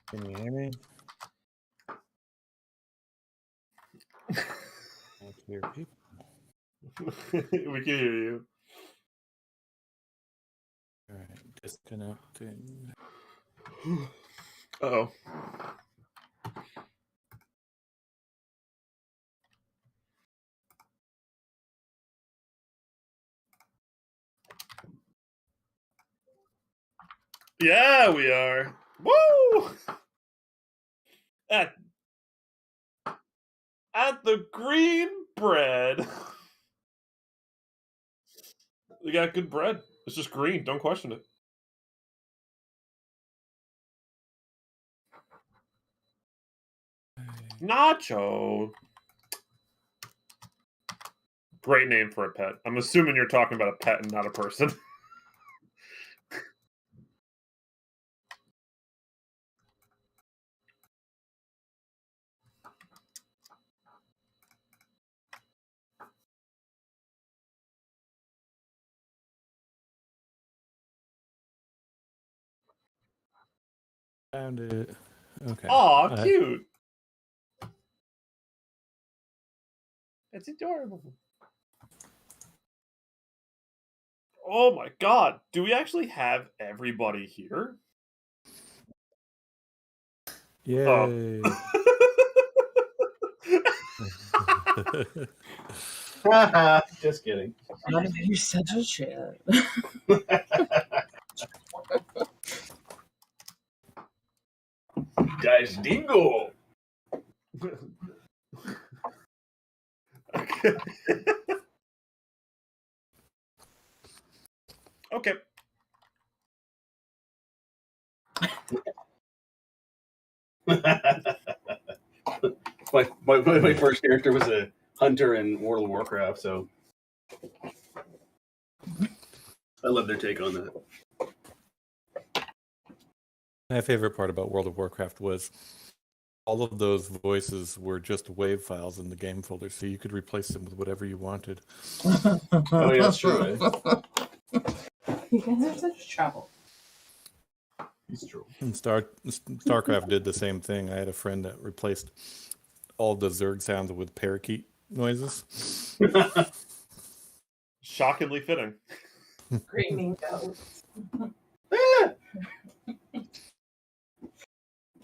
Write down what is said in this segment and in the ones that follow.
Can you hear me? I hear people. We can hear you. All right, disconnecting. Uh-oh. Yeah, we are. Woo! At the green bread. We got good bread. It's just green. Don't question it. Nacho. Great name for a pet. I'm assuming you're talking about a pet and not a person. Found it. Okay. Aw, cute. It's adorable. Oh my god. Do we actually have everybody here? Yay. Just kidding. You're such a shit. Guys, dingo. Okay. my first character was a hunter in World of Warcraft, so I love their take on that. My favorite part about World of Warcraft was all of those voices were just WAV files in the game folder, so you could replace them with whatever you wanted. Oh, yeah, that's true. Eh? You guys are such trouble. It's true. And StarCraft did the same thing. I had a friend that replaced all the Zerg sounds with parakeet noises. Shockingly fitting. Screaming goats.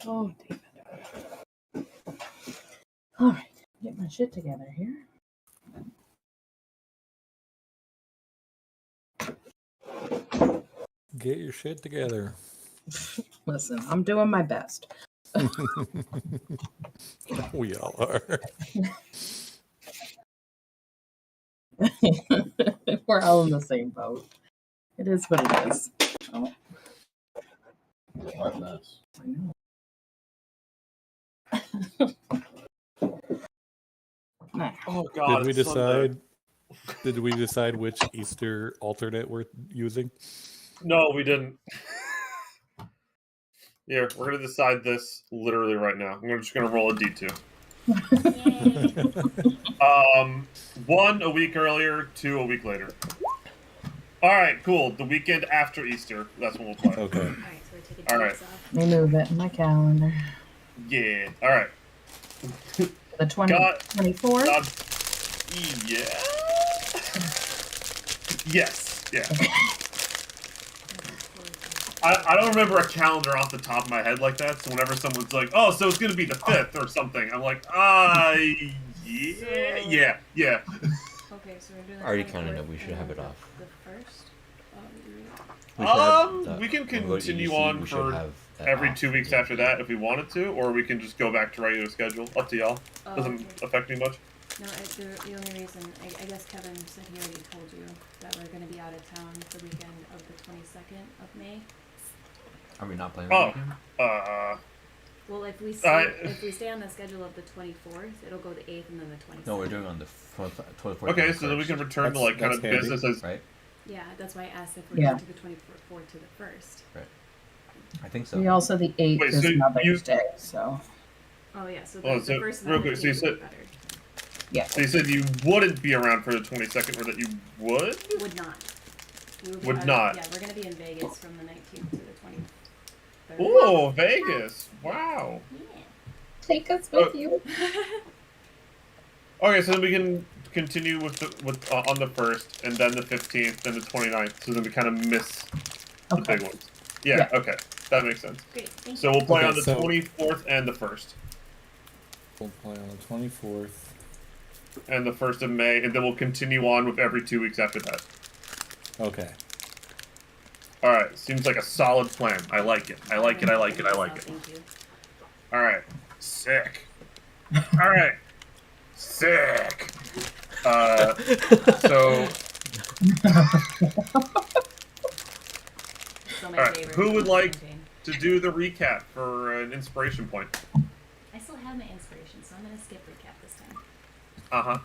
Oh, David. All right, get my shit together here. Get your shit together. Listen, I'm doing my best. We all are. We're all in the same boat. It is what it is. Oh. What a mess. I know. Oh god. Did we it's Sunday. decide? Did we decide which Easter alternate we're using? No, we didn't. Here, we're gonna decide this literally right now. I'm just gonna roll a D2. 1 a week earlier, 2 a week later. Alright, cool. The weekend after Easter. That's when we'll play. Okay. Alright, so we're taking All right. days off. Let me move it in my calendar. Yeah. Alright. The 24th? Yeah. Yes. Yeah. I don't remember a calendar off the top of my head like that, so whenever someone's like, oh, so it's going to be the 5th or something, I'm like, yeah. Okay, so we're doing the Already 24th counted it, we should have it and off. The first? We can continue on for every 2 weeks after that if we wanted to, or we can just go back to regular schedule. Up to y'all. Doesn't affect me much. No, the only reason, I guess Kevin said he already told you that we're going to be out of town the weekend of the 22nd of May. Are we not playing that weekend? Well, if we stay on the schedule of the 24th, it'll go the 8th and then the 27th. No, we're doing on the 24th. Okay, so then we can return to like kind of handy. business as Right? Yeah, that's why I asked if we're going to the 24th to the 1st. Right. I think so. We also, the 8th Wait, is so Mother's Day, so. Oh, yeah, so Oh, the so first real Mother's quick, so Day you would be better. Yeah. So you said you wouldn't be around for the 22nd, or that you would? Would not. We Would not. Yeah, we're going to be in Vegas from the 19th to the 20th. Ooh, Vegas! Wow. Take us with you. Okay, so then we can continue with on the 1st, and then the 15th, then the 29th. So then we kind of miss the Okay. big ones. Yeah. Okay, that makes sense. Great, thank So you. we'll play Okay, on the so- 24th and the 1st, We'll play on the 24th. and the 1st of May, and then we'll continue on with every 2 weeks after that. Okay. All right, seems like a solid plan. I like it. I like it. I like it. I like it. Thank you. All right, sick. All right, sick. So, Still my all right, favorite who would like campaign. to do the recap for an inspiration point? I still have my inspiration, so I'm gonna skip recap this time. Uh huh.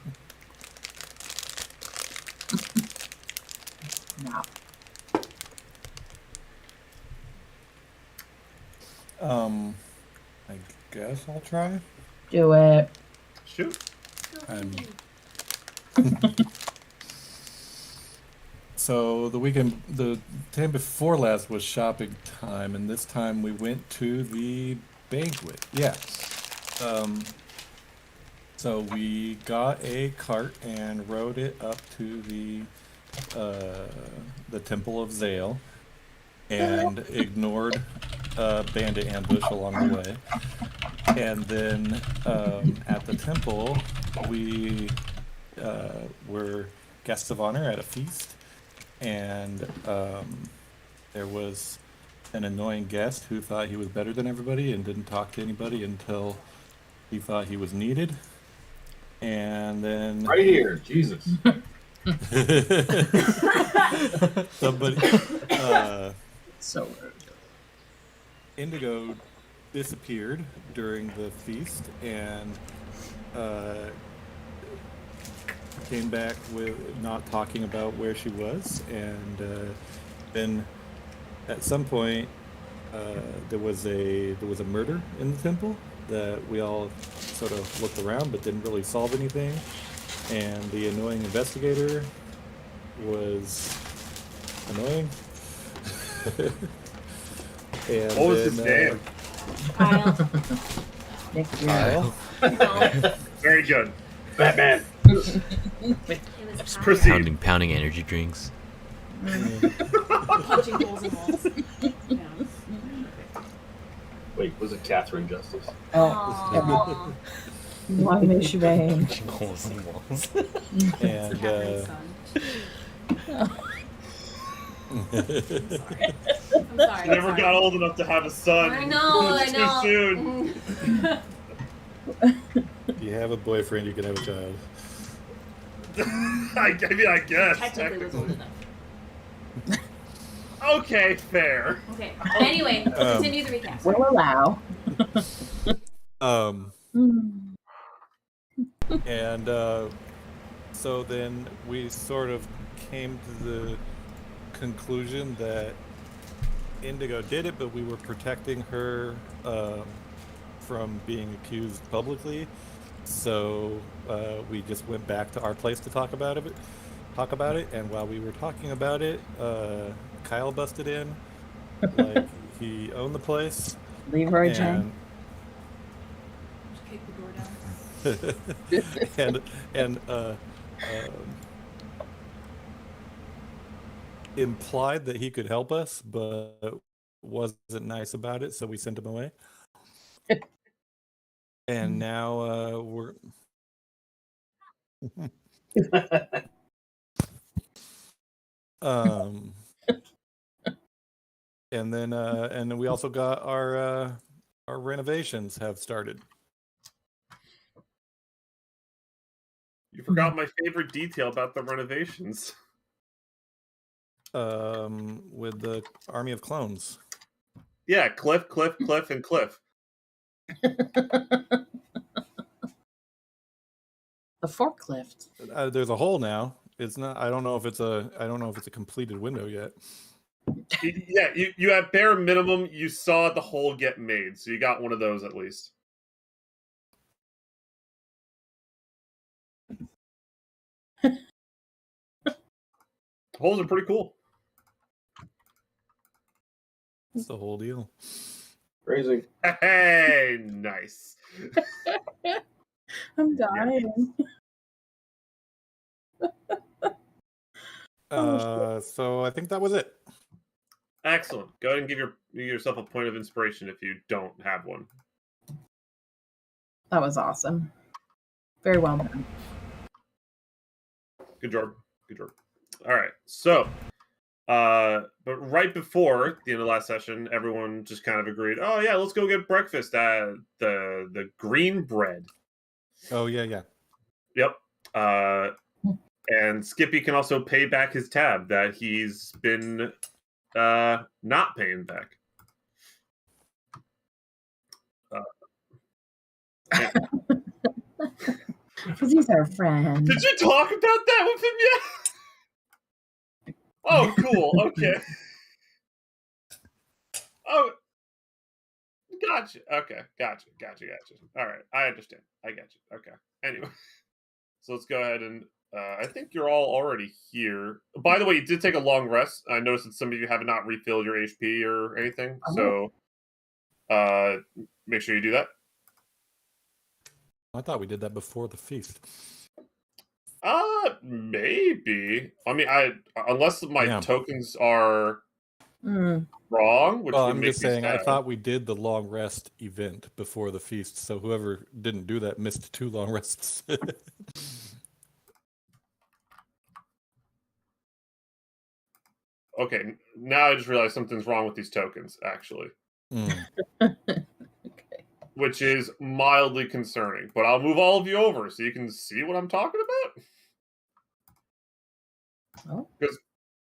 No. I guess I'll try. Do it. Shoot. I'm- So the time before last was shopping time, and this time we went to the banquet. Yeah. So we got a cart and rode it up to the Temple of Zale, and ignored bandit ambush along the way. And then at the temple, we were guests of honor at a feast, and there was an annoying guest who thought he was better than everybody and didn't talk to anybody until he thought he was needed. And then Right here, Jesus. somebody, So rude. Indigo disappeared during the feast and came back with not talking about where she was, and then at some point there was a murder in the temple that we all sort of looked around but didn't really solve anything, and the annoying investigator was annoying. And What was his then, name? Kyle. Nick, Kyle. Very good. Batman. It was Kyle. Proceed. Pounding energy drinks. Punching holes in walls. Yeah. Wait, was it Catherine Justice? Oh, Aw. why miss you, babe? Holes in walls. And Catherine's son. I'm sorry. You never got old enough to have a son. I know, I Too know. soon. you have a boyfriend, you can have a child. I mean, I guess. Technically was old enough. Okay, fair. Okay. Anyway, continue the recap. Will allow. And so then we sort of came to the conclusion that Indigo did it, but we were protecting her from being accused publicly. So we just went back to our place to talk about it. And while we were talking about it, Kyle busted in, like he owned the place, Leroy Jane. Kick the door down. and implied that he could help us, but wasn't nice about it, so we sent him away. And now we're and then we also got our renovations have started. You forgot my favorite detail about the renovations. With the army of clones. Yeah, Cliff, and Cliff. The forklift. There's a hole now. It's not. I don't know if it's a completed window yet. Yeah, you at bare minimum you saw the hole get made, so you got one of those at least. Holes are pretty cool. That's the whole deal. Crazy. Hey, nice. I'm dying. So I think that was it. Excellent. Go ahead and give yourself a point of inspiration if you don't have one. That was awesome. Very well done. Good job. Good job. All right. So, but right before the end of last session, everyone just kind of agreed, oh, yeah, let's go get breakfast at the Green Bread. Oh, yeah. Yep. And Skippy can also pay back his tab that he's been not paying back. Because he's our friend. Did you talk about that with him yet? Oh, cool. Okay. Oh, gotcha. Okay, gotcha. All right, I understand. I got you. Okay. Anyway, so let's go ahead and I think you're all already here. By the way, you did take a long rest. I noticed that some of you have not refilled your HP or anything, so make sure you do that. I thought we did that before the feast. Maybe. I mean, unless my tokens are wrong, which would I'm make just me saying, sad. I thought we did the long rest event before the feast, so whoever didn't do that missed 2 long rests. Okay, now I just realized something's wrong with these tokens, actually. Okay. Which is mildly concerning. But I'll move all of you over so you can see what I'm talking about.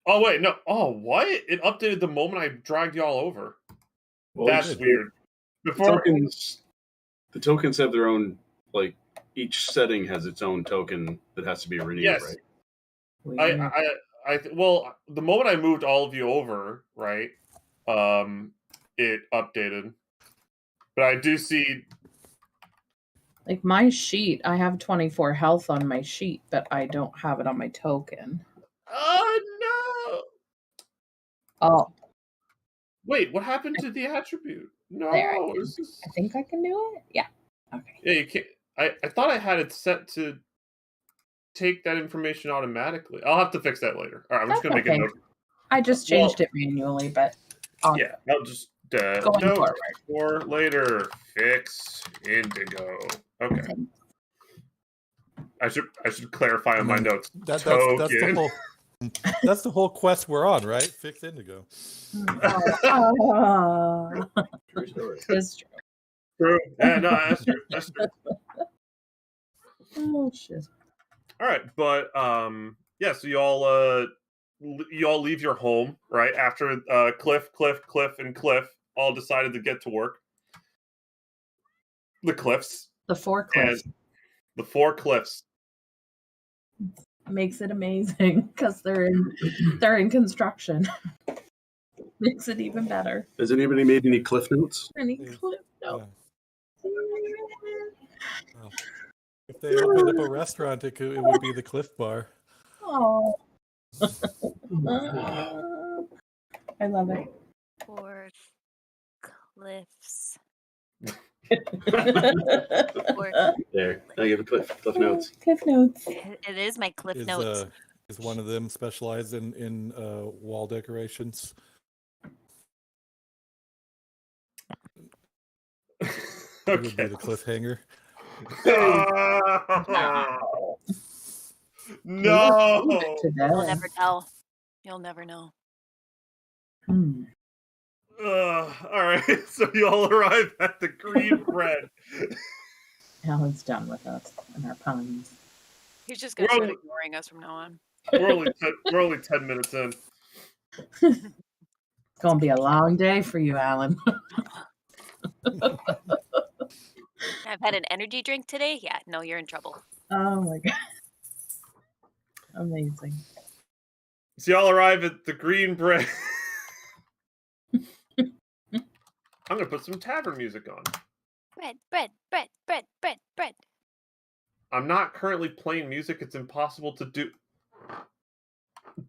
Oh, wait, no. Oh, what? It updated the moment I dragged y'all over. Well, that's weird. The tokens have their own, like, each setting has its own token that has to be renewed, right? Well, the moment I moved all of you over, right, it updated. But I do see... Like my sheet, I have 24 health on my sheet, but I don't have it on my token. Oh, no! Oh. Wait, what happened to the attribute? No, I think I can do it? Yeah. Okay. Yeah, you can't... I thought I had it set to take that information automatically. I'll have to fix that later. All right, I'm just going to make a note. I just changed it manually, but... yeah, I'll just... note for later. Fix Indigo. Okay. I should clarify on my notes. That's the whole quest we're on, right? Fix Indigo. True story. It's true. True. Yeah, no, that's true. Oh shit. All right, but yeah, so you all leave your home, right? After Cliff, and Cliff all decided to get to work. The Cliffs. The 4 Cliffs. The 4 Cliffs. Makes it amazing because they're in construction. Makes it even better. Has anybody made any cliff notes? Any cliff notes? Well, if they opened up a restaurant, it would be the Cliff Bar. Oh. I love it. 4 cliffs. There, I give a cliff notes. Cliff notes. It is my cliff notes. Is one of them specialized in wall decorations? Okay. It would be the cliffhanger. No. You'll never tell. You'll never know. All right, so you all arrive at the Green Bread. Alan's done with us and our puns. He's just going to start ignoring us from now on. We're only 10 minutes in. It's going to be a long day for you, Alan. I've had an energy drink today. Yeah, no, you're in trouble. Oh my god. Amazing. So y'all arrive at the Green Bread. I'm going to put some tavern music on. Bread. I'm not currently playing music. It's impossible to do.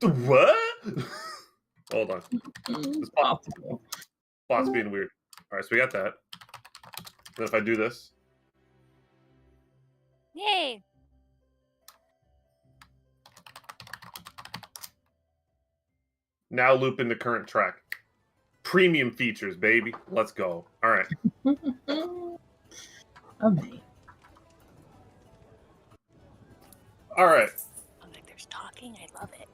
What? Hold on. It's possible being weird. right, so we got that. Then if I do this, Yay! now loop into current track. Premium features, baby. Let's go. All right. Okay. All right. I'm like, there's talking. I love it.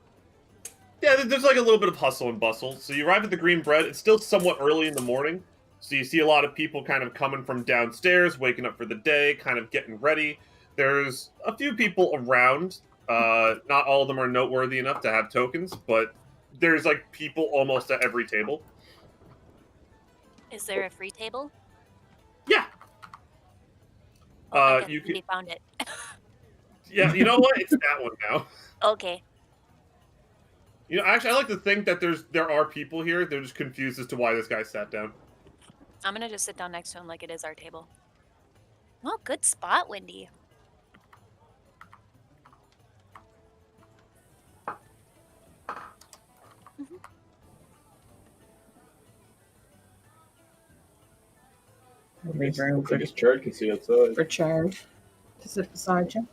Yeah, there's like a little bit of hustle and bustle. So you arrive at the Green Bread. It's still somewhat early in the morning. So you see a lot of people kind of coming from downstairs, waking up for the day, kind of getting ready. There's a few people around. Not all of them are noteworthy enough to have tokens, but there's like people almost at every table. Is there a free table? Yeah. Oh, I You definitely found it. Yeah, you know what? It's that one now. Okay. You know, actually, I like to think that there are people here. They're just confused as to why this guy sat down. I'm gonna just sit down next to him like it is our table. Oh, good spot, Wendy. Leave room Looks like his chart can see outside. for Chard to sit beside you.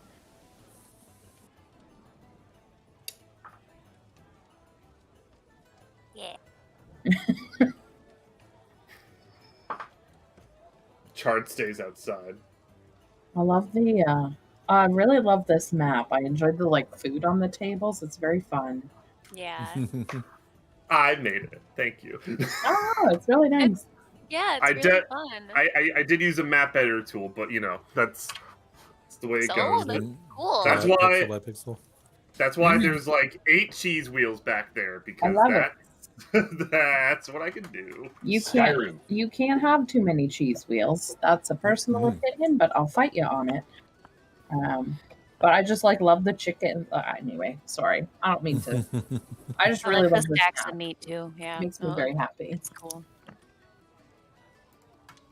Yeah. Chart stays outside. I love the. I really love this map. I enjoyed the like food on the tables. It's very fun. Yeah. I made it. Thank you. Oh, it's really nice. Yeah, I it's really did- fun. I did use a map editor tool, but you know that's the way it So, goes. that's cool. That's why- Pixel by pixel. That's why there's like 8 cheese wheels back there because love it. that's what I can do. You can't. Skyrim. You can't have too many cheese wheels. That's a personal opinion, but I'll fight you on it. But I just like love the chicken. Anyway, sorry, I don't mean to. I just I really like love the this stacks map. of meat too. Yeah. Makes me Oh, very happy. It's cool.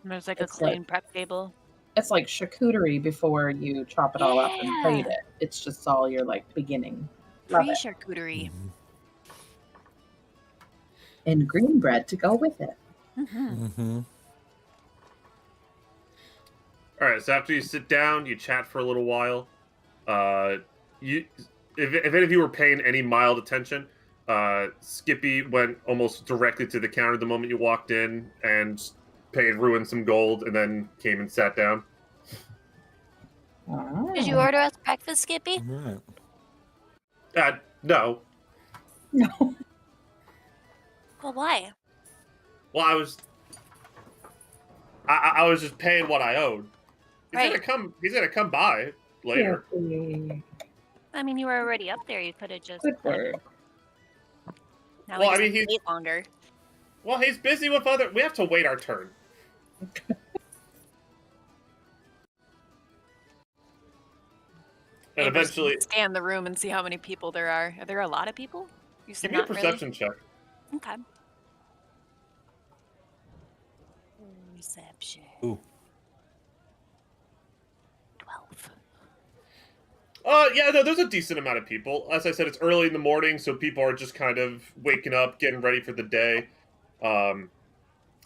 And there's like It's a clean prep table. It's like charcuterie before you chop it all up and plate Yeah. it. It's just all your like beginning. Love it. Pre-charcuterie. And green bread to go with it. Mm-hmm. All right, so after you sit down, you chat for a little while. If any of you were paying any mild attention, Skippy went almost directly to the counter the moment you walked in and paid Ruin some gold, and then came and sat down. Did you order us breakfast, Skippy? Right. No. No. Well, why? Well, I was just paying what I owed. He's gonna come by later. I mean, you were already up there. You could have just. Good word. Now Well, we I just mean, have to wait longer. Well, he's busy with other. We have to wait our turn. And Amber's eventually, gonna scan the room and see how many people there are. Are there a lot of people? You said give me a not really? perception check. Okay. Perception. Ooh. 12. Yeah, no, there's a decent amount of people. As I said, it's early in the morning, so people are just kind of waking up, getting ready for the day.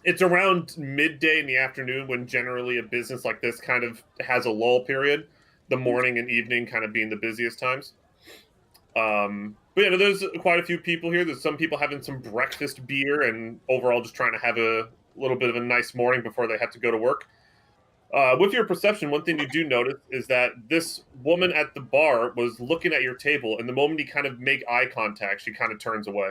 It's around midday in the afternoon when generally a business like this kind of has a lull period. The morning and evening kind of being the busiest times. But yeah, there's quite a few people here. There's some people having some breakfast beer and overall just trying to have a little bit of a nice morning before they have to go to work. With your perception, one thing you do notice is that this woman at the bar was looking at your table, and the moment you kind of make eye contact, she kind of turns away.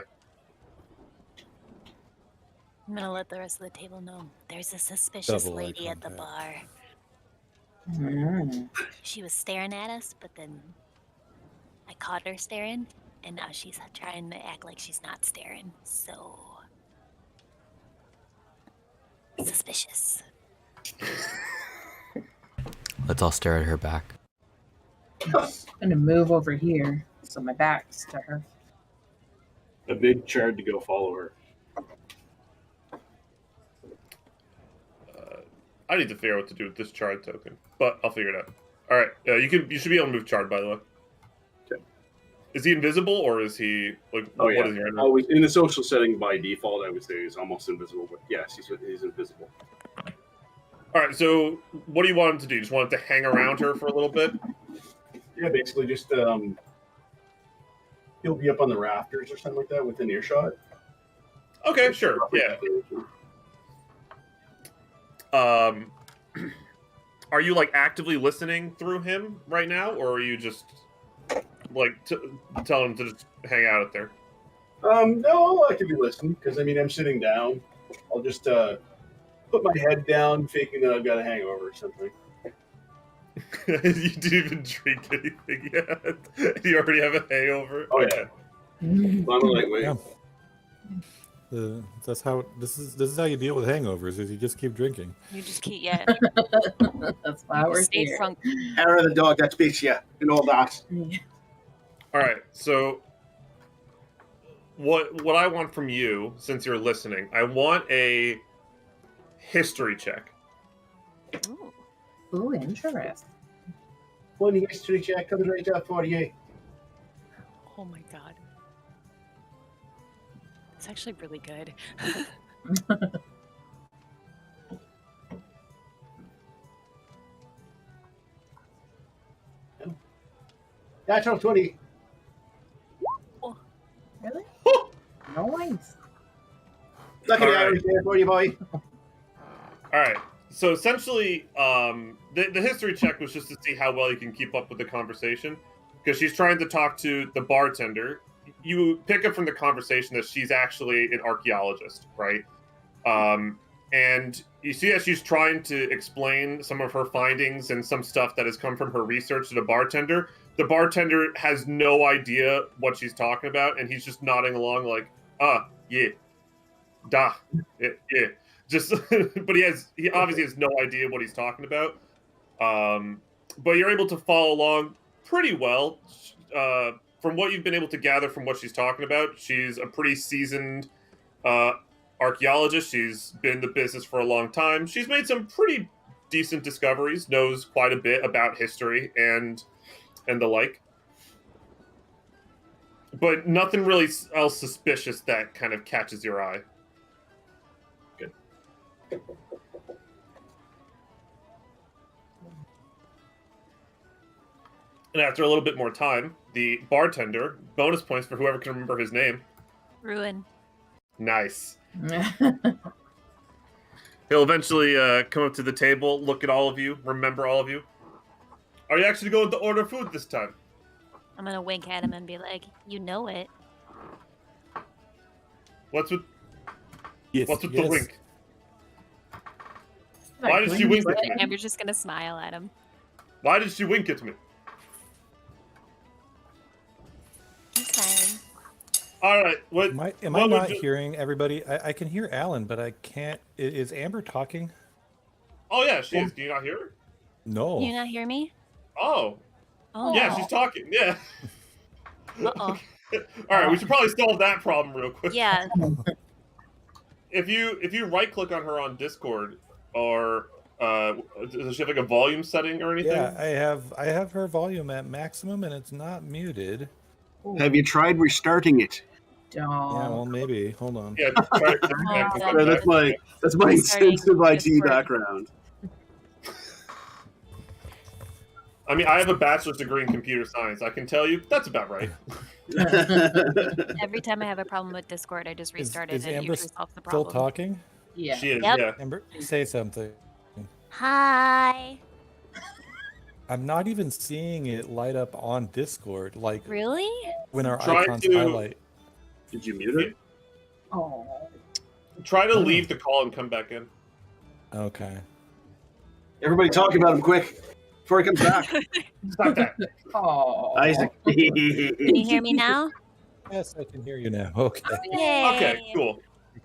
I'm gonna let the rest of the table know. There's a suspicious Double eye lady at the bar. Mm. She was staring at us, but then I caught her staring, and now she's trying to act like she's not staring. So suspicious. Let's all stare at her back. I'm gonna move over here so my back's to her. A big chard to go follow her. I need to figure out what to do with this chard token, but I'll figure it out. All right, you should be able to move chard, by the way. Okay. Is he invisible or is he like? Oh yeah. What is he right now? Always in the social setting by default, I would say he's almost invisible. But yes, he's invisible. All right. So what do you want him to do? Just want him to hang around her for a little bit? Yeah, basically just he'll be up on the rafters or something like that within earshot. Okay, sure. Yeah. Are you like actively listening through him right now, or are you just like telling him to just hang out there? No, I'll actively listen because I'm sitting down. I'll just put my head down, faking that I've got a hangover or something. You didn't even drink anything yet. You already have a hangover. Oh Okay. yeah, I'm a lightweight. Yeah. That's how this is how you deal with hangovers. Is you just keep drinking. You just keep, yeah. That's why we're Stay here. drunk. Hair of the dog that speaks you and all that. All right. So what I want from you, since you're listening, I want a history check. Ooh. Ooh, interesting. One history check coming right up for you. Oh my god. It's actually really good. Natural 20. Really? Nice. Look All at right. Irish there for you, boy. All right. So essentially, the history check was just to see how well you can keep up with the conversation, because she's trying to talk to the bartender. You pick up from the conversation that she's actually an archaeologist, right? And you see that she's trying to explain some of her findings and some stuff that has come from her research to the bartender. The bartender has no idea what she's talking about, and he's just nodding along like, yeah, yeah. Just, but he obviously has no idea what he's talking about. But you're able to follow along pretty well. From what you've been able to gather from what she's talking about, she's a pretty seasoned archaeologist. She's been in the business for a long time. She's made some pretty decent discoveries, knows quite a bit about history and the like. But nothing really else suspicious that kind of catches your eye. Good. And after a little bit more time, the bartender, bonus points for whoever can remember his name. Ruin. Nice. He'll eventually come up to the table, look at all of you, remember all of you. Are you actually going to order food this time? I'm gonna wink at him and be like, you know it. What's with Yes, the wink? Like, Why did she wink at And me? Amber's just gonna smile at him. Why did she wink at me? He's smiling. All right. What? Am I what would not you- hearing everybody? I can hear Alan, but I can't. Is Amber talking? Oh yeah, she is. Do you not hear her? No. Do you not hear me? Oh, Oh. yeah, she's talking. Yeah. Uh-oh. All right, we should probably solve that problem real quick. Yeah. If you right click on her on Discord, or does she have like a volume setting or anything? Yeah, I have her volume at maximum, and it's not muted. Have you tried restarting it? Yeah, Don't. well, maybe. Hold on. Yeah, just try to Oh, connect. That's my Restarting extensive IT Discord. background. I mean, I have a bachelor's degree in computer science. I can tell you that's about right. Every time I have a problem with Discord, I just restart it is and it Amber usually solves the Still problem. talking? Yeah. She is, Yep. yeah. Amber, say something. Hi. I'm not even seeing it light up on Discord, like Really? when our Try icons to- highlight. Did you mute it? Oh. Try to leave the call and come back in. Okay. Everybody talk about him quick before he comes back. Stop that. Oh. Isaac. Can you hear me now? Yes, I can hear you now. Okay. Yay. Okay, cool.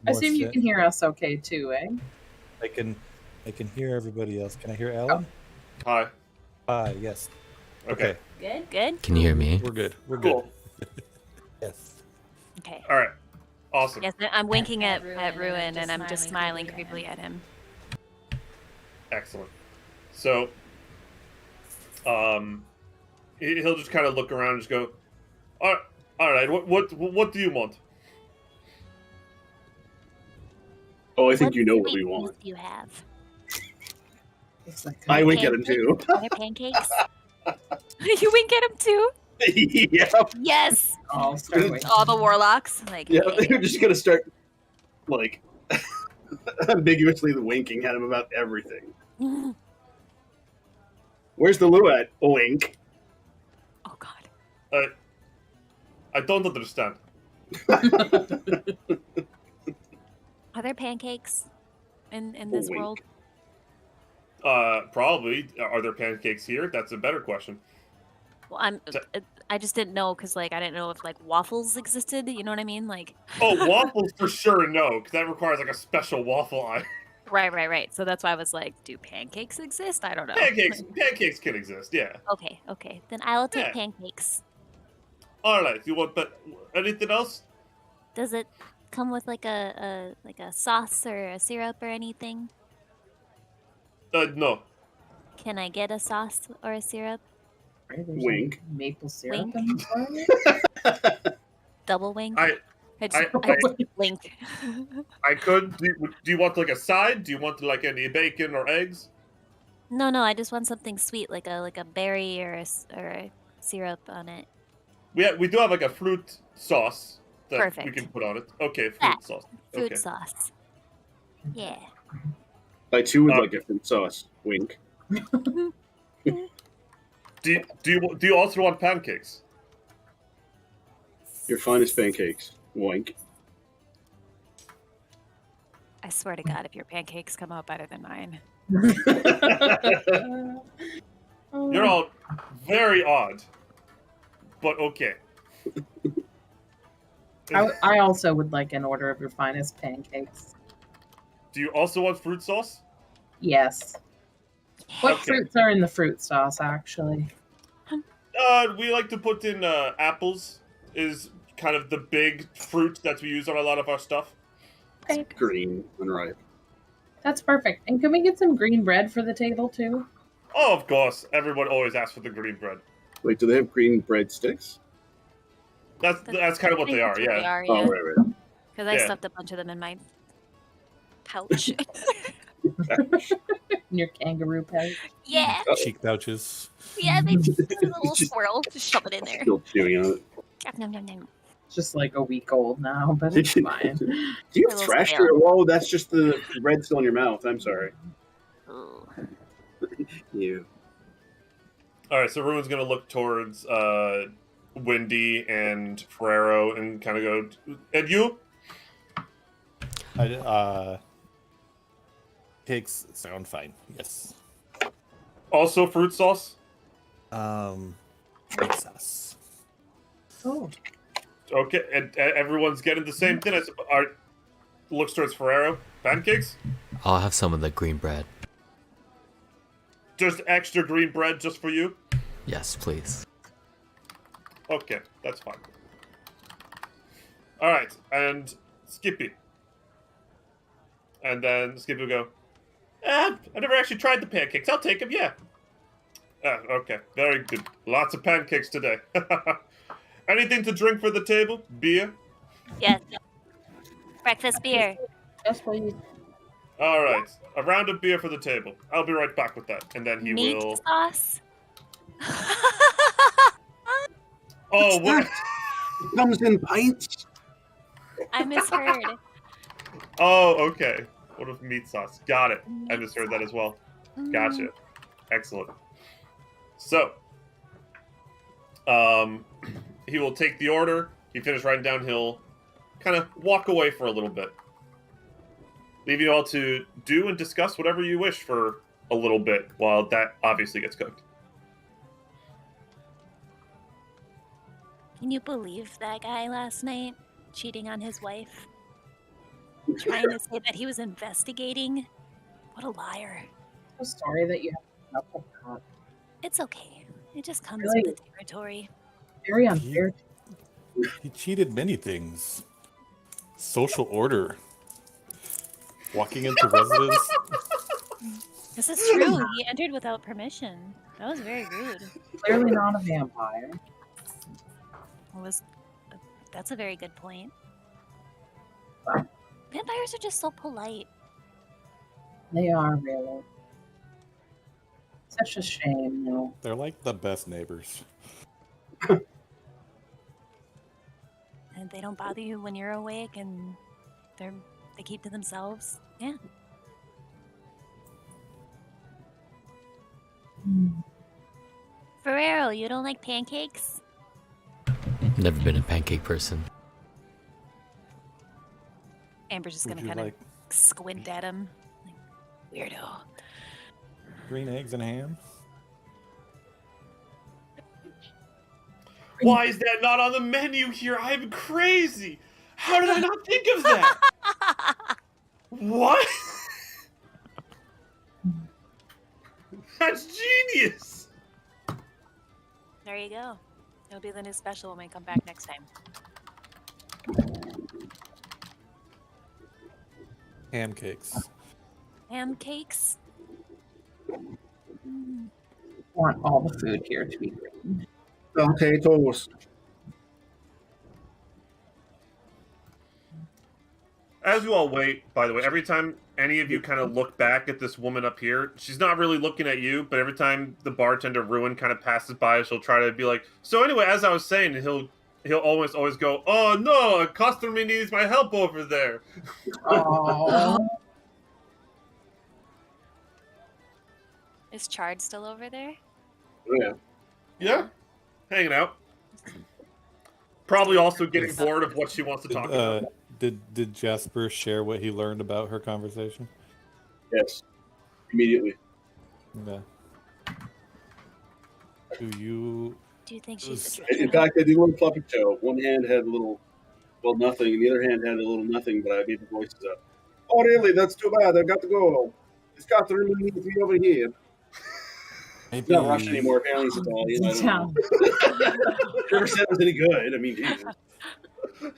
I assume you can hear us okay too, eh? I can hear everybody else. Can I hear Alan? Hi. Yes. Okay. Good? Good? Can you hear me? We're good. We're Cool. good. Yes. Okay. All right. Awesome. Yes, I'm winking At at Ruin and I'm just smiling creepily creepily at him. Excellent. So, he'll just kind of look around and just go, All right. What do you want? Oh, I think What you know what sweet we things want. do you have? It's like, I wink at him too. Are there pancakes? You wink at him too? Yeah. Yes. I'll start with All the warlocks. Like, Yeah, hey. they're just gonna start like ambiguously winking at him about everything. Where's the loo at? Wink. Oh God. I don't understand. Are there pancakes in this Wink. world? Probably. Are there pancakes here? That's a better question. Well, I just didn't know because like I didn't know if like waffles existed. You know what I mean? Like. Oh, waffles for sure. No, because that requires like a special waffle eye. Right. So that's why I was like, do pancakes exist? I don't know. Pancakes can exist. Yeah. Okay. Then I will take Yeah. pancakes. All right. You want anything else? Does it come with like a sauce or a syrup or anything? No. Can I get a sauce or a syrup? there's Wink. Maple syrup Wink. in the Double wink? I just wink. I could. Do you want like a side? Do you want like any bacon or eggs? No, I just want something sweet, like a berry or a syrup on it. We do have like a fruit sauce that we Perfect. can put on it. Okay, fruit That. sauce. Fruit Okay. sauce. Yeah. I too would like a fruit sauce. Wink. Do you also want pancakes? Your finest pancakes. Wink. I swear to God, if your pancakes come out better than mine. You're all very odd, but okay. I also would like an order of your finest pancakes. Do you also want fruit sauce? Yes. What Okay. fruits are in the fruit sauce, actually? We like to put in apples. Is kind of the big fruit that we use on a lot of our stuff. Okay, Green and ripe. that's perfect. And can we get some green bread for the table, too? Oh, of course. Everyone always asks for the green bread. Wait, do they have green bread sticks? That's kind of what they are. That's what Yeah. they are, Oh, yeah. right. Because I Yeah. stuffed a bunch of them in my pouch. In your kangaroo pouch? Yeah. Cheek pouches. Yeah, they just a little squirrel. Just shove it in there. Still chewing on it. Nom, nom, nom. It's just like a week old now, but it's fine. Do you A have little thrash stale. through? Whoa, that's just the bread still in your mouth. I'm sorry. Ooh. You. All right. So everyone's gonna look towards Wendy and Ferrero and kind of go. And you? Cakes sound fine. Yes. Also fruit sauce? Fruit sauce. Oh, Okay, and everyone's getting the same thing. Looks towards Ferrero. Pancakes? I'll have some of the green bread. Just extra green bread just for you? Yes, please. Okay, that's fine. Alright, and Skippy. And then Skippy will go, I never actually tried the pancakes. I'll take them, yeah. Okay, very good. Lots of pancakes today. Anything to drink for the table? Beer? Yes. Breakfast beer. yes, please. All right, a round of beer for the table. I'll be right back with that. And then he Meat will... sauce. Oh, what? It comes in pints. I misheard. Oh, okay. What of meat sauce? Got it. I Meat misheard that as well. Mm. Gotcha. Excellent. So, he will take the order. He finishes writing down. He'll kind of walk away for a little bit, leave you all to do and discuss whatever you wish for a little bit while that obviously gets cooked. Can you believe that guy last night cheating on his wife? Trying to say that he was investigating? What a liar. I'm sorry that you have to that. It's okay. It just comes Really? with the territory. Very unfair. He cheated many things. Social order. Walking into residence. This is true. He entered without permission. That was very rude. Clearly not a vampire. That's a very good point. Vampires are just so polite. They are really. Such a shame, though. They're like the best neighbors. And they don't bother you when you're awake, and they keep to themselves. Yeah. Ferrero, you don't like pancakes? Never been a pancake person. Amber's just Would gonna you kind of like squint at him. Like, weirdo. green eggs and ham? Why is that not on the menu here? I'm crazy. How did I not think of that? What? That's genius. There you go. It'll be the new special when we come back next time. Ham cakes. Ham cakes. Want all the food here to be green. Potatoes. As you all wait, by the way, every time any of you kind of look back at this woman up here, she's not really looking at you, but every time the bartender Ruin kind of passes by, she'll try to be like, so anyway, as I was saying, he'll always go, oh no, a customer needs my help over there. Oh, Is Chard still over there? Yeah. Yeah, hanging out. Probably also getting bored of what she wants to talk about. Did Jasper share what he learned about her conversation? Yes. Immediately. Yeah. Do you? Do you think she's a In drifter? fact, I did a little puppet show. One hand had a little, well, nothing, and the other hand had a little nothing, but I made the voices up. Oh, really? That's too bad. I've got to go. This got to really need to be over here. Maybe, It's not Russian anymore. Apparently, it's Italian. I don't know. Never said it was any good. I mean, Jesus. it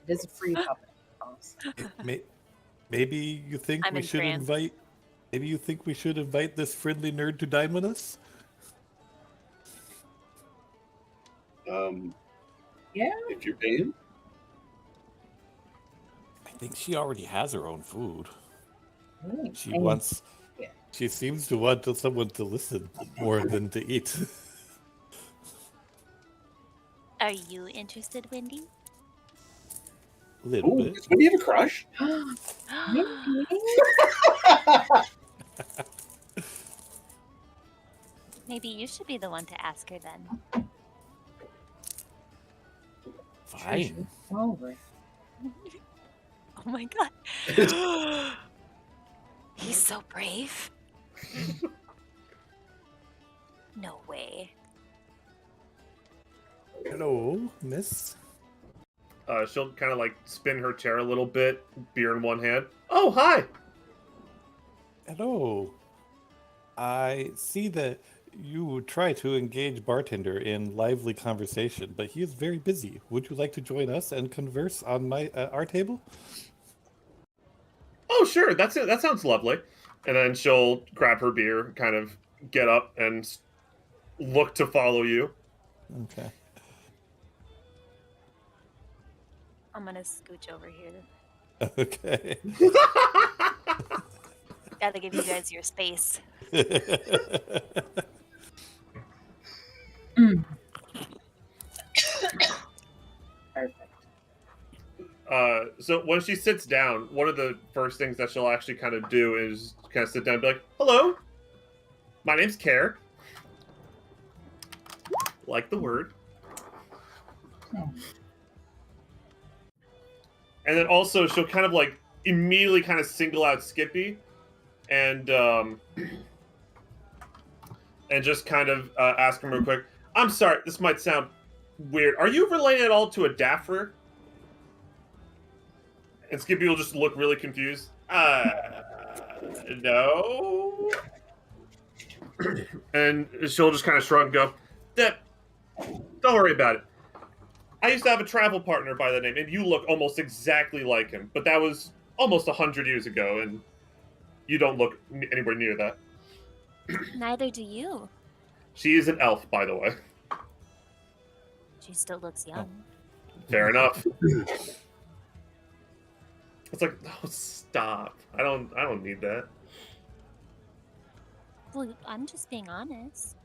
is a free puppet. Maybe you think I'm we in should France. invite. Maybe you think we should invite this friendly nerd to dine with us? Yeah. If you're paying. I think she already has her own food. She And- wants. Yeah. She seems to want someone to listen more than to eat. Are you interested, Wendy? A little Ooh, bit. does Wendy have a crush? Maybe you should be the one to ask her then. Fine. Over. Oh my god. He's so brave. No way. Hello, miss. She'll kind of like spin her chair a little bit, beer in one hand. Oh, hi. Hello. I see that you try to engage bartender in lively conversation, but he is very busy. Would you like to join us and converse on our table? Oh, sure. That's it. That sounds lovely. And then she'll grab her beer, kind of get up and look to follow you. Okay. I'm gonna scooch over here. Okay. Gotta give you guys your space. Perfect. So when she sits down, one of the first things that she'll actually kind of do is kind of sit down and be like, hello, my name's Care. Like the word. And then also she'll kind of like immediately kind of single out Skippy and just kind of ask him real quick, I'm sorry, this might sound weird. Are you related at all to a Daffler? And Skippy will just look really confused. No. And she'll just kind of shrug and go, don't worry about it. I used to have a travel partner by the name, and you look almost exactly like him. But that was almost 100 years ago, and you don't look anywhere near that. Neither do you. She is an elf, by the way. She still looks young. Fair enough. It's like, no, stop. I don't need that. Well, I'm just being honest.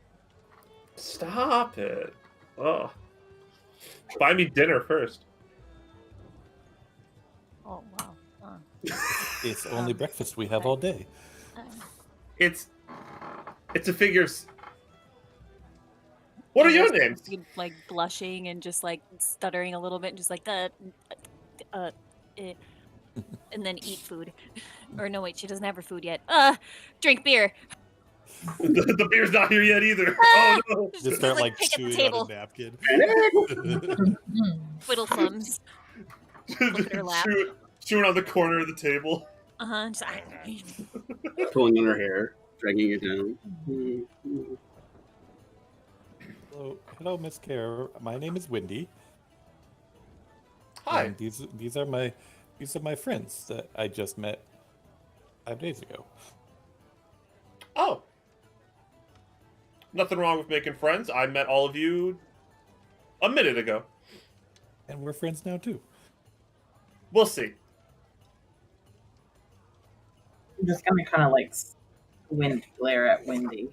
Stop it. Oh. Buy me dinner first. Oh wow. It's only breakfast we have all day. It's a figure. What are your names? Like blushing and just like stuttering a little bit, and just like and then eat food. Or no, wait, she doesn't have her food yet. Drink beer. The beer's not here yet either. Oh no! Just start like pick at the chewing table. on a napkin. Twiddle thumbs. Look at her lap. Chewing on the corner of the table. Pulling on her hair, dragging it down. Hello, Miss Care. My name is Wendy. Hi. And these are my friends that I just met 5 days ago. Oh. Nothing wrong with making friends. I met all of you a minute ago. And we're friends now too. We'll see. I'm just gonna kind of like squint glare at Wendy,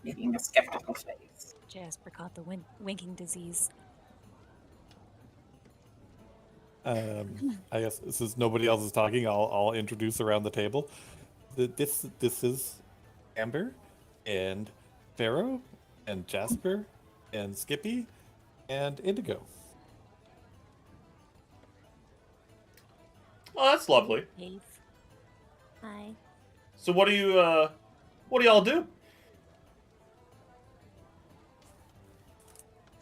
making a skeptical face. Jasper caught the winking disease. I guess since nobody else is talking, I'll introduce around the table. This is Amber, and Pharaoh, and Jasper, and Skippy, and Indigo. Oh, that's lovely. Dave. Hi. So what do y'all do?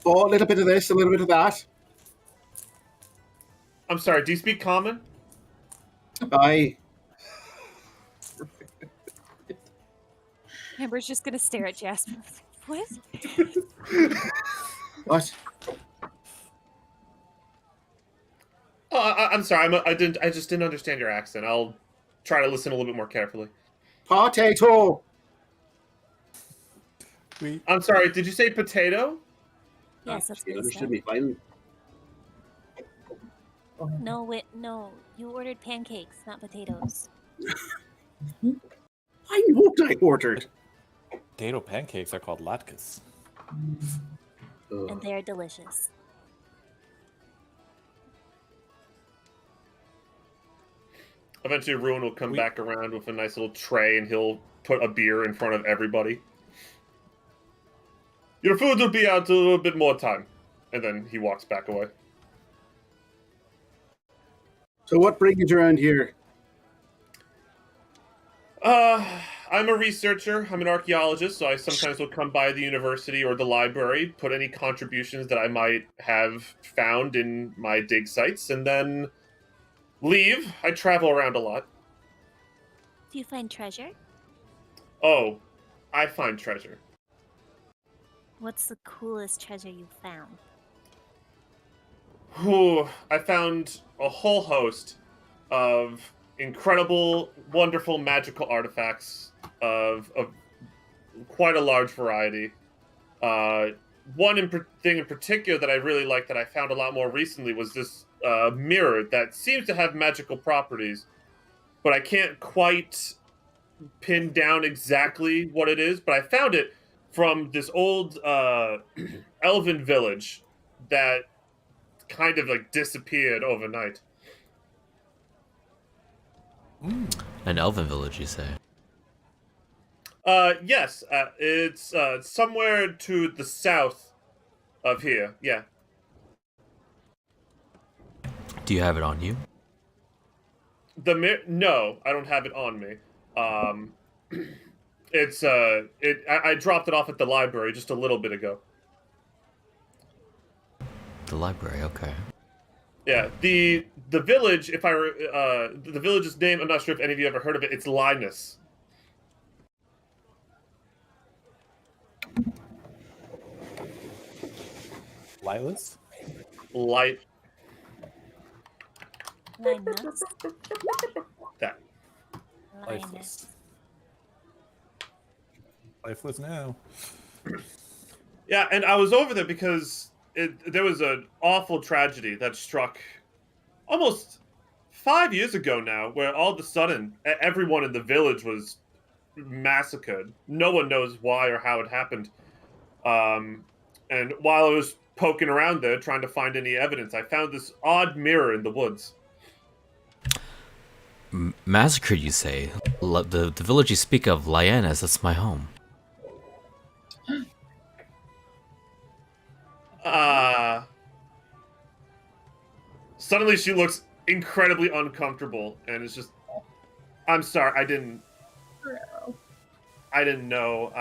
Oh, a little bit of this, a little bit of that. I'm sorry, do you speak common? Aye. Amber's just gonna stare at Jasper. What? What? Oh, I'm sorry. I just didn't understand your accent. I'll try to listen a little bit more carefully. Potato. I'm sorry. Did you say potato? Yes, that's You what he understood said. me finally. No, wait, no. You ordered pancakes, not potatoes. I know what I ordered. Potato pancakes are called latkes. And they're delicious. Eventually, Ruin will come back around with a nice little tray, and he'll put a beer in front of everybody. Your food will be out a little bit more time. And then he walks back away. So what brings you around here? I'm a researcher. I'm an archaeologist, so I sometimes will come by the university or the library, put any contributions that I might have found in my dig sites, and then leave. I travel around a lot. Do you find treasure? Oh, I find treasure. What's the coolest treasure you found? Ooh, I found a whole host of incredible, wonderful, magical artifacts of quite a large variety. One thing in particular that I really liked that I found a lot more recently was this mirror that seems to have magical properties, but I can't quite pin down exactly what it is. But I found it from this old elven village that kind of like disappeared overnight. An elven village, you say? Yes, it's somewhere to the south of here. Yeah. Do you have it on you? No, I don't have it on me. I dropped it off at the library just a little bit ago. The library, okay. Yeah, the village. The village's name, I'm not sure if any of you ever heard of it. It's Linus. Lilas? Light. Linus. That. Lifeless. Lifeless now. Yeah, and I was over there because there was an awful tragedy that struck almost 5 years ago now, where all of a sudden everyone in the village was massacred. No one knows why or how it happened. And while I was poking around there trying to find any evidence, I found this odd mirror in the woods. Massacre, you say? The village you speak of, Lyanna's, that's my home. Suddenly she looks incredibly uncomfortable and it's just, I'm sorry, I didn't know.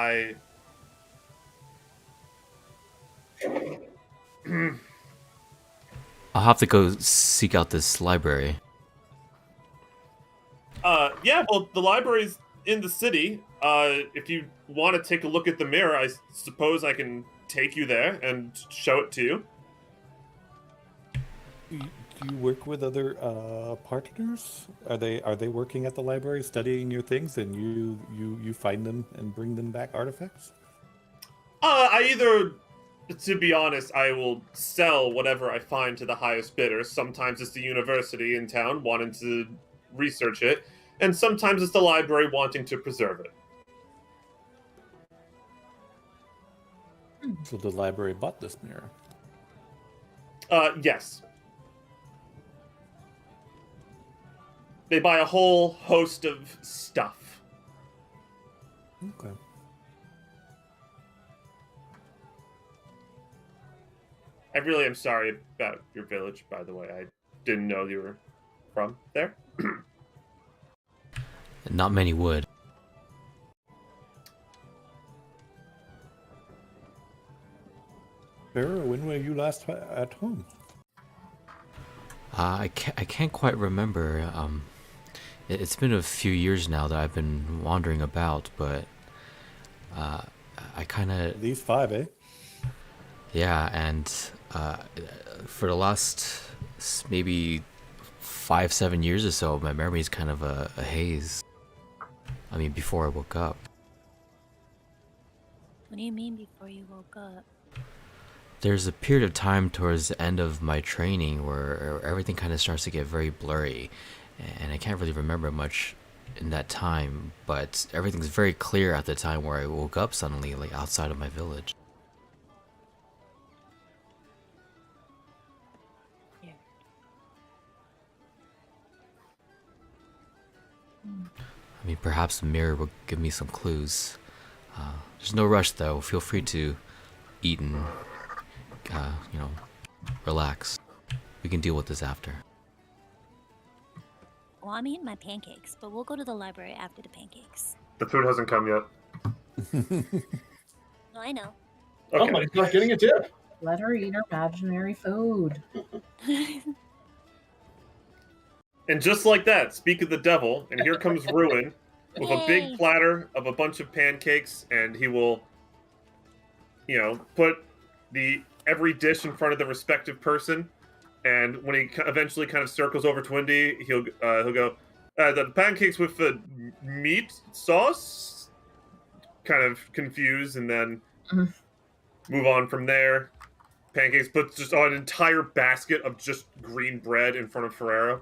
I'll have to go seek out this library. Yeah, well, the library's in the city. If you want to take a look at the mirror, I suppose I can take you there and show it to you. Do you work with other partners? Are they working at the library studying your things, and you find them and bring them back artifacts? To be honest, I will sell whatever I find to the highest bidder. Sometimes it's the university in town wanting to research it, and sometimes it's the library wanting to preserve it. So the library bought this mirror. Yes. They buy a whole host of stuff. Okay. I really am sorry about your village, by the way. I didn't know you were from there. Not many would. Farah, when were you last at home? I can't quite remember. It's been a few years now that I've been wandering about, but I kind of... At least 5, eh? Yeah, and for the last maybe 5-7 years or so, my memory's kind of a haze. I mean, before I woke up. What do you mean before you woke up? There's a period of time towards the end of my training where everything kind of starts to get very blurry, and I can't really remember much in that time, but everything's very clear at the time where I woke up suddenly, like outside of my village. Yeah. I mean, perhaps the mirror will give me some clues. There's no rush though. Feel free to eat and, relax. We can deal with this after. Well, I'm eating my pancakes, but we'll go to the library after the pancakes. The food hasn't come yet. No, I know. Okay. Oh, he's not getting a tip. Let her eat her imaginary food. And just like that, speak of the devil, and here comes Ruin with a Yay. big platter of a bunch of pancakes, and he will, put every dish in front of the respective person. And when he eventually kind of circles over to Wendy, he'll go, the pancakes with the meat sauce, kind of confused, and then move on from there. Pancakes puts just an entire basket of just green bread in front of Ferrero.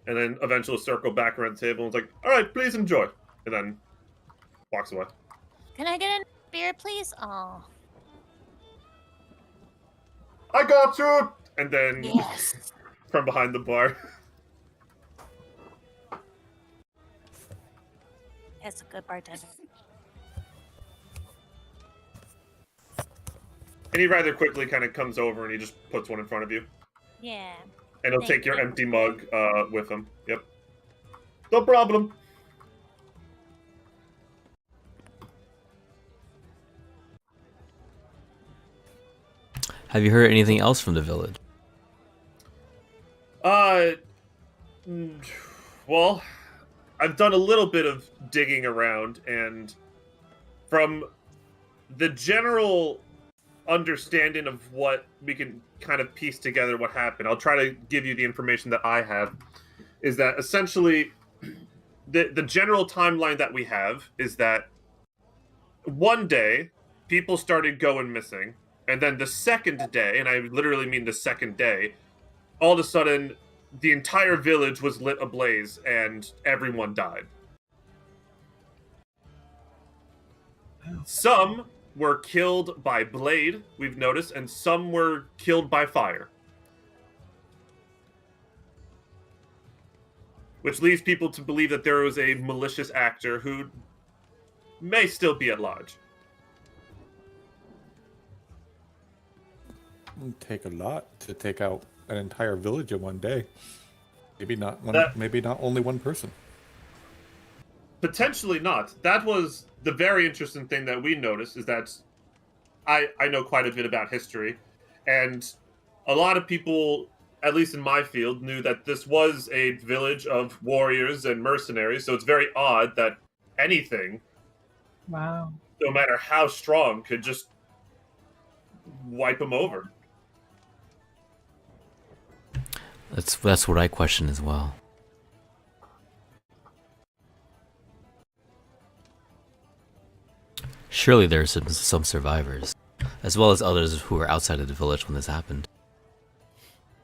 And then eventually circle back around the table and is like, all right, please enjoy. And then walks away. Can I get a beer, please? Oh, I got you! And then yes. from behind the bar. That's a good bartender. And he rather quickly kind of comes over and he just puts one in front of you. Yeah. And he'll Thank take your you. empty mug with him. Yep. No problem. Have you heard anything else from the village? Well, I've done a little bit of digging around, and from the general understanding of what we can kind of piece together what happened, I'll try to give you the information that I have, is that essentially the general timeline that we have is that one day, people started going missing, and then the second day, and I literally mean the second day, all of a sudden, the entire village was lit ablaze, and everyone died. Some were killed by blade, we've noticed, and some were killed by fire. Which leads people to believe that there was a malicious actor who may still be at large. It'd take a lot to take out an entire village in one day. Maybe not one. Maybe not only one person. Potentially not. That was the very interesting thing that we noticed, is that I know quite a bit about history, and a lot of people, at least in my field, knew that this was a village of warriors and mercenaries, so it's very odd that anything, Wow. no matter how strong, could just wipe them over. That's what I question as well. Surely there are some survivors, as well as others who were outside of the village when this happened.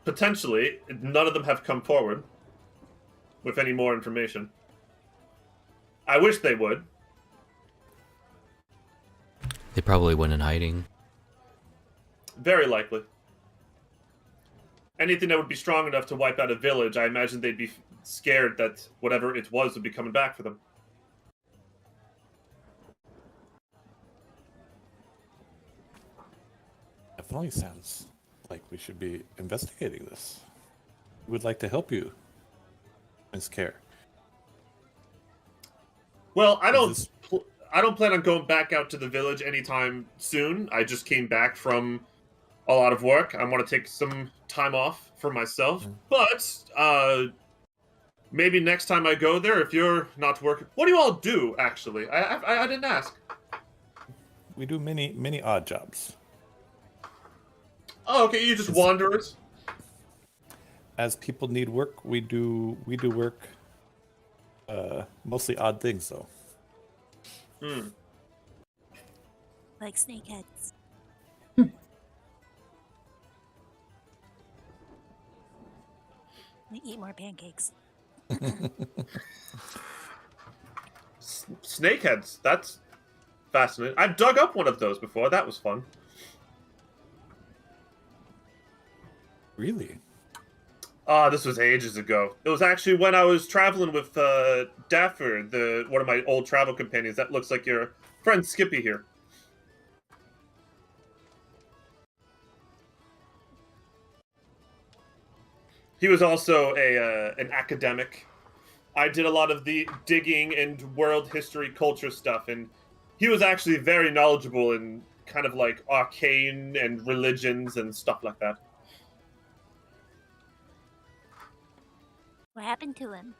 Potentially, none of them have come forward with any more information. I wish they would. They probably went in hiding. Very likely. Anything that would be strong enough to wipe out a village, I imagine they'd be scared that whatever it was would be coming back for them. Definitely sounds like we should be investigating this. We would like to help you, Ms. Care. Well, I don't plan on going back out to the village anytime soon. I just came back from a lot of work. I want to take some time off for myself. But maybe next time I go there, if you're not working, what do you all do? Actually, I didn't ask. We do many odd jobs. Oh, okay. You just wanderers. As people need work, we do work. Mostly odd things, though. Like snakeheads. We eat more pancakes. Snakeheads. That's fascinating. I've dug up one of those before. That was fun. Really? This was ages ago. It was actually when I was traveling with Dapper, one of my old travel companions. That looks like your friend Skippy here. He was also an academic. I did a lot of the digging and world history culture stuff, and he was actually very knowledgeable in kind of like arcane and religions and stuff like that. What happened to him?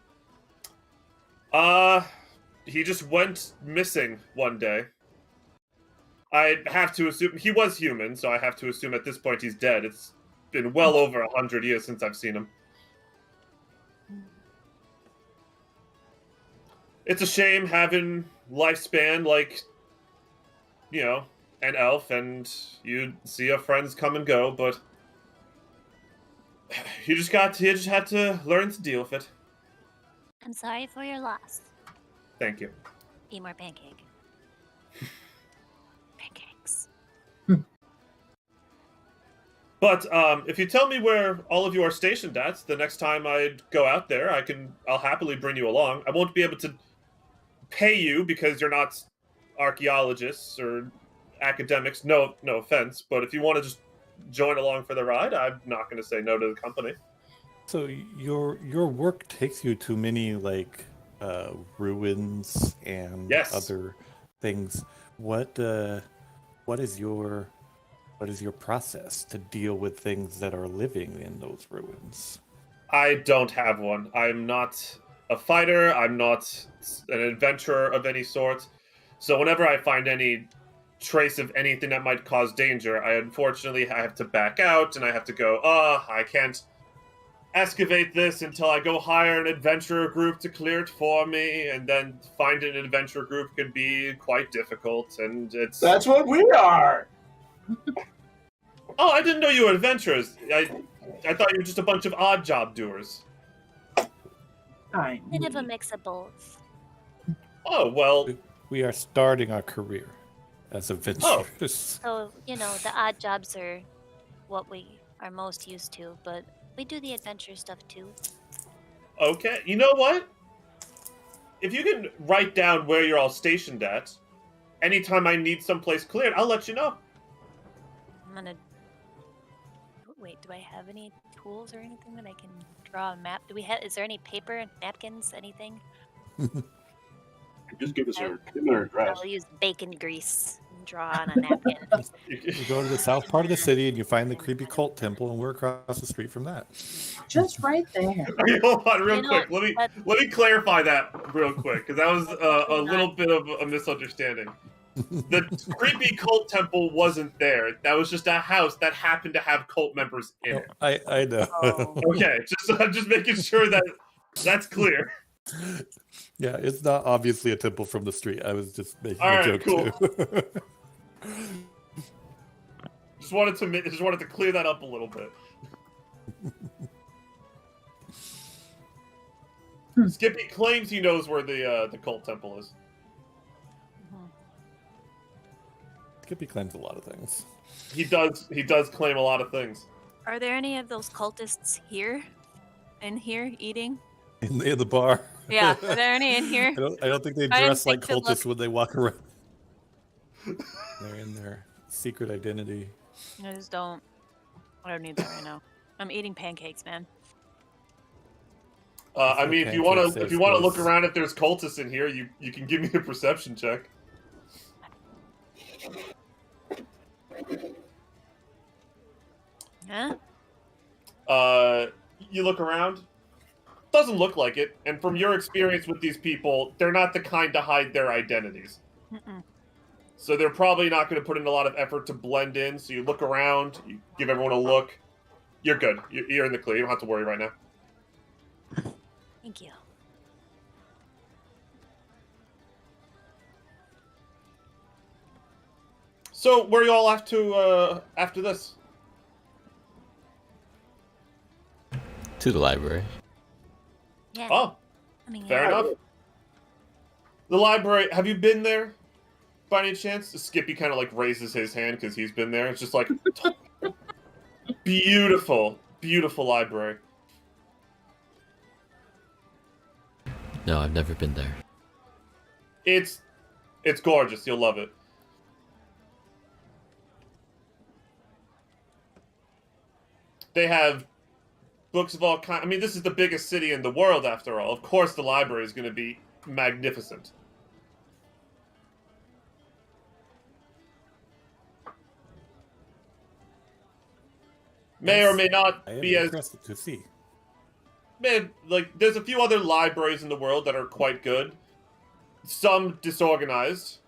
He just went missing one day. I have to assume he was human, so I have to assume at this point he's dead. It's been well over 100 years since I've seen him. It's a shame having lifespan like, you know, an elf, and you see your friends come and go, but you just had to learn to deal with it. I'm sorry for your loss. Thank you. Eat more pancake. Pancakes. But if you tell me where all of you are stationed at, the next time I go out there, I'll happily bring you along. I won't be able to pay you because you're not archaeologists or academics. No offense, but if you want to just join along for the ride, I'm not going to say no to the company. So your work takes you to many ruins and other things. What is your process to deal with things that are living in those ruins? I don't have one. I'm not a fighter. I'm not an adventurer of any sort. So whenever I find any trace of anything that might cause danger, I have to back out, and I have to go, I can't excavate this until I go hire an adventurer group to clear it for me, and then finding an adventurer group can be quite difficult, and it's... That's what we are. Oh, I didn't know you were adventurers. I thought you were just a bunch of odd job doers. I Bit of a mix of both. Oh, well, We are starting our career as adventurers. So, the odd jobs are what we are most used to, but we do the adventure stuff too. okay. You know what? If you can write down where you're all stationed at, anytime I need someplace cleared, I'll let you know. I'm gonna... Wait, do I have any tools or anything that I can draw a map? Is there any paper, napkins, anything? Just give them their address. I'll use bacon grease and draw on a napkin. You go to the south part of the city and you find the creepy cult temple, and we're across the street from that. just right there. Okay, hold on, real You know, quick. that- Let me clarify that real quick, because that was a little bit of a misunderstanding. The creepy cult temple wasn't there. That was just a house that happened to have cult members in it. I know. Oh. Okay, I'm just making sure that that's clear. Yeah, it's not obviously a temple from the street. I was just making All a right, joke cool. too. Just wanted to clear that up a little bit. Skippy claims he knows where the cult temple is. Skippy claims a lot of things. He does claim a lot of things. Are there any of those cultists here? In here, eating? In the bar. Yeah, are there any in here? I don't think they I didn't dress like think to look. cultists when they walk around. They're in their secret identity. I just don't. I don't need that right now. I'm eating pancakes, man. I mean, if you want Pancakes, to I look suppose. around if there's cultists in here, you can give me a perception check. Huh? You look around. Doesn't look like it, and from your experience with these people, they're not the kind to hide their identities. Mm-mm. So they're probably not going to put in a lot of effort to blend in. So you look around, you give everyone a look. You're good. You're in the clear. You don't have to worry right now. Thank you. So where you all after this? To the library. Yeah. Oh, I mean, fair enough. The library. Have you been there by any chance? Skippy kind of like raises his hand because he's been there. It's just like beautiful, beautiful library. No, I've never been there. It's gorgeous. You'll love it. They have books of all kinds. I mean, this is the biggest city in the world, after all. Of course, the library is going to be magnificent. May or may not I am be as interested to see. man, like, there's a few other libraries in the world that are quite good. Some disorganized.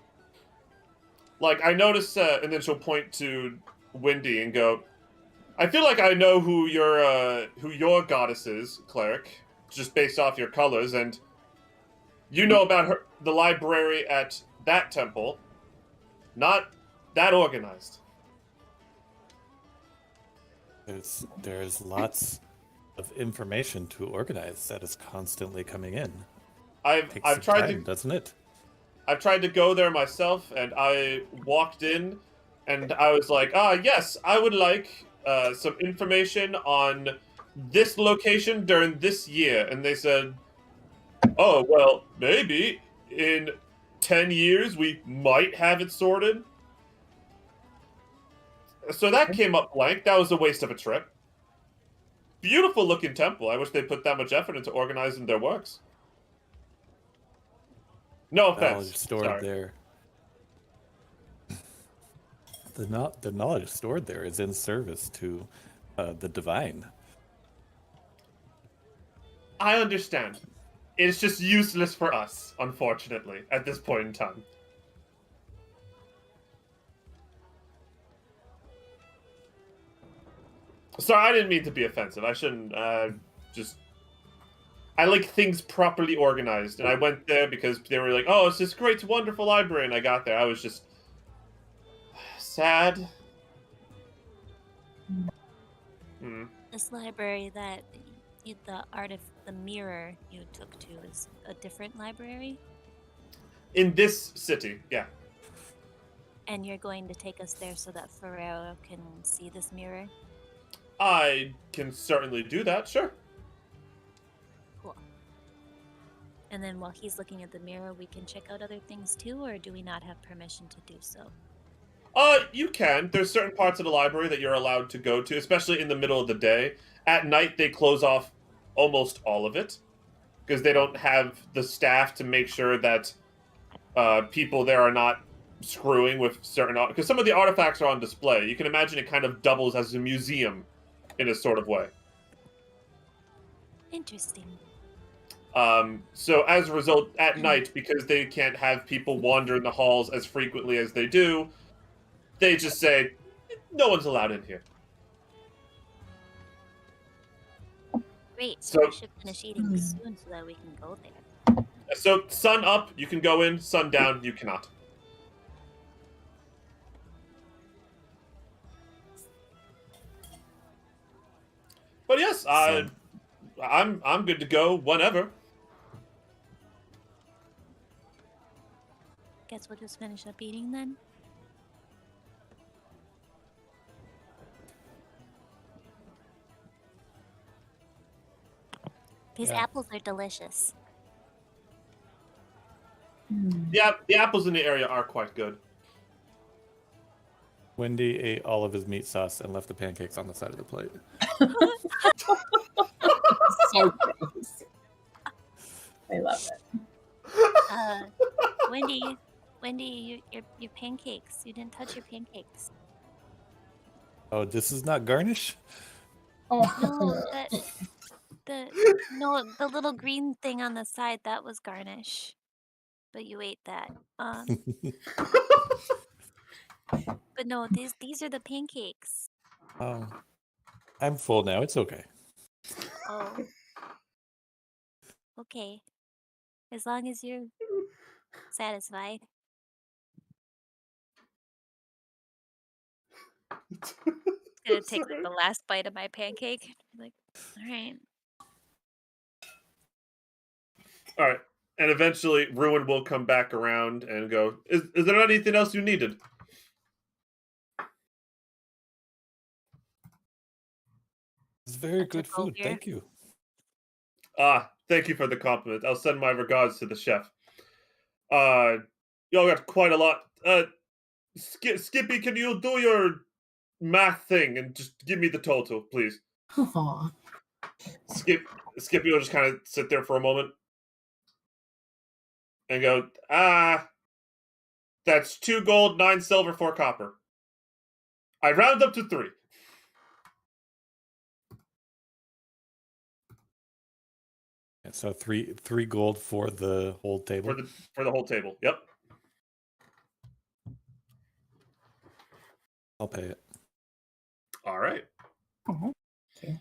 Like, I noticed, and then she'll point to Wendy and go, I feel like I know who your goddess is, cleric, just based off your colors, and you know about the library at that temple. Not that organized. There's lots of information to organize that is constantly coming in. I've Takes some tried time, doesn't it? I've tried to go there myself, and I walked in, and I was like, yes, I would like some information on this location during this year. And they said, oh, well, maybe in 10 years we might have it sorted. So that came up blank. That was a waste of a trip. Beautiful looking temple. I wish they put that much effort into organizing their works. No offense. Knowledge stored Sorry. there. The knowledge stored there is in service to the divine. I understand. It's just useless for us, unfortunately, at this point in time. Sorry, I didn't mean to be offensive. I shouldn't. just I like things properly organized, and I went there because they were like, "Oh, it's this great, wonderful library," and I got there. I was just sad. Hmm. This library that the art of the mirror you took to is a different library, In this city, yeah. and you're going to take us there so that Ferrero can see this mirror. I can certainly do that, sure. Cool. And then while he's looking at the mirror, we can check out other things too, or do we not have permission to do so? You can. There's certain parts of the library that you're allowed to go to, especially in the middle of the day. At night, they close off almost all of it because they don't have the staff to make sure that people there are not screwing with certain... Because some of the artifacts are on display. You can imagine it kind of doubles as a museum in a sort of way. Interesting. So as a result, at night, because they can't have people wander in the halls as frequently as they do, they just say, no one's allowed in here. Great. So- We should finish eating soon so that we can go there. So sun up, you can go in. Sun down, you cannot. But yes, I'm good to go whenever. Guess we'll just finish up eating then. These Yeah. apples are delicious. Yeah, the apples in the area are quite good. Wendy ate all of his meat sauce and left the pancakes on the side of the plate. So gross. I love it. Wendy, your pancakes. You didn't touch your pancakes. Oh, this is not garnish? No, Oh, the little green thing on the side, that was garnish. But you ate that. But no, these are the pancakes. Oh, I'm full now. It's okay. Oh. Okay. As long as you're satisfied. Gonna take like, the last bite of my pancake. Like, alright. All right, and eventually Ruin will come back around and go, is there anything else you needed? It's very That's a good cold food. beer. Thank you. Thank you for the compliment. I'll send my regards to the chef. Y'all got quite a lot. Skippy, can you do your math thing and just give me the total, please? Aw. Skippy will just kind of sit there for a moment and go, that's 2 gold, 9 silver, 4 copper. I round up to 3. And so three gold for the whole table. For the whole table. Yep. I'll pay it. All right. Oh, okay.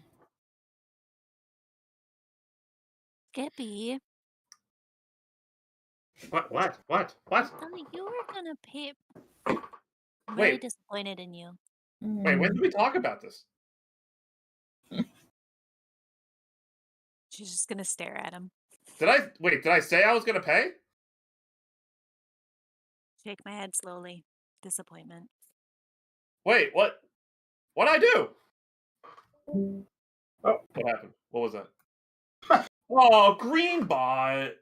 Skippy, What? I thought you were gonna pay. I'm really Wait. disappointed in you. Wait, when did we talk about this? She's just gonna stare at him. Did I say I was gonna pay? Shake my head slowly. Disappointment. Wait, what? What'd I do? Oh. What happened? What was that? Oh, Greenbot.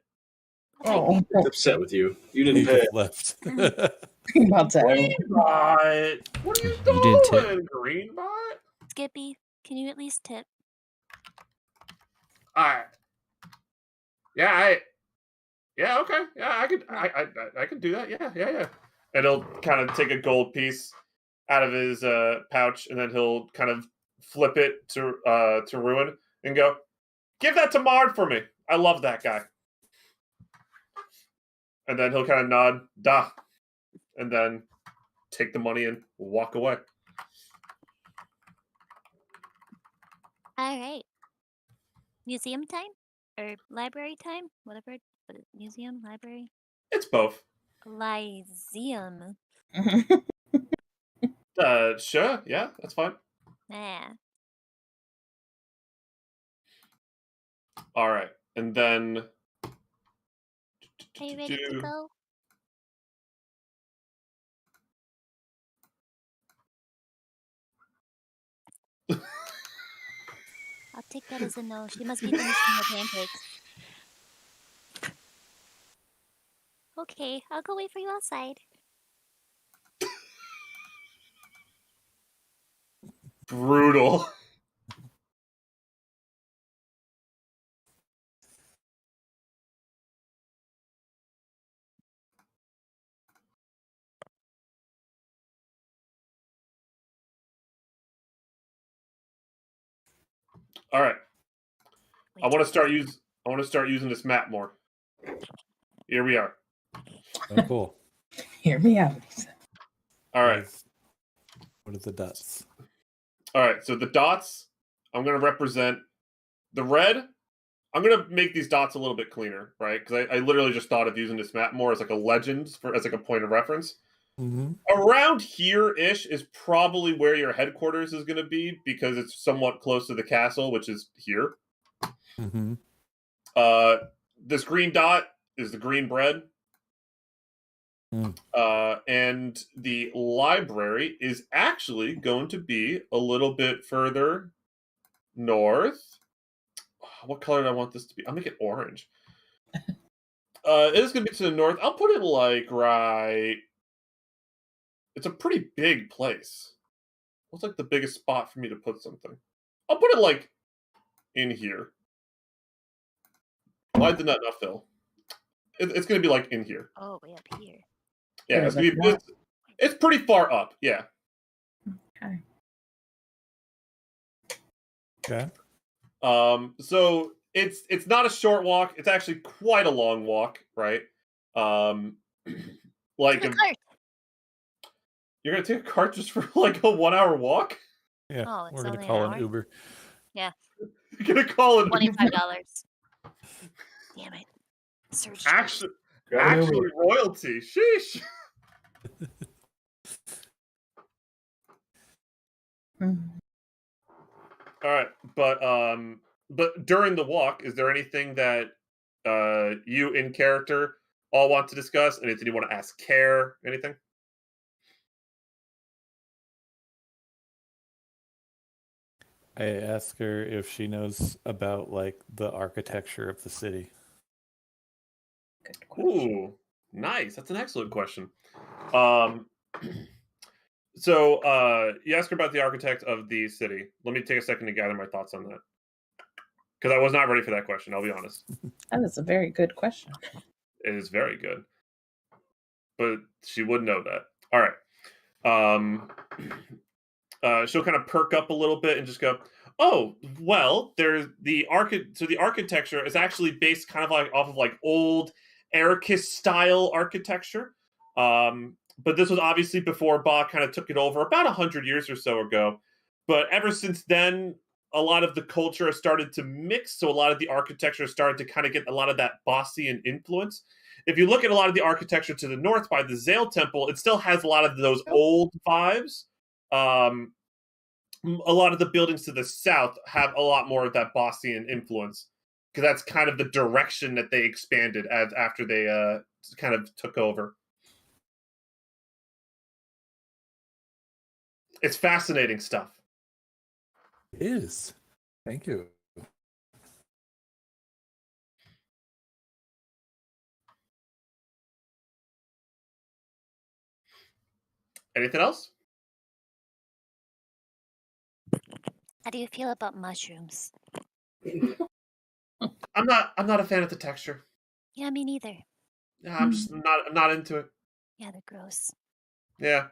Oh, It's upset with you. You He didn't pay. just left. I'm about to. Greenbot. What are you doing, You didn't tip. Greenbot? Skippy, can you at least tip? Alright. Yeah, okay. Yeah, I could do that. Yeah. And he'll kind of take a gold piece out of his pouch, and then he'll kind of flip it to Ruin and go, give that to Mard for me. I love that guy. And then he'll kind of nod, da, and then take the money and walk away. All right. museum time or library time, whatever. What is museum, library, It's both. lyceum. Sure, yeah, that's fine. Nah. All right, and then. Are you ready to go? I'll take that as a no. She must be finishing her pancakes. Okay, I'll go wait for you outside. Brutal. All right. Wait I want till to start using this map more. Here we are. Oh, cool. Hear me out. All right. What are the dots? All right. So the dots, I'm going to represent the red. I'm going to make these dots a little bit cleaner, right? Because I literally just thought of using this map more as like a legend as like a point of reference. Mm-hmm. Around here-ish is probably where your headquarters is going to be because it's somewhat close to the castle, which is here. Mm-hmm. This green dot is the green bread. And the library is actually going to be a little bit further north. What color do I want this to be? I'll make it orange. It is going to be to the north. I'll put it like right. It's a pretty big place. What's like the biggest spot for me to put something? I'll put it like in here. Why did that not fill? It's going to be like in here. Oh, way up here. Yeah, it's going to be. It's pretty far up. Yeah. Okay. Okay. So it's not a short walk. It's actually quite a long walk, right? Like you're gonna take a cart just for like a 1 hour walk? Yeah, Oh, we're it's gonna only call an an hour? Uber. Yeah, You're gonna call it $25. Damn it. Surge. actually Grab an Uber. royalty. Sheesh. All right, but during the walk, is there anything that you in character all want to discuss? Anything you want to ask Care? Anything? I ask her if she knows about like the architecture of the city. Good question. Ooh, nice. That's an excellent question. So you ask her about the architect of the city. Let me take a second to gather my thoughts on that. Because I was not ready for that question, I'll be honest. That is a very good question. It is very good. But she would know that. All right. She'll kind of perk up a little bit and just go, "Oh, well, there's so the architecture is actually based kind of like off of like old Ericus style architecture. But this was obviously before Ba kind of took it over about 100 years or so ago. But ever since then, a lot of the culture has started to mix. So a lot of the architecture started to kind of get a lot of that Bossian influence. If you look at a lot of the architecture to the north by the Zale Temple, it still has a lot of those old vibes. A lot of the buildings to the south have a lot more of that Bossian influence because that's kind of the direction that they expanded as after they kind of took over. It's fascinating stuff. It is. Thank you. Anything else? How do you feel about mushrooms? I'm not a fan of the texture. Yeah, me neither. Yeah, I'm just not into it. Yeah, they're gross. Yeah.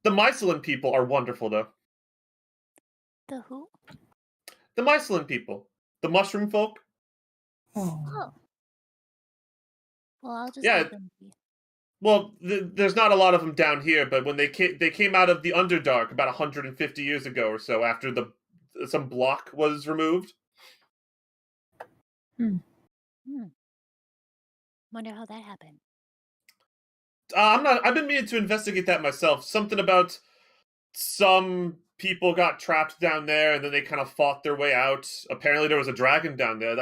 The Mycelin people are wonderful though. The who? The Mycelin people. The mushroom folk. Oh. Oh. Well, I'll just Yeah. let them be. Well, there's not a lot of them down here, but when they came out of the Underdark about 150 years ago or so after some block was removed. Wonder how that happened. I've been meaning to investigate that myself. Something about some people got trapped down there, and then they kind of fought their way out. Apparently, there was a dragon down there.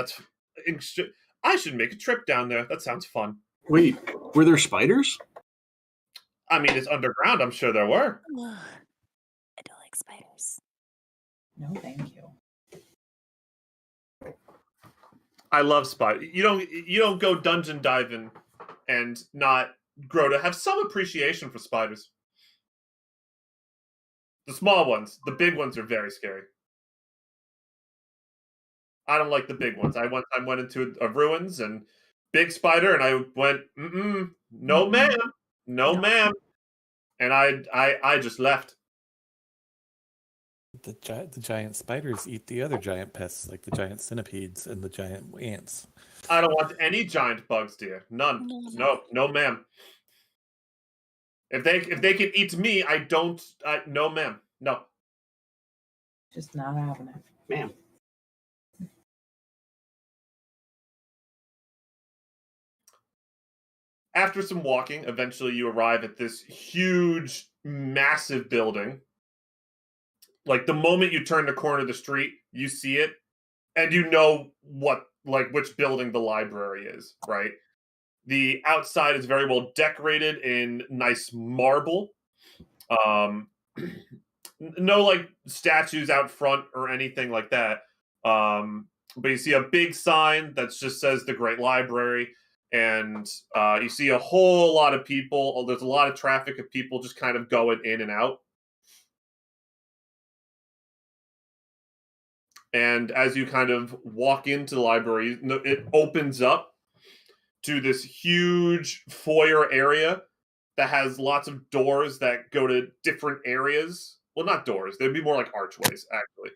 I should make a trip down there. That sounds fun. Wait, were there spiders? I mean, it's underground. I'm sure there were. I don't like spiders. No, thank you. I love spiders. You don't go dungeon diving and not grow to have some appreciation for spiders. The small ones, the big ones are very scary. I don't like the big ones. I went into a ruins and big spider, and I went, no ma'am, no ma'am, and I just left. The giant spiders eat the other giant pests, like the giant centipedes and the giant ants. I don't want any giant bugs, dear. None. No, ma'am. If they can eat me, I don't. No, ma'am. No. Just not having it. Ma'am. After some walking, eventually you arrive at this huge, massive building. Like, the moment you turn the corner of the street, you see it, and you know which building the library is, right? The outside is very well decorated in nice marble. No, like, statues out front or anything like that. But you see a big sign that just says the Great Library, and you see a whole lot of people. There's a lot of traffic of people just kind of going in and out. And as you kind of walk into the library, it opens up to this huge foyer area that has lots of doors that go to different areas. Well, not doors. They'd be more like archways, actually.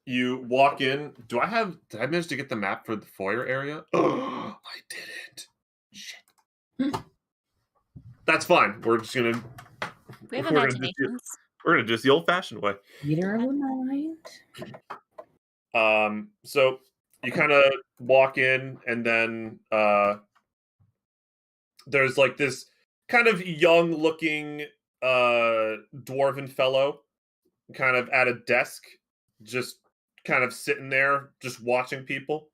You walk in. Did I manage to get the map for the foyer area? I didn't. Shit. That's fine. We're just going to... We have imaginations. We're going to do this the old-fashioned way. Peter of the night. So you kind of walk in, and then there's like this kind of young-looking dwarven fellow kind of at a desk, just kind of sitting there, just watching people.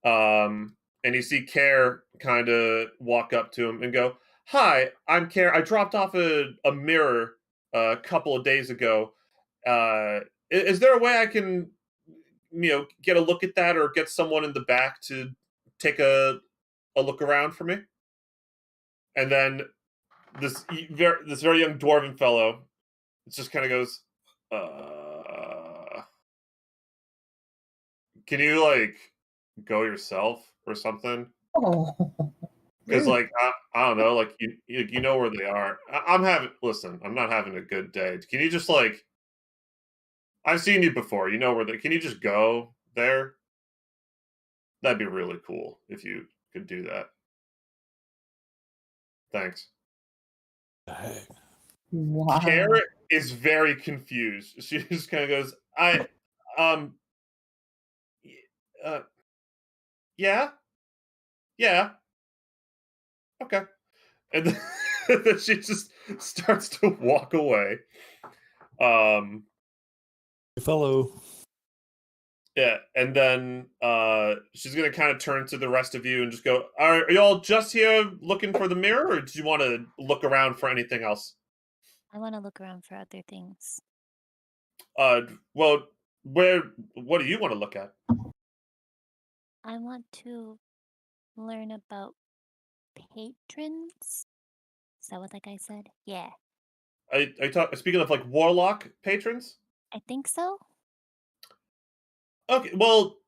And you see Care kind of walk up to him and go, "Hi, I'm Care. I dropped off a mirror a couple of days ago. Is there a way I can, get a look at that, or get someone in the back to take a look around for me?" And then this very young dwarven fellow just kind of goes, "Can you like go yourself or something?" Oh. Because like I don't know, like you know where they are. I'm not having a good day. Can you just like? I've seen you before. You know where they. Can you just go there? That'd be really cool if you could do that. Thanks. Wow. Kara is very confused. She just kind of goes, yeah, okay. And then she just starts to walk away. Fellow. Yeah, and then she's gonna kind of turn to the rest of you and just go, "Are y'all just here looking for the mirror, or do you want to look around for anything else?" I want to look around for other things. Well, what do you want to look at? I want to learn about patrons. Is that what that guy said? Yeah. Speaking of like Warlock patrons? I think so. Okay, well,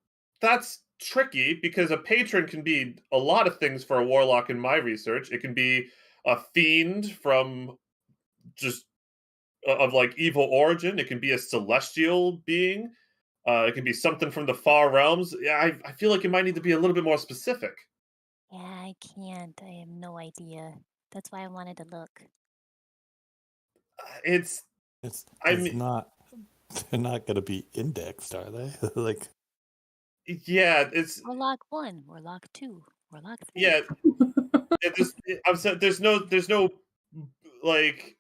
that's tricky because a patron can be a lot of things for a Warlock in my research. It can be a fiend from just of like evil origin. It can be a celestial being. It can be something from the far realms. Yeah, I feel like it might need to be a little bit more specific. Yeah, I can't. I have no idea. That's why I wanted to look. It's not They're not going to be indexed, are they? Like, Yeah, it's Warlock 1, Warlock 2, Warlock 3. yeah. I'm saying there's no like,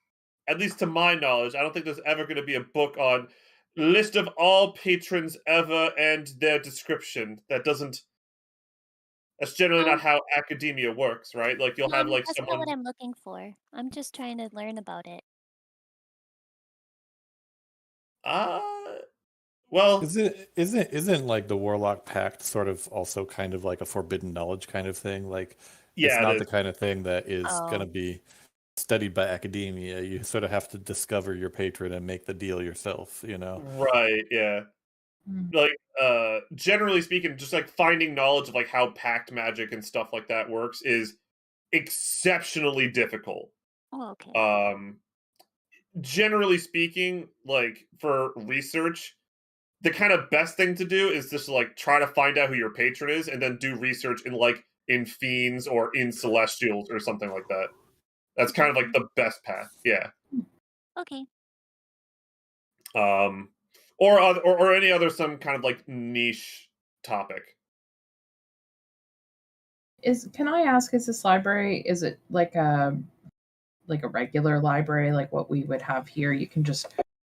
at least to my knowledge, I don't think there's ever going to be a book on list of all patrons ever and their description. That's generally not how academia works, right? Like you'll have like That's not someone. what I'm looking for. I'm just trying to learn about it. Well, isn't like the Warlock Pact sort of also kind of like a forbidden knowledge kind of thing? Like, it's yeah, not it the is. kind of thing that is going to Oh. be studied by academia. You sort of have to discover your patron and make the deal yourself, you know? Right, yeah. Mm. Like, generally speaking, just like finding knowledge of like how pact magic and stuff like that works is exceptionally difficult. Oh, okay. Generally speaking, like for research, the kind of best thing to do is just like try to find out who your patron is and then do research in fiends or in celestials or something like that. That's kind of like the best path. Yeah. Okay. Or any other some kind of like niche topic. Can I ask, is this library, is it like a regular library like what we would have here?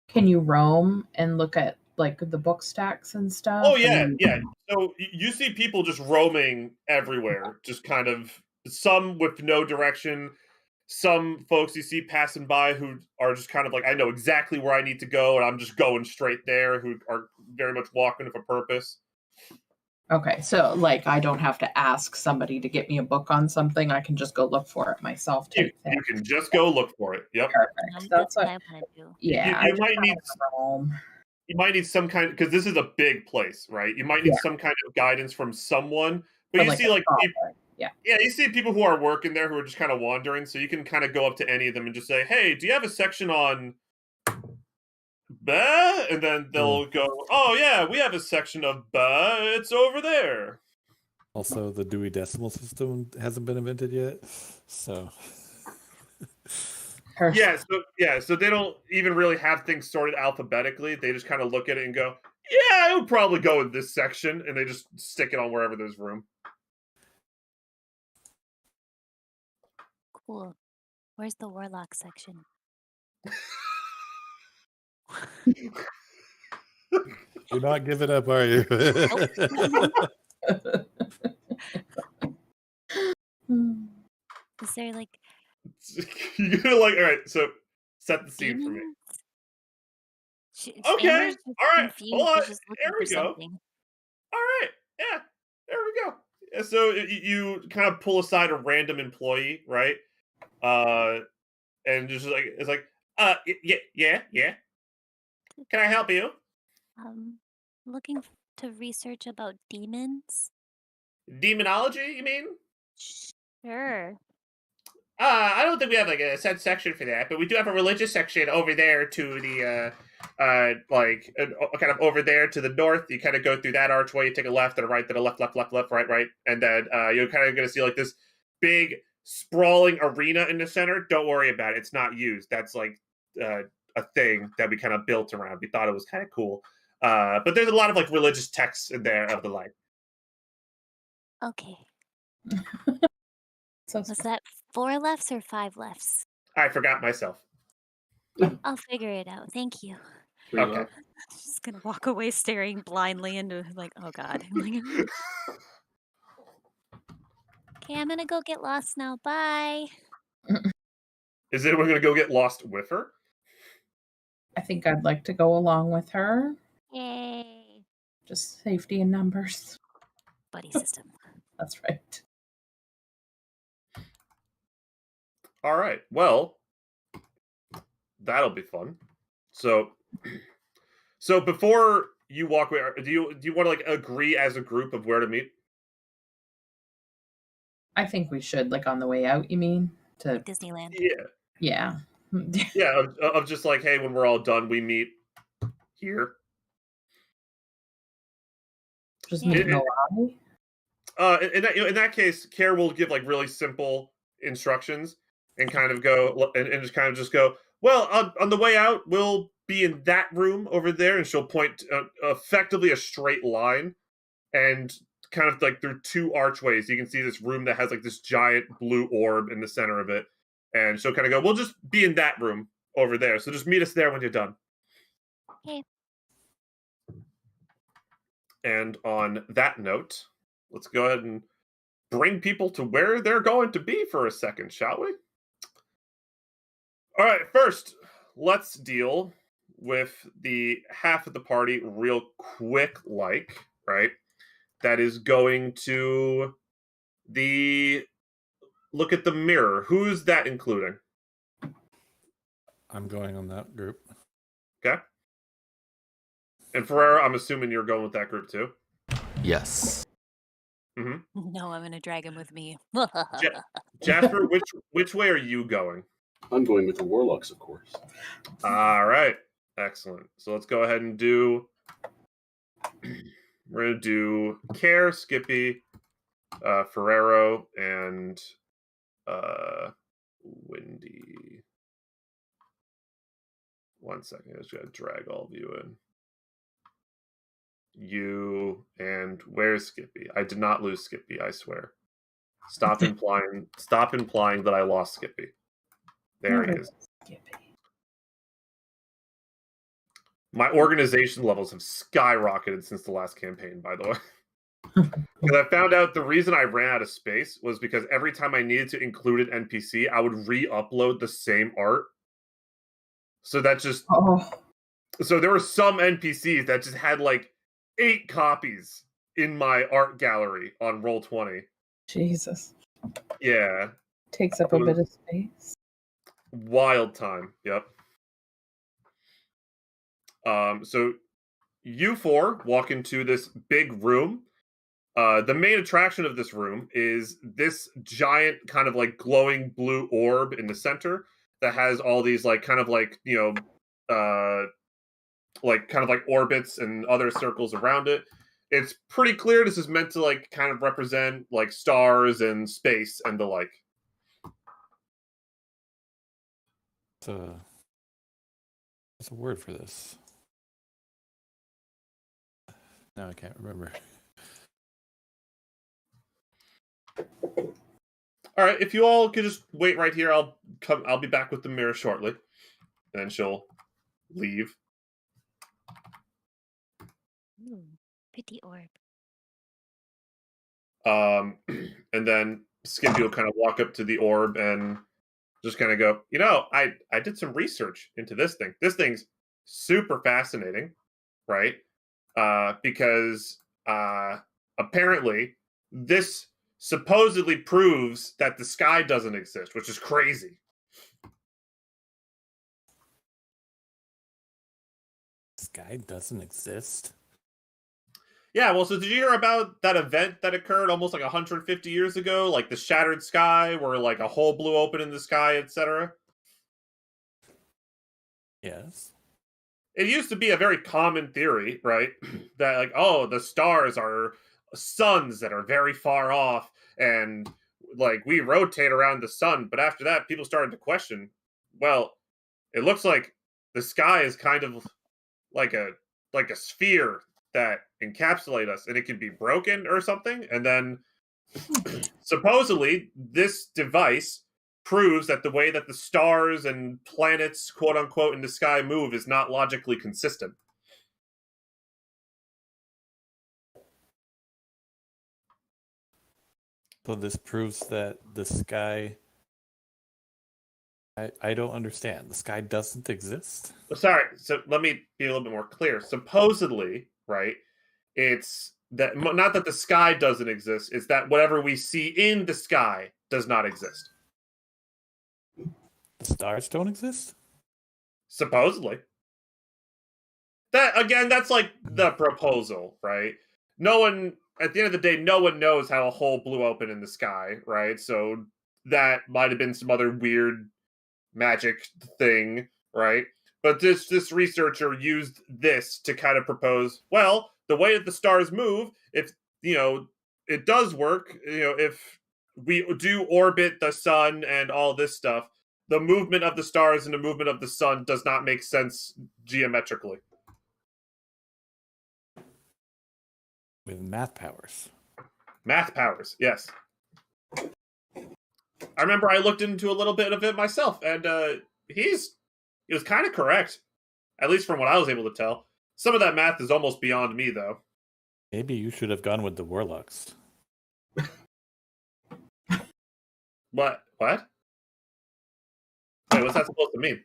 Can you roam and look at like the book stacks and stuff? Oh yeah, yeah. So you see people just roaming everywhere, just kind of some with no direction. Some folks you see passing by who are just kind of like, I know exactly where I need to go, and I'm just going straight there. Who are very much walking with a purpose. Okay, so like I don't have to ask somebody to get me a book on something. I can just go look for it myself. You can just go look for it. Yep. Perfect. That's what I want to do. Yeah, You might need roam. you might need some kind, because this is a big place, right? You might need some kind of guidance from someone. But you see like people, yeah, you see people who are working there who are just kind of wandering, so you can kind of go up to any of them and just say, "Hey, do you have a section on bah?" And then they'll go, "Oh yeah, we have a section of bah. It's over there." Also, the Dewey Decimal System hasn't been invented yet, so so they don't even really have things sorted alphabetically. They just kind of look at it and go, "Yeah, it would probably go in this section," and they just stick it on wherever there's room. Cool. Where's the Warlock section? you're not giving up, are you? Is there like You're gonna like, all right, so set the scene for me. demons? Okay, Amber's just all right, confused. hold on. She's just looking There we for go. something. All right, yeah, there we go. Yeah, so you kind of pull aside a random employee, right? And just like it's like, yeah. Can I help you? Looking to research about demons. Demonology, you mean? Sure. I don't think we have like a set section for that, but we do have a religious section over there to the kind of over there to the north. You kind of go through that archway, you take a left and a right, then a left, right, and then you're kind of going to see like this big sprawling arena in the center. Don't worry about it; it's not used. That's like a thing that we kind of built around. We thought it was kind of cool, but there's a lot of like religious texts in there of the like. Okay. So Was that 4 lefts or 5 lefts? I forgot myself. I'll figure it out. Thank you. Okay. Just gonna walk away staring blindly into like, oh god. Okay, I'm gonna go get lost now. Bye. Is anyone going to go get lost with her? I think I'd like to go along with her. Yay. Just safety in numbers. Buddy system. That's right. All right. Well, that'll be fun. So before you walk away, do you want to like agree as a group of where to meet? I think we should, like on the way out, you mean? To Disneyland. Yeah. Yeah, of just like, hey, when we're all done, we meet here. Just meet in the lobby? In that case, Care will give like really simple instructions and kind of go and just go, well, on the way out, we'll be in that room over there, and she'll point effectively a straight line, and kind of like through two archways, you can see this room that has like this giant blue orb in the center of it. And she'll kind of go, we'll just be in that room over there. So just meet us there when you're done. Okay. And on that note, let's go ahead and bring people to where they're going to be for a second, shall we? All right, first, let's deal with the half of the party real quick, right? That is going to look at the mirror. Who's that including? I'm going on that group. Okay. And Ferrera, I'm assuming you're going with that group too. Yes. Mm-hmm. No, I'm gonna drag him with me. Jasper, which way are you going? I'm going with the Warlocks, of course. All right. Excellent. So let's go ahead and do... We're going to do Care, Skippy, Ferrero, and Windy. 1 second. I just got to drag all of you in. You and where's Skippy? I did not lose Skippy, I swear. Stop implying that I lost Skippy. There he is. My organization levels have skyrocketed since the last campaign, by the way. Because I found out the reason I ran out of space was because every time I needed to include an NPC, I would re-upload the same art. So that just... Oh, So there were some NPCs that just had like 8 copies in my art gallery on Roll20. Jesus. Yeah. Takes up a bit of space. Wild time. Yep. So you four walk into this big room. The main attraction of this room is this giant kind of like glowing blue orb in the center that has all these like kind of like, like kind of like orbits and other circles around it. It's pretty clear this is meant to like kind of represent like stars and space and the like. There's a word for this. Now I can't remember. All right, if you all could just wait right here, I'll be back with the mirror shortly. And then she'll leave. Ooh, pretty orb. And then Skippy will kind of walk up to the orb and just kind of go, I did some research into this thing. This thing's super fascinating, right? Because apparently this supposedly proves that the sky doesn't exist, which is crazy. Sky doesn't exist? Yeah, well, so did you hear about that event that occurred almost like 150 years ago? Like the shattered sky, where like a hole blew open in the sky, etc.? Yes. It used to be a very common theory, right? That like, oh, the stars are suns that are very far off, and like we rotate around the sun. But after that, people started to question, well, it looks like the sky is kind of like a sphere that encapsulate us, and it can be broken or something. And then supposedly this device proves that the way that the stars and planets, quote unquote, in the sky move is not logically consistent. So this proves that the sky... I don't understand. The sky doesn't exist? Sorry, so let me be a little bit more clear. Supposedly, right, it's that not that the sky doesn't exist, it's that whatever we see in the sky does not exist. The stars don't exist? Supposedly. That, again, that's like the proposal, right? No one, at the end of the day, no one knows how a hole blew open in the sky, right? So that might have been some other weird magic thing, right? But this researcher used this to kind of propose, well, the way that the stars move, if, it does work, if we do orbit the sun and all this stuff, the movement of the stars and the movement of the sun does not make sense geometrically. With math powers. Math powers, yes. I remember I looked into a little bit of it myself, and he was kind of correct, at least from what I was able to tell. Some of that math is almost beyond me, though. Maybe you should have gone with the Warlocks. What? Wait, what's that supposed to mean?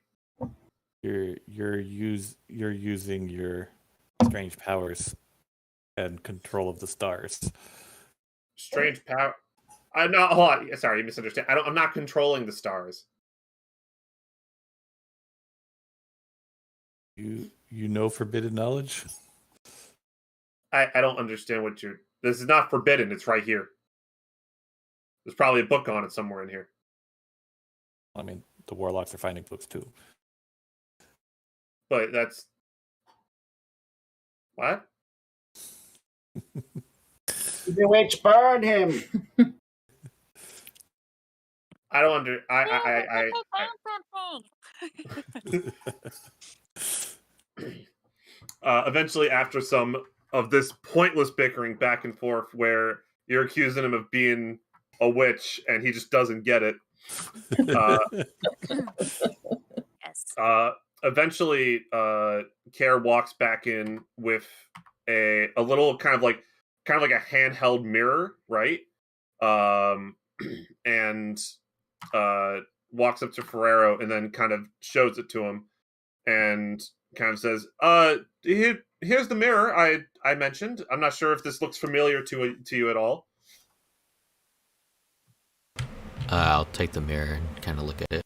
You're using your strange powers and control of the stars. Strange power. I'm not. Hold on. Sorry, you misunderstand. I'm not controlling the stars. You know forbidden knowledge? I don't understand what you're. This is not forbidden. It's right here. There's probably a book on it somewhere in here. I mean, the Warlocks are finding books too. But that's what? The witch burned him. I don't under. Eventually, after some of this pointless bickering back and forth, where you're accusing him of being a witch and he just doesn't get it. Yes. Eventually, Care walks back in with a little kind of like a handheld mirror, right? And walks up to Ferrero and then kind of shows it to him and kind of says, here's the mirror I mentioned. I'm not sure if this looks familiar to you at all. I'll take the mirror and kind of look at it.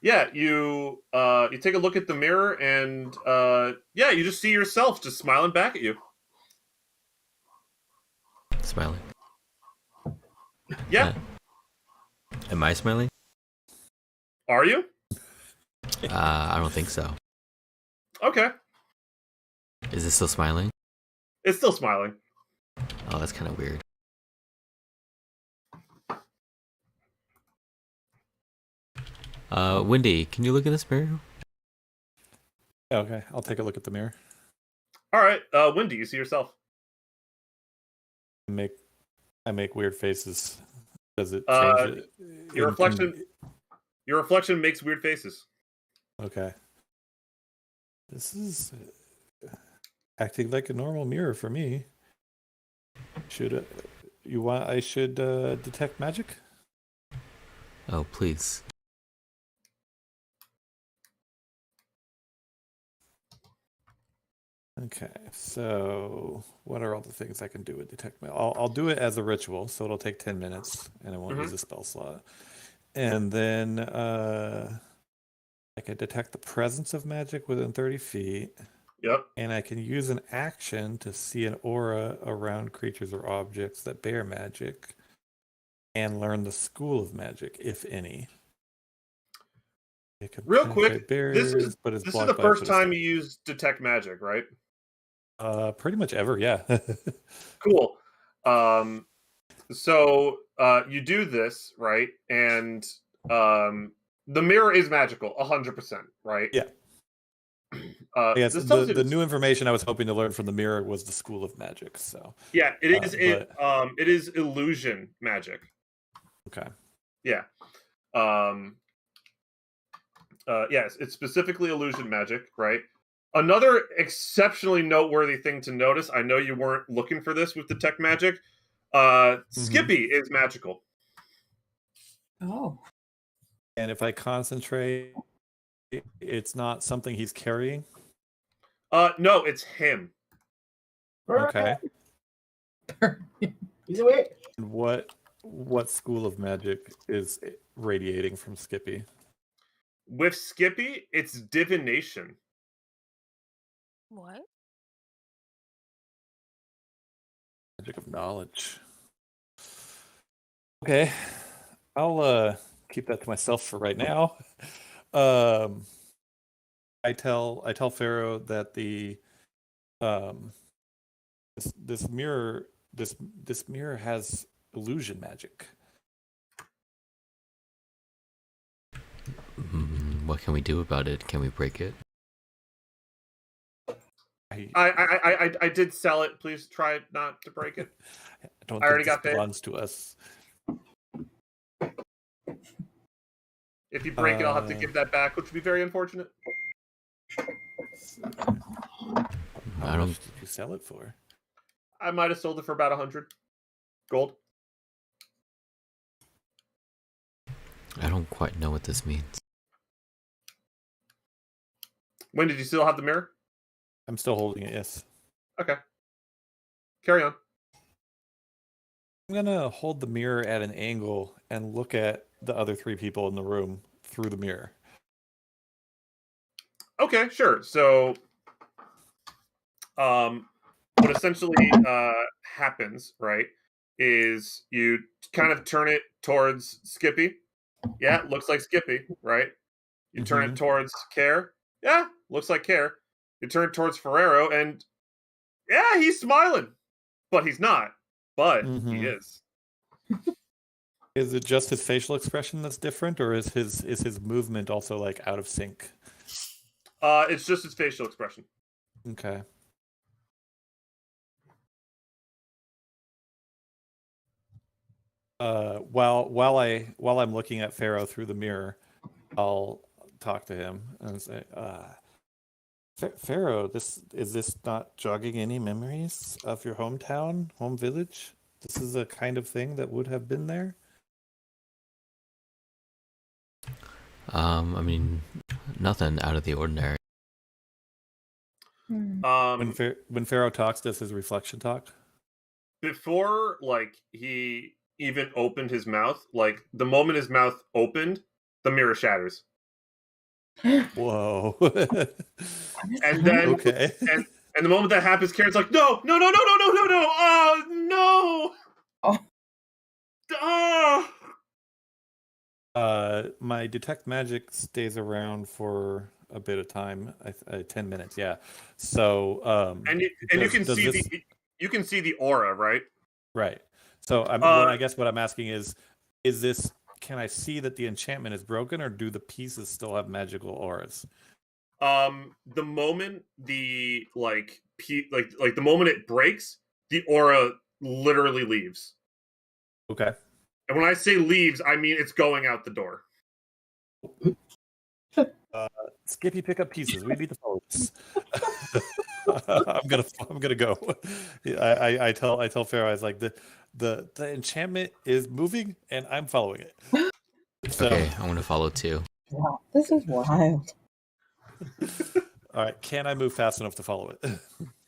Yeah, you take a look at the mirror and you just see yourself just smiling back at you. Smiling. Yeah. Am I smiling? Are you? I don't think so. Okay. Is it still smiling? It's still smiling. Oh, that's kind of weird. Wendy, can you look in this mirror? Okay, I'll take a look at the mirror. All right, Wendy, you see yourself. I make weird faces. Does it change it? Your reflection makes weird faces. Okay. This is acting like a normal mirror for me. Should I should detect magic? Oh, please. Okay, so what are all the things I can do with detect magic? I'll do it as a ritual, so it'll take 10 minutes, and I won't use a spell slot. And then I can detect the presence of magic within 30 feet. Yep. And I can use an action to see an aura around creatures or objects that bear magic and learn the school of magic, if any. Real quick, barriers, this is the first time you use detect magic, right? Pretty much ever, yeah. Cool. So you do this, right? And the mirror is magical, 100%, right? Yeah. Yes, the new information I was hoping to learn from the mirror was the school of magic. So yeah, it is illusion magic. Okay. Yeah. Yes, it's specifically illusion magic, right? Another exceptionally noteworthy thing to notice, I know you weren't looking for this with detect magic, Skippy is magical. Oh. And if I concentrate, it's not something he's carrying? No, it's him. Okay. He's a witch. And what school of magic is radiating from Skippy? With Skippy, it's divination. What? Magic of knowledge. Okay. I'll keep that to myself for right now. I tell Pharaoh that the this mirror has illusion magic. what can we do about it? Can we break it? I did sell it. Please try not to break it. I don't I already think got this paid. belongs to us. If you break it, I'll have to give that back, which would be very unfortunate. How much did you sell it for? I might have sold it for about 100 gold. I don't quite know what this means. When did you still have the mirror? I'm still holding it, yes. Okay. Carry on. I'm gonna hold the mirror at an angle and look at the other 3 people in the room through the mirror. Okay, sure. So, what essentially happens, right, is you kind of turn it towards Skippy. Yeah, looks like Skippy, right? You turn it towards Care. Yeah, looks like Care. You turn it towards Ferrero, and yeah, he's smiling, but he's not. But he is. Is it just his facial expression that's different, or is his movement also like out of sync? It's just his facial expression. Okay. While I'm looking at Pharaoh through the mirror, I'll talk to him and say, Pharaoh, is this not jogging any memories of your hometown, home village? This is a kind of thing that would have been there? I mean, nothing out of the ordinary. When Pharaoh talks, does his reflection talk? Before, like, he even opened his mouth, like, the moment his mouth opened, the mirror shatters. Whoa. And then, okay. and the moment that happens, Karen's like, no, oh, no! Oh. Oh! My detect magic stays around for a bit of time, 10 minutes, yeah. So, and you can see you can see the aura, right? Right. So I guess what I'm asking is this? Can I see that the enchantment is broken, or do the pieces still have magical auras? The moment the like the moment it breaks, the aura literally leaves. Okay. And when I say leaves, I mean it's going out the door. Skippy, pick up pieces. We need to follow this. I'm gonna go. I tell Pharaoh, I was like, the enchantment is moving and I'm following it. So, Okay, I want to follow too. Wow, this is wild. All right, can I move fast enough to follow it?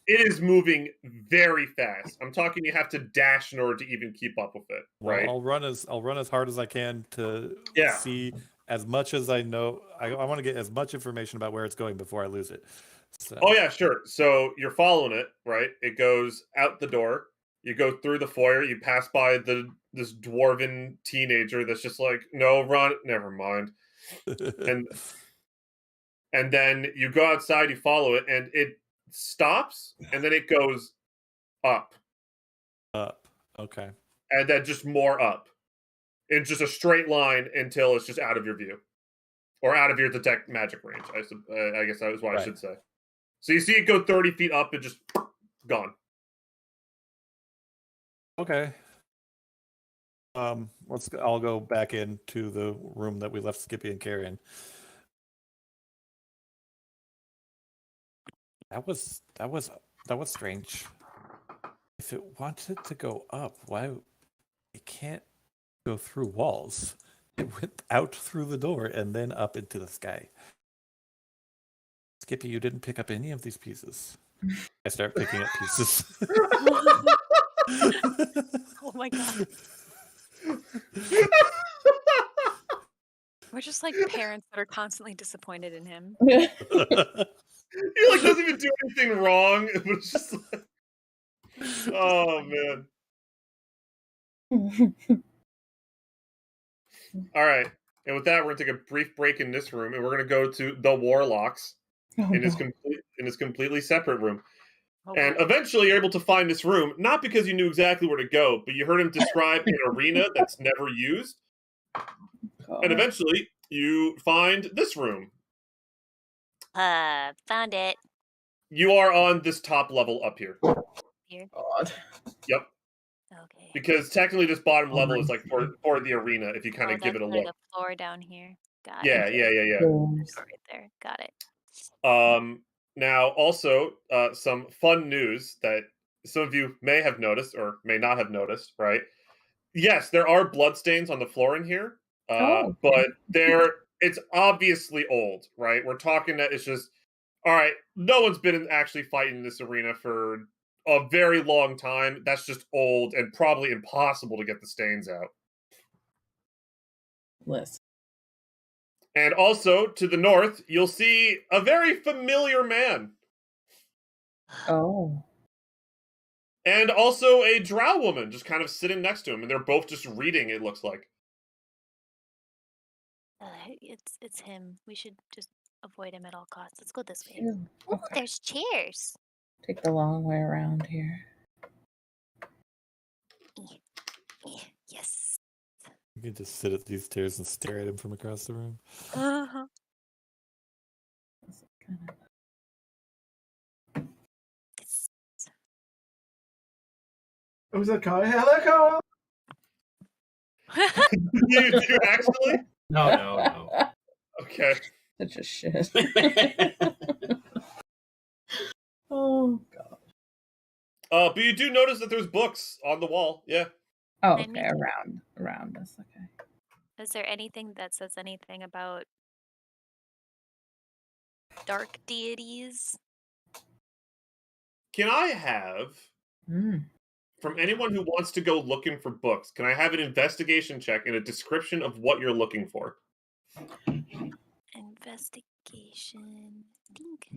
It is moving very fast. I'm talking you have to dash in order to even keep up with it, right? Well, I'll run as hard as I can to see as much as I know. I want to get as much information about where it's going before I lose it. So. Oh yeah, sure. So you're following it, right? It goes out the door. You go through the foyer. You pass by this dwarven teenager that's just like, no, run. Never mind. And then you go outside. You follow it, and it stops, and then it goes up. Up. Okay. And then just more up. In just a straight line until it's just out of your view. Or out of your detect magic range. I guess that was what I should say. So you see it go 30 feet up and just gone. Okay. I'll go back into the room that we left Skippy and Carrie in. That was strange. If it wanted to go up, why it can't go through walls? It went out through the door and then up into the sky. Skippy, you didn't pick up any of these pieces. I start picking up pieces. Oh my god. We're just like parents that are constantly disappointed in him. He like doesn't even do anything wrong. It was just like, oh man. All right. And with that, we're gonna take a brief break in this room, and we're gonna go to the Warlocks in his completely separate room. Oh, And boy. eventually, you're able to find this room, not because you knew exactly where to go, but you heard him describe an arena that's never used. And eventually, you find this room. Found it. You are on this top level up here. Here. God. Yep. Okay. Because technically this bottom Oh level my is like for the arena if you kind of give it a Like look. a floor down here. Got Yeah. it. Right there. Got it. Now also some fun news that some of you may have noticed or may not have noticed, right? Yes, there are bloodstains on the floor in here. Oh. But it's obviously old, right? We're talking that it's just all right, no one's been actually fighting in this arena for a very long time. That's just old and probably impossible to get the stains out. Listen. And also to the north, you'll see a very familiar man. Oh. And also a drow woman just kind of sitting next to him, and they're both just reading, it looks like. It's him. We should just avoid him at all costs. Let's go this way. Phew. Oh, Okay. there's chairs. Take the long way around here. Yes. You can just sit at these stairs and stare at him from across the room. Uh-huh. This is kinda- Who's that guy? Hello, You do actually? No. Okay. Such a shit. Oh god. But you do notice that there's books on the wall. Yeah. Oh, I okay. mean- Around us. Okay. Is there anything that says anything about dark deities? Can I have from anyone who wants to go looking for books, can I have an investigation check and a description of what you're looking for? Investigation. Dink.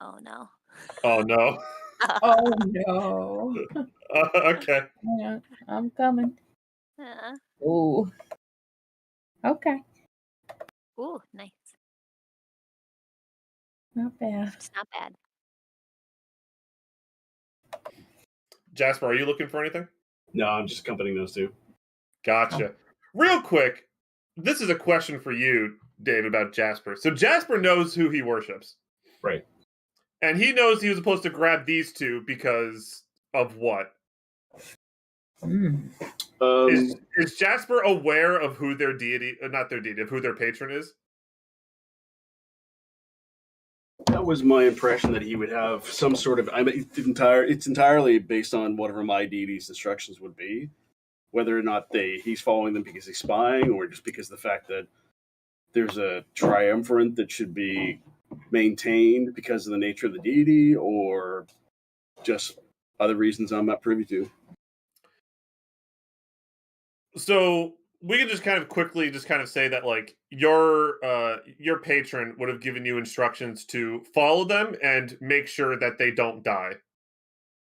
Oh no. Oh, no. Oh no. Okay. Yeah, I'm coming. Uh, Ooh. Okay. ooh, nice. Not bad. It's not bad. Jasper, are you looking for anything? No, I'm just accompanying those two. Gotcha. Real quick, this is a question for you, Dave, about Jasper. So Jasper knows who he worships. Right. And he knows he was supposed to grab these two because of what? Is Jasper aware of who their deity, not their deity, of who their patron is? That was my impression that he would have some sort of. It's entirely based on whatever my deity's instructions would be, whether or not he's following them because he's spying, or just because of the fact that there's a triumvirate that should be maintained because of the nature of the deity, or just other reasons I'm not privy to. So we can just kind of quickly just kind of say that like your patron would have given you instructions to follow them and make sure that they don't die.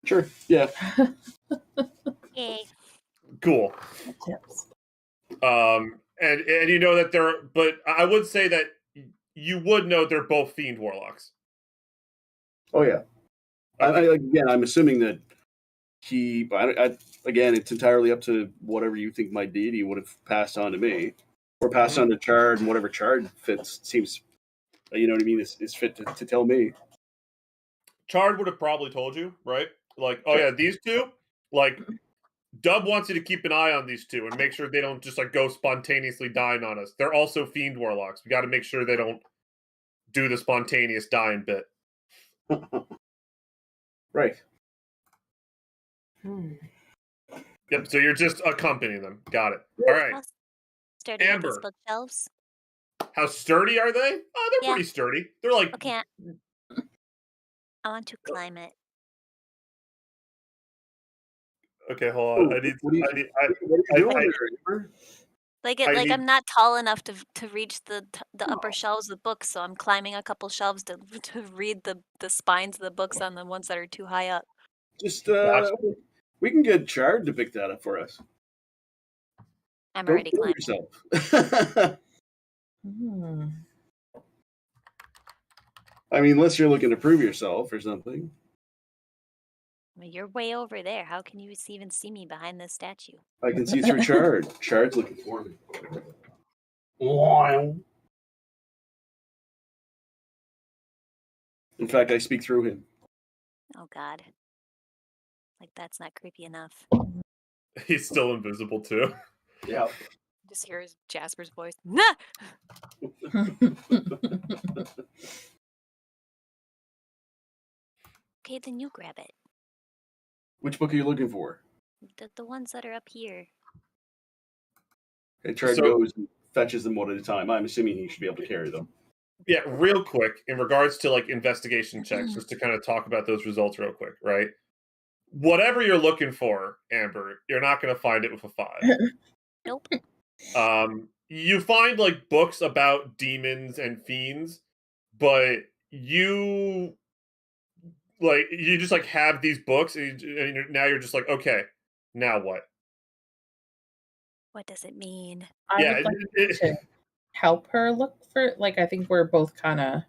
Sure. Yeah. Yay. Cool. Tips. And you know that but I would say that you would know they're both fiend warlocks. Oh yeah. I'm assuming that again, it's entirely up to whatever you think my deity would have passed on to me, or passed on to Chard, and whatever Chard fits seems, you know what I mean, is fit to tell me. Chard would have probably told you, right? Like, oh yeah, these two, like, Dub wants you to keep an eye on these two and make sure they don't just like go spontaneously dying on us. They're also fiend warlocks. We got to make sure they don't do the spontaneous dying bit. Right. Yep. So you're just accompanying them. Got it. All right. How sturdy are these Amber. bookshelves? How sturdy are they? Oh, they're Yeah. pretty sturdy. They're like Okay. I want to climb it. okay. Hold on. I need. What are you doing there, Amber? Like I need- I'm not tall enough to reach the upper shelves of books, so I'm climbing a couple shelves to read the spines of the books on the ones that are too high up. Just Gotcha. we can get Chard to pick that up for us. I'm Don't already kill climbing. yourself. Hmm. I mean, unless you're looking to prove yourself or something. I mean, you're way over there. How can you even see me behind this statue? I can see through Chard. Chard's looking for me. In fact, I speak through him. Oh God. Like that's not creepy enough. He's still invisible too. Yeah. Just hear Jasper's voice. Nah! Okay, then you grab it. Which book are you looking for? The ones that are up here. Tread So- goes and fetches them one at a time. I'm assuming he should be able to carry them. Yeah, real quick, in regards to like investigation checks, just to kind of talk about those results real quick, right? Whatever you're looking for, Amber, you're not going to find it with a 5. Nope. You find like books about demons and fiends, but you just like have these books, and now you're just like, okay, now what? What does it mean? I Yeah, would like to help her look for, like, I think we're both kind of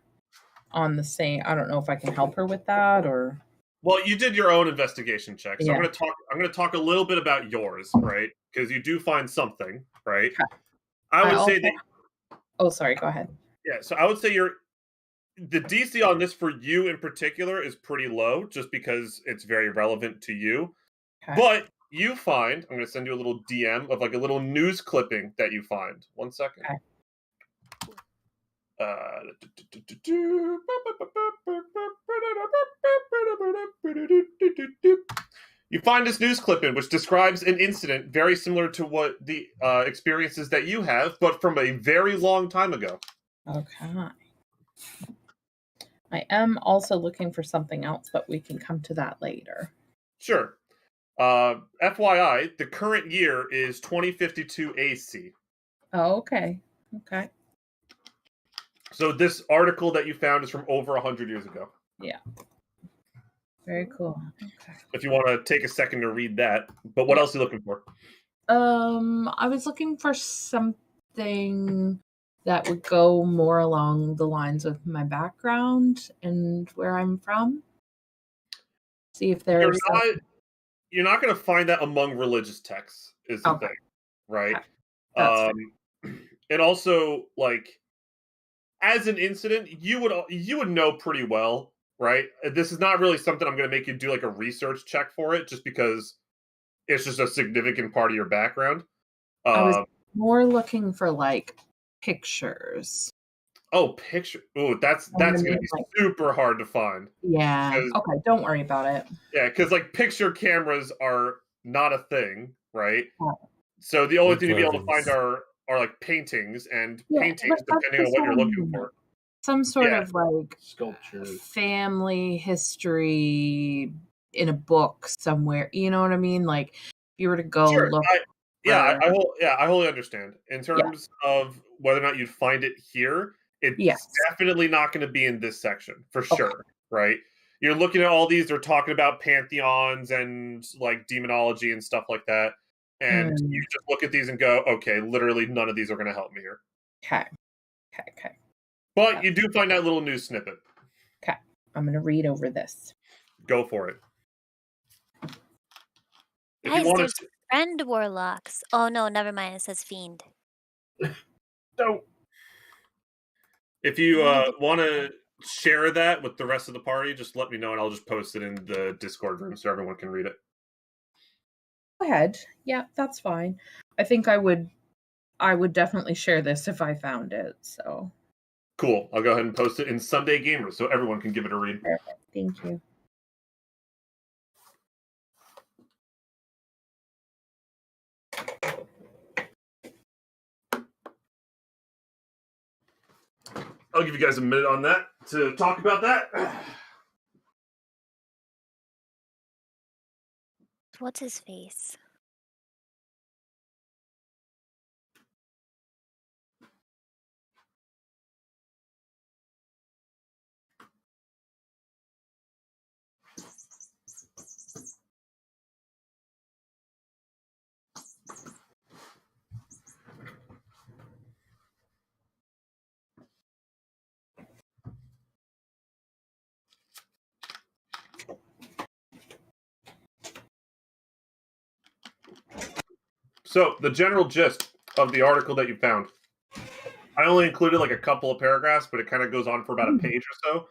on the same. I don't know if I can help her with that or. Well, you did your own investigation check, so Yeah. I'm going to talk a little bit about yours, right? Because you do find something, right? Okay. I would say also- that Oh, sorry. Go ahead. yeah. So I would say the DC on this for you in particular is pretty low, just because it's very relevant to you. Okay. But you find, I'm going to send you a little DM of like a little news clipping that you find. 1 second. Okay. You find this news clipping which describes an incident very similar to what the experiences that you have, but from a very long time ago. Okay. I am also looking for something else, but we can come to that later. Sure. FYI, the current year is 2052 AC. Oh, okay. Okay. So this article that you found is from over 100 years ago. Very cool. Okay. If you want to take a second to read that. But what else are you looking for? I was looking for something that would go more along the lines of my background and where I'm from. See if there's You're not going to find that among religious texts, is the Okay. thing, right? Okay. That's And also, like, as an incident, you would know pretty well, right? This is not really something I'm going to make you do like a research check for it, just because it's just a significant part of your background. I was more looking for like pictures. Picture. Oh, that's I going to mean, be like- super hard to find. Yeah. 'Cause- Okay, don't worry about it. Yeah, because like picture cameras are not a thing, right? Yeah. So the only Good thing to be able to heavens. find are like paintings, and Yeah, paintings but that's depending on what you're looking for. Some sort Yeah. of like Sculpture. family history in a book somewhere. You know what I mean? Like if you were to go Sure, look. I wholly understand. In terms of whether or not you'd find it here, it's Yes. definitely not going to be in this section for sure, right? You're looking at all these; they're talking about pantheons and like demonology and stuff like that, and you just look at these and go, "Okay, literally none of these are going to help me here." Okay. But you do find that little news snippet. I'm gonna read over this. Go for it. If Guys, you want there's to, friend warlocks. Oh no, never mind. It says fiend. Don't. if you want to share that with the rest of the party, just let me know, and I'll just post it in the Discord room so everyone can read it. Go ahead. Yeah, that's fine. I think I would definitely share this if I found it. So Cool. I'll go ahead and post it in Sunday Gamers so everyone can give it a read. thank you. I'll give you guys a minute on that to talk about that. What's his face? So, the general gist of the article that you found. I only included like a couple of paragraphs, but it kind of goes on for about a page or so.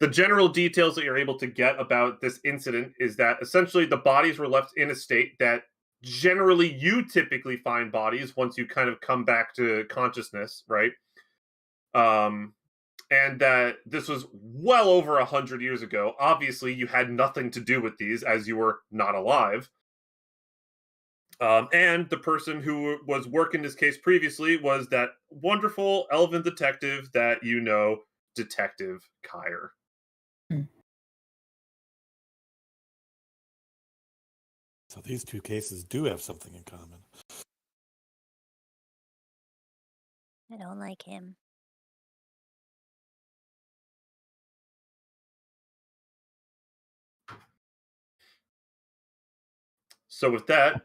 The general details that you're able to get about this incident is that essentially the bodies were left in a state that generally you typically find bodies once you kind of come back to consciousness, right? And that this was well over 100 years ago. Obviously, you had nothing to do with these as you were not alive. And the person who was working this case previously was that wonderful elven detective that you know, Detective Kyer. So these two cases do have something in common. I don't like him. So with that,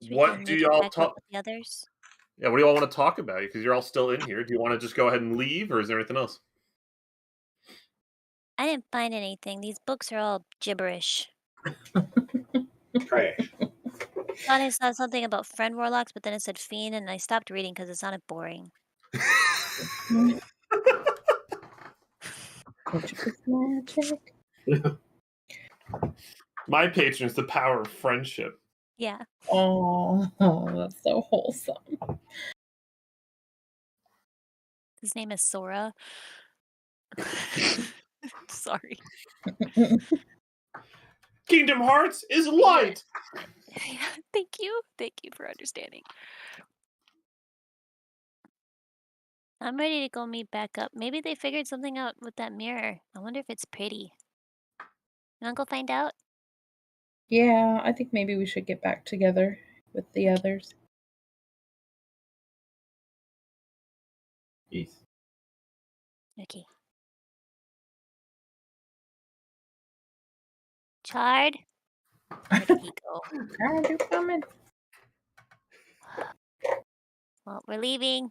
Should we go what do meet y'all back up talk? with the others? Yeah, what do y'all want to talk about? Because you're all still in here. Do you want to just go ahead and leave, or is there anything else? I didn't find anything. These books are all gibberish. Trash. Thought I saw something about friend warlocks, but then it said fiend, and I stopped reading because it sounded boring. Magic is magic. My patron is the power of friendship. Yeah. Oh, that's so wholesome. His name is Sora. Sorry. Kingdom Hearts is light. Thank you. Thank you for understanding. I'm ready to go meet back up. Maybe they figured something out with that mirror. I wonder if it's pretty. You wanna go find out? Yeah, I think maybe we should get back together with the others. Yes. Okay. Chard? Where did he go? Are you coming? Well, we're leaving.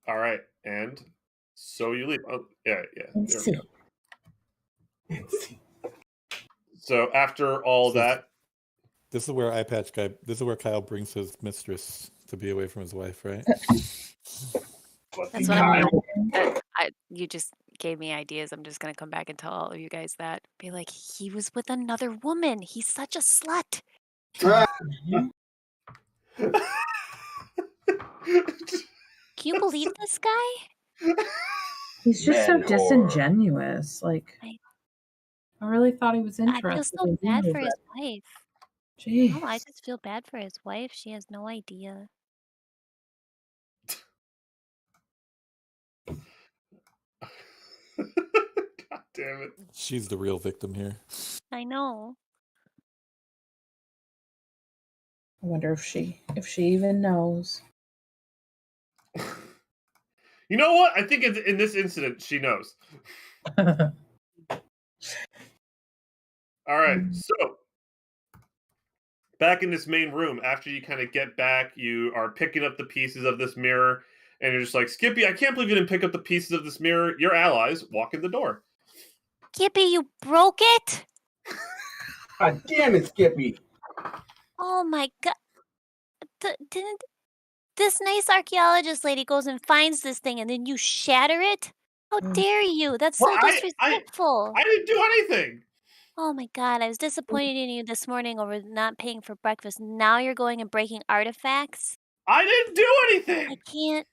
All right, and so you leave. Oh, yeah. Let's There see. we go. So after all that, This is where This is where Kyle brings his mistress to be away from his wife, right? That's what I'm gonna. You just gave me ideas. I'm just gonna come back and tell all of you guys that. Be like, he was with another woman. He's such a slut. Can you believe this guy? He's just so Man whore. disingenuous. Like, I really thought he was I feel interested so in bad you, for his but wife. jeez. No, I just feel bad for his wife. She has no idea. God damn it. She's the real victim here. I know. I wonder if she even knows. You know what? I think in this incident, she knows. All right, so back in this main room, after you kind of get back, you are picking up the pieces of this mirror, and you're just like, Skippy, I can't believe you didn't pick up the pieces of this mirror. Your allies walk in the door. Skippy, you broke it? God damn it, Skippy. Oh my god. Didn't this nice archaeologist lady goes and finds this thing and then you shatter it? How dare you? That's so Well, disrespectful. I didn't do anything. Oh my god, I was disappointed in you this morning over not paying for breakfast. Now you're going and breaking artifacts? I didn't do I anything. can't.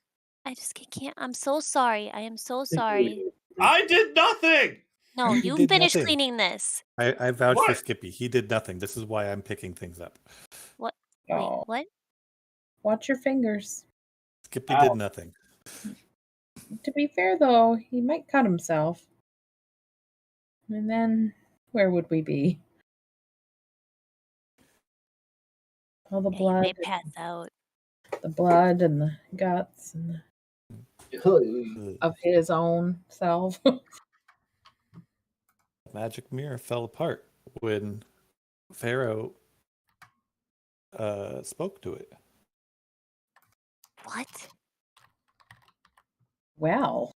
I just can't. I'm so sorry. I am so sorry. I did nothing. No, He you did finish nothing. cleaning this. I vouch for What? Skippy. He did nothing. This is why I'm picking things up. What? Oh, Wait, what? watch your fingers. Skippy did nothing. To be fair, though, he might cut himself. And then, where would we be? All the Yeah, you blood, may pass out. the blood and the guts and of his own self. Magic mirror fell apart when Pharaoh spoke to it. What? Well,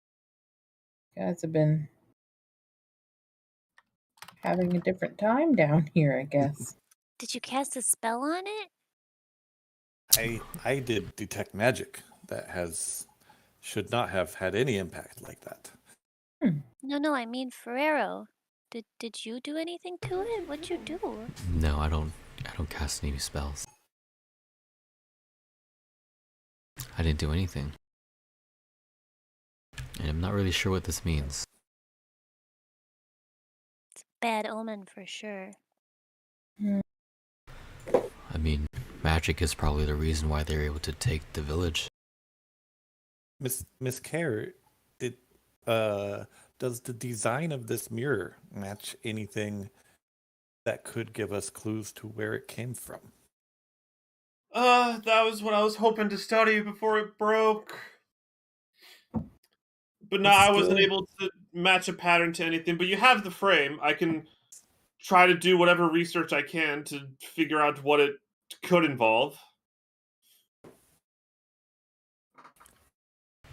you guys have been having a different time down here, I guess. Did you cast a spell on it? I did detect magic that should not have had any impact like that. No, I mean Ferrero. Did you do anything to it? What'd you do? No, I don't cast any spells. I didn't do anything. And I'm not really sure what this means. Bad omen for sure. I mean, magic is probably the reason why they're able to take the village. Miss Care, does the design of this mirror match anything that could give us clues to where it came from? That was what I was hoping to study before it broke. But no, I wasn't able to match a pattern to anything. But you have the frame. I can try to do whatever research I can to figure out what it could involve.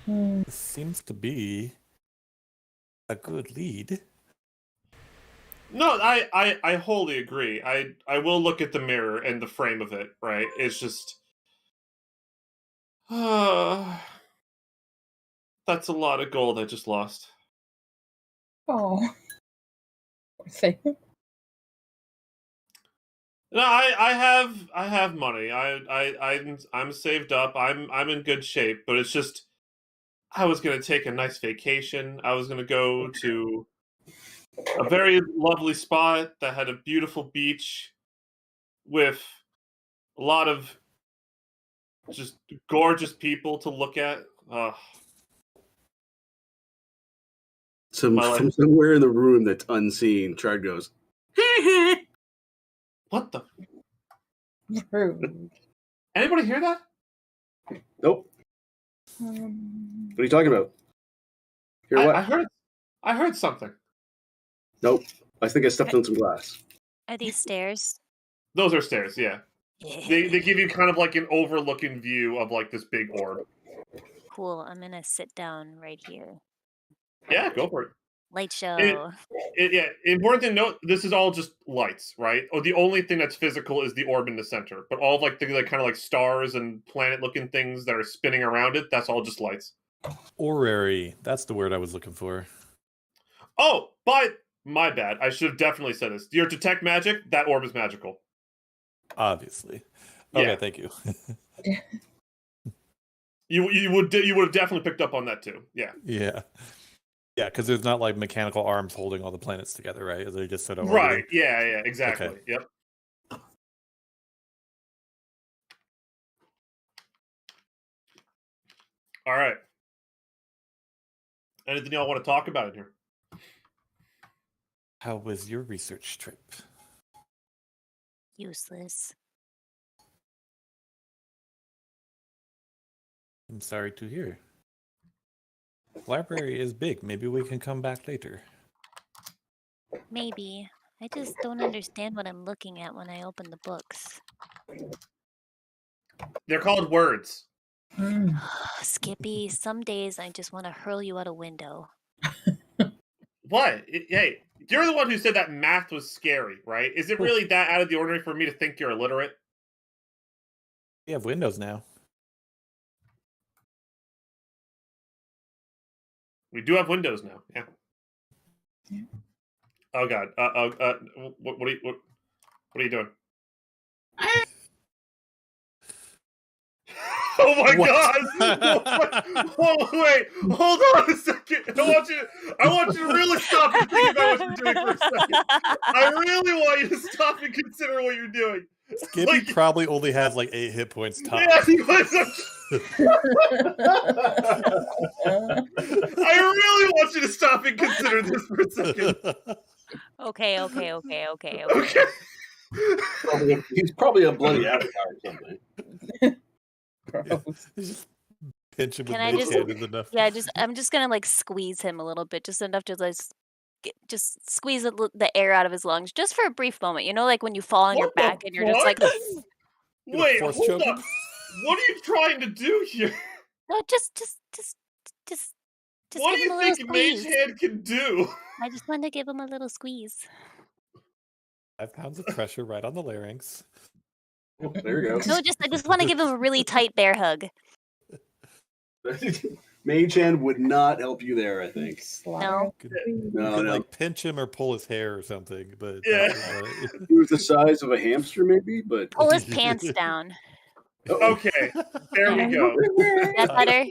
This seems to be a good lead. No, I wholly agree. I will look at the mirror and the frame of it, right? It's just that's a lot of gold I just lost. Oh. Poor thing. No, I have money. I'm saved up. I'm in good shape, but it's just I was going to take a nice vacation. I was going to go to a very lovely spot that had a beautiful beach with a lot of just gorgeous people to look at. From somewhere in the room that's unseen, Chard goes, What the? Rude. Anybody hear that? Nope. What are you talking about? Hear what? I heard something. Nope. I think I stepped on some glass. Are these stairs? Those are stairs, yeah. They give you kind of like an overlooking view of like this big orb. Cool. I'm gonna sit down right here. Yeah, go for it. Light show. Yeah, important to note, this is all just lights, right? Or the only thing that's physical is the orb in the center. But all of like the kind of like stars and planet-looking things that are spinning around it, that's all just lights. Orrery, that's the word I was looking for. Oh, but my bad. I should have definitely said this. Your detect magic, that orb is magical. Obviously. Okay, Yeah. thank you. You would have definitely picked up on that too. Yeah. Yeah. Yeah, because there's not like mechanical arms holding all the planets together, right? They just sort of Right. Yeah, exactly. Okay. Yep. All right. Anything y'all want to talk about in here? How was your research trip? Useless. I'm sorry to hear. Library is big. Maybe we can come back later. Maybe. I just don't understand what I'm looking at when I open the books. They're called words. Skippy, some days I just want to hurl you out a window. What? Hey, you're the one who said that math was scary, right? Is it really that out of the ordinary for me to think you're illiterate? We have windows now. We do have windows now. Yeah. Oh God. What are you doing? Oh my God! Wait, hold on a second. I want you to really stop and think about what you're doing for a second. I really want you to stop and consider what you're doing. Skippy probably only has like 8 hit points tops. Yeah, I really want you to stop and consider this for a second. Okay. He's probably a bloody avatar or something. Just pinch him Can with I mage just- hand enough. Yeah, I'm just gonna like squeeze him a little bit, just enough to just squeeze the air out of his lungs, just for a brief moment. You know, like when you fall on your What the back and you're just fuck? like, Wait, force hold choke on. him? What are you trying to do here? no, just What do give him a you little think Mage squeeze. Hand can do? I just wanted to give him a little squeeze. 5 pounds of pressure right on the larynx. Oh, there you No, I just want to give him a really tight bear hug. go. Mage hand would not help you there, I think. No. You No, could no. like pinch him or pull his hair or something, but Yeah. that's about it. He was the size of a hamster, maybe, but Pull his pants down. Okay, there we go. That better?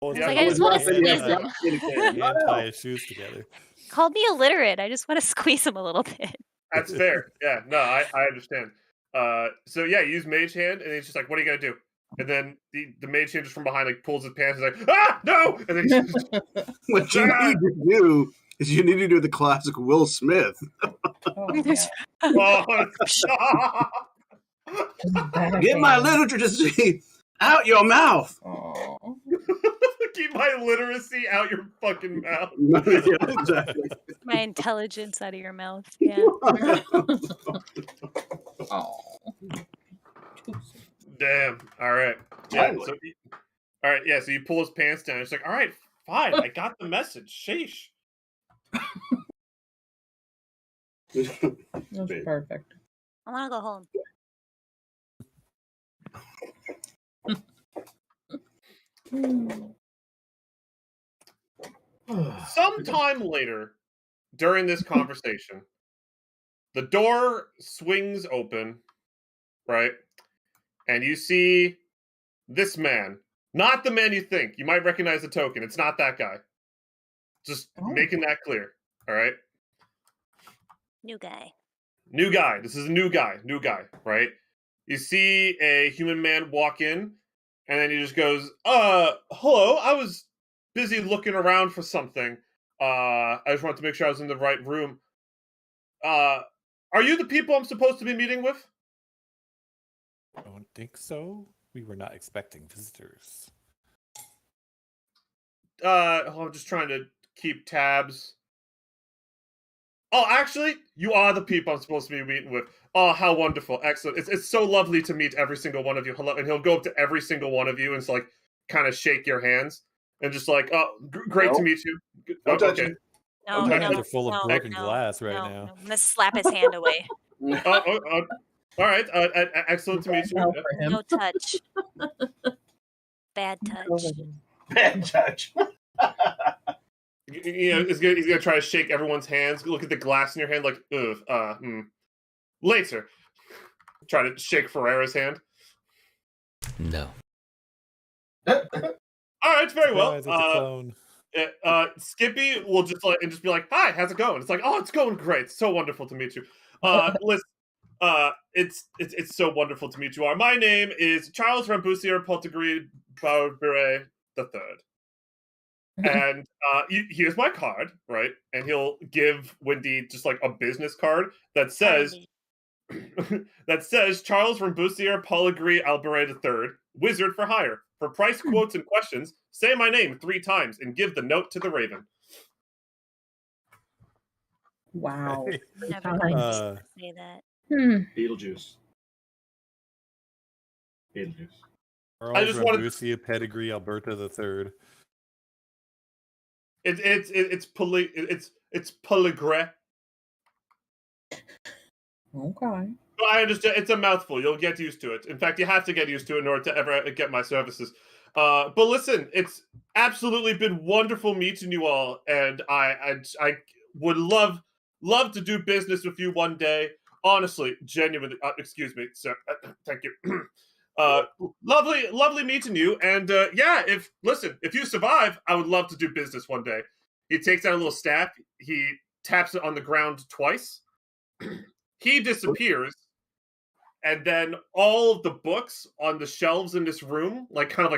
Pull his Yeah, Like, I just want to hand squeeze tie- him. hand tie his shoes together. Called me illiterate. I just want to squeeze him a little bit. That's fair. Yeah, no, I understand. So yeah, you use Mage Hand, and he's just like, "What are you gonna do?" And then the Mage Hand just from behind like pulls his pants, and is like, "Ah, no!" And then he's just, what you need to do is you need to do the classic Will Smith. oh, Get my literature to see out your mouth. keep my literacy out your fucking mouth. Yeah, exactly. My intelligence out of your mouth. Yeah. Damn. All right. Yeah. Finally. So, all right. Yeah. So you pull his pants down. It's like, all right, fine. I got the message. Sheesh. That's perfect. I want to go home. Sometime later, during this conversation, the door swings open, right? And you see this man. Not the man you think. You might recognize the token. It's not that guy. Just making that clear. All right? New guy. New guy. This is a new guy. New guy, right? You see a human man walk in, and then he just goes, hello, I was busy looking around for something. I just wanted to make sure I was in the right room. Are you the people I'm supposed to be meeting with? I don't think so. We were not expecting visitors. I'm just trying to keep tabs. Oh, actually, you are the people I'm supposed to be meeting with. Oh, how wonderful. Excellent. It's so lovely to meet every single one of you. Hello. And he'll go up to every single one of you and like kind of shake your hands and just like, oh, great to meet you. Don't touch okay. it. No, Okay. no, They're full of no, broken no, glass right no, now. no. I'm going to slap his hand away. All right. Excellent to meet you. No touch. Bad touch. Bad touch. You know, he's gonna try to shake everyone's hands. Look at the glass in your hand, like, later. Try to shake Ferreira's hand. No. All right, very well. Surprise, it's a clone. Skippy will just be like, "Hi, how's it going?" It's like, "Oh, it's going great. It's so wonderful to meet you." Listen, it's so wonderful to meet you. My name is Charles Rambousier Poltegri Barberet III. And here's my card, right? And he'll give Wendy just like a business card that says Charles Rambousier Poltegri Alberet III, wizard for hire. For price quotes and questions, say my name 3 times and give the note to the Raven. Wow. Never mind. Say that. Beetlejuice. Charles just wanted- Rambousier Pedigree Alberta III. It's Poligre. Okay. I understand. It's a mouthful. You'll get used to it. In fact, you have to get used to it in order to ever get my services. But listen, it's absolutely been wonderful meeting you all, and I would love to do business with you one day. Honestly, genuinely. Excuse me, sir. Thank you. Lovely meeting you. And yeah, if you survive, I would love to do business one day. He takes out a little staff. He taps it on the ground twice. He disappears. And then all of the books on the shelves in this room,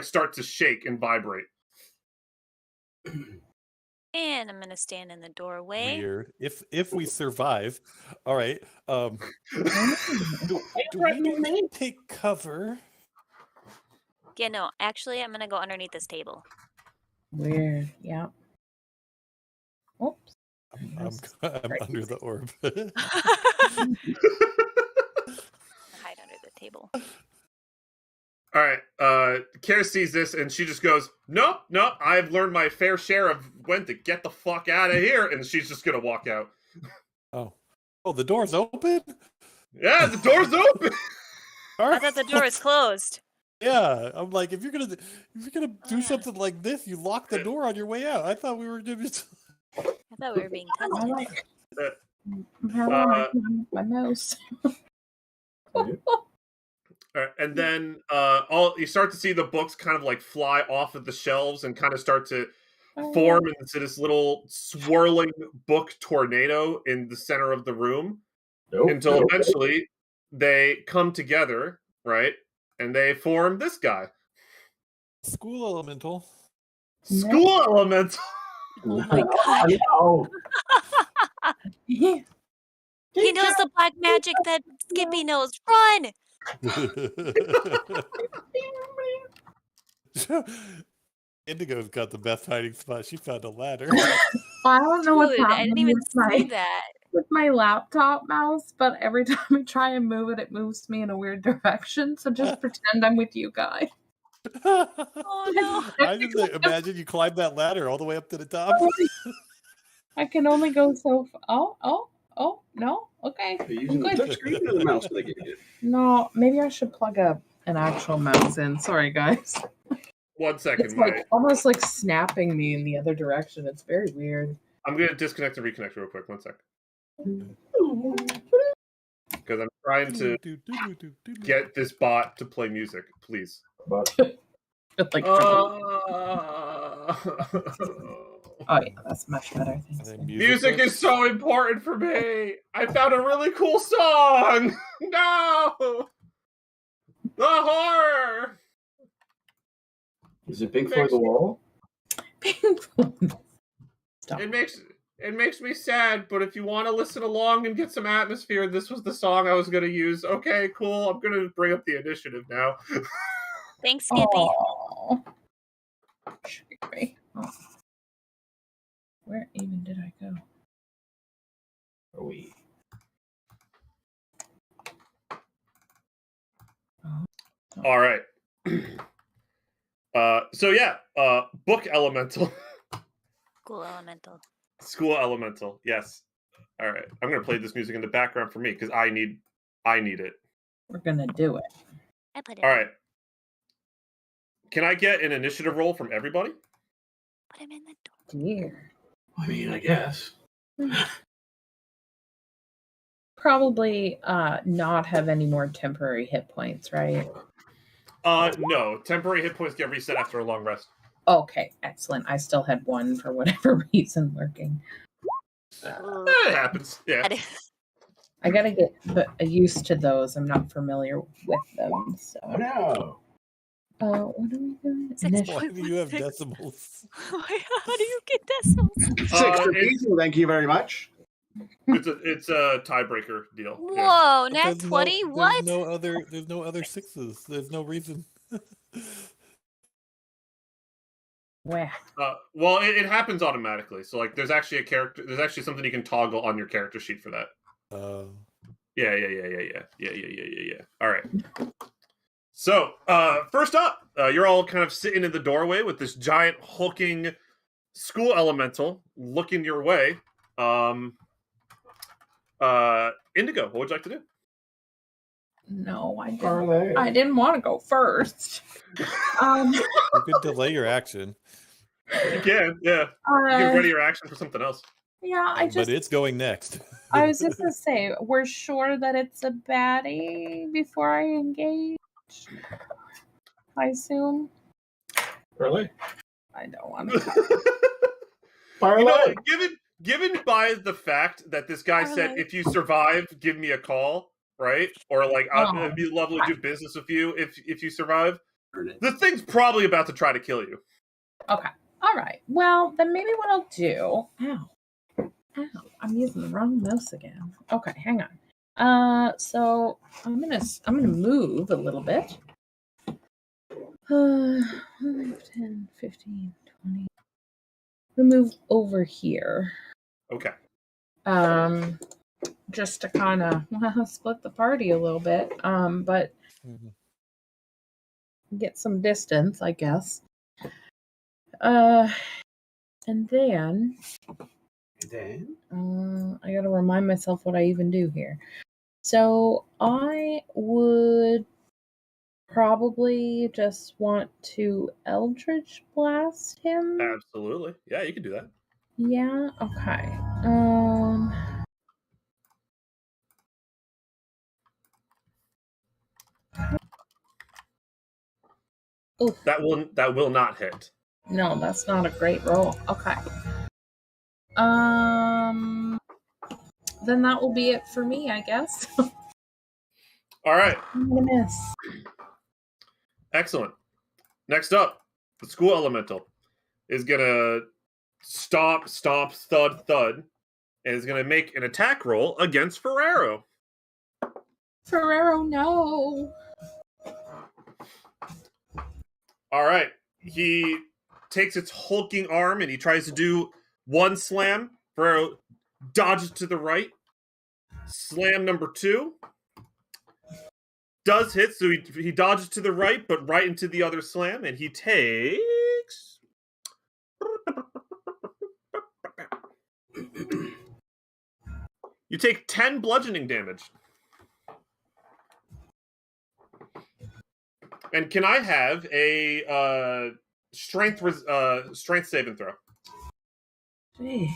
start to shake and vibrate. And I'm going to stand in the doorway. Weird. If we survive, all right. Do we need to take cover? Yeah, no, actually, I'm going to go underneath this table. Weird. Yeah. Oops. I'm under the orb. Hide under the table. All right. Kara sees this and she just goes, Nope. I've learned my fair share of when to get the fuck out of here. And she's just going to walk out. Oh, the door's open? Yeah, the door's open. I thought the door was closed. Yeah, I'm like, if you're gonna do yeah. something like this, you lock the door on your way out. I thought we were gonna just. I thought we were being tested. How do I find my mouse? And then you start to see the books kind of like fly off of the shelves and kind of start to form into this little swirling book tornado in the center of the room until eventually they come together, right? And they form this guy. School elemental. School elemental. Oh my god. Oh, He knows the black magic that Skippy knows. Run! Indigo's got the best hiding spot. She found a ladder. I don't know what's Dude, I happening didn't even with see my, that. with my laptop mouse, but every time I try and move it, it moves me in a weird direction. So just pretend I'm with you guys. Oh no. I just imagine you climb that ladder all the way up to the top. I can only go so far. Oh, no. Okay. You're using the touch screen or the mouse that I gave you? No, maybe I should plug an actual mouse in. Sorry, guys. 1 second, It's like almost like snapping me in the other direction. It's very weird. I'm going to disconnect and reconnect real quick. 1 second. Because I'm trying to get this bot to play music, please. Like, oh yeah, that's much better. Thanks. Music is so important for me. I found a really cool song. No, the horror. Is it Pink Floyd The Wall? Stop. It makes me sad, but if you want to listen along and get some atmosphere, this was the song I was going to use. Okay, cool. I'm going to bring up the initiative now. Thanks, Skippy. Oh. Where even did I go? Are we? All right. So yeah, book elemental. School elemental. School elemental. Yes. All right. I'm gonna play this music in the background for me because I need it. We're gonna do it. I put it. All right. Can I get an initiative roll from everybody? Put him in the door. Dear. I mean, I guess. Probably not have any more temporary hit points, right? No. Temporary hit points get reset after a long rest. Okay, excellent. I still had one for whatever reason lurking. It happens. Yeah. I gotta get used to those. I'm not familiar with them. So. Oh no. What are we doing? Why do you have decimals? How do you get decimals? 6 for me, thank you very much. It's a tiebreaker deal. Whoa, But nat there's 20? What? There's no other sixes. There's no reason. Where? Well, it happens automatically. So like, there's actually something you can toggle on your character sheet for that. Yeah. All right. So, first up, you're all kind of sitting in the doorway with this giant hulking school elemental looking your way. Indigo, what would you like to do? No, I didn't want to go first. You could delay your action. You can, yeah. You can ready your action for something else. Yeah, But it's going next. I was just gonna say, we're sure that it's a baddie before I engage. I assume. Parlay. I don't want to. Parlay. You know, given by the fact that this guy said, if you survive, give me a call, right? Or like, it'd be lovely to do business with you if you survive. The thing's probably about to try to kill you. Okay. All right. Well, then maybe what I'll do. Ow. I'm using the wrong mouse again. Okay, hang on. So I'm gonna move a little bit. 5, 10, 15, 20. I'm gonna move over here. Okay. Just to kind of split the party a little bit. But get some distance, I guess. And then I gotta remind myself what I even do here. So I would probably just want to Eldritch Blast him. Absolutely. Yeah, you can do that. Yeah, okay. Oof. That will not hit. No, that's not a great roll. Okay. Then that will be it for me, I guess. All right. I'm gonna miss. Excellent. Next up, the school elemental is gonna stomp, thud, thud, and is gonna make an attack roll against Ferrero. Ferrero, no. All right. He takes its hulking arm and he tries to do one slam. Ferrero dodges to the right. Slam number 2. Does hit, so he dodges to the right, but right into the other slam, and he takes... You take 10 bludgeoning damage. And can I have a strength saving throw? Gee.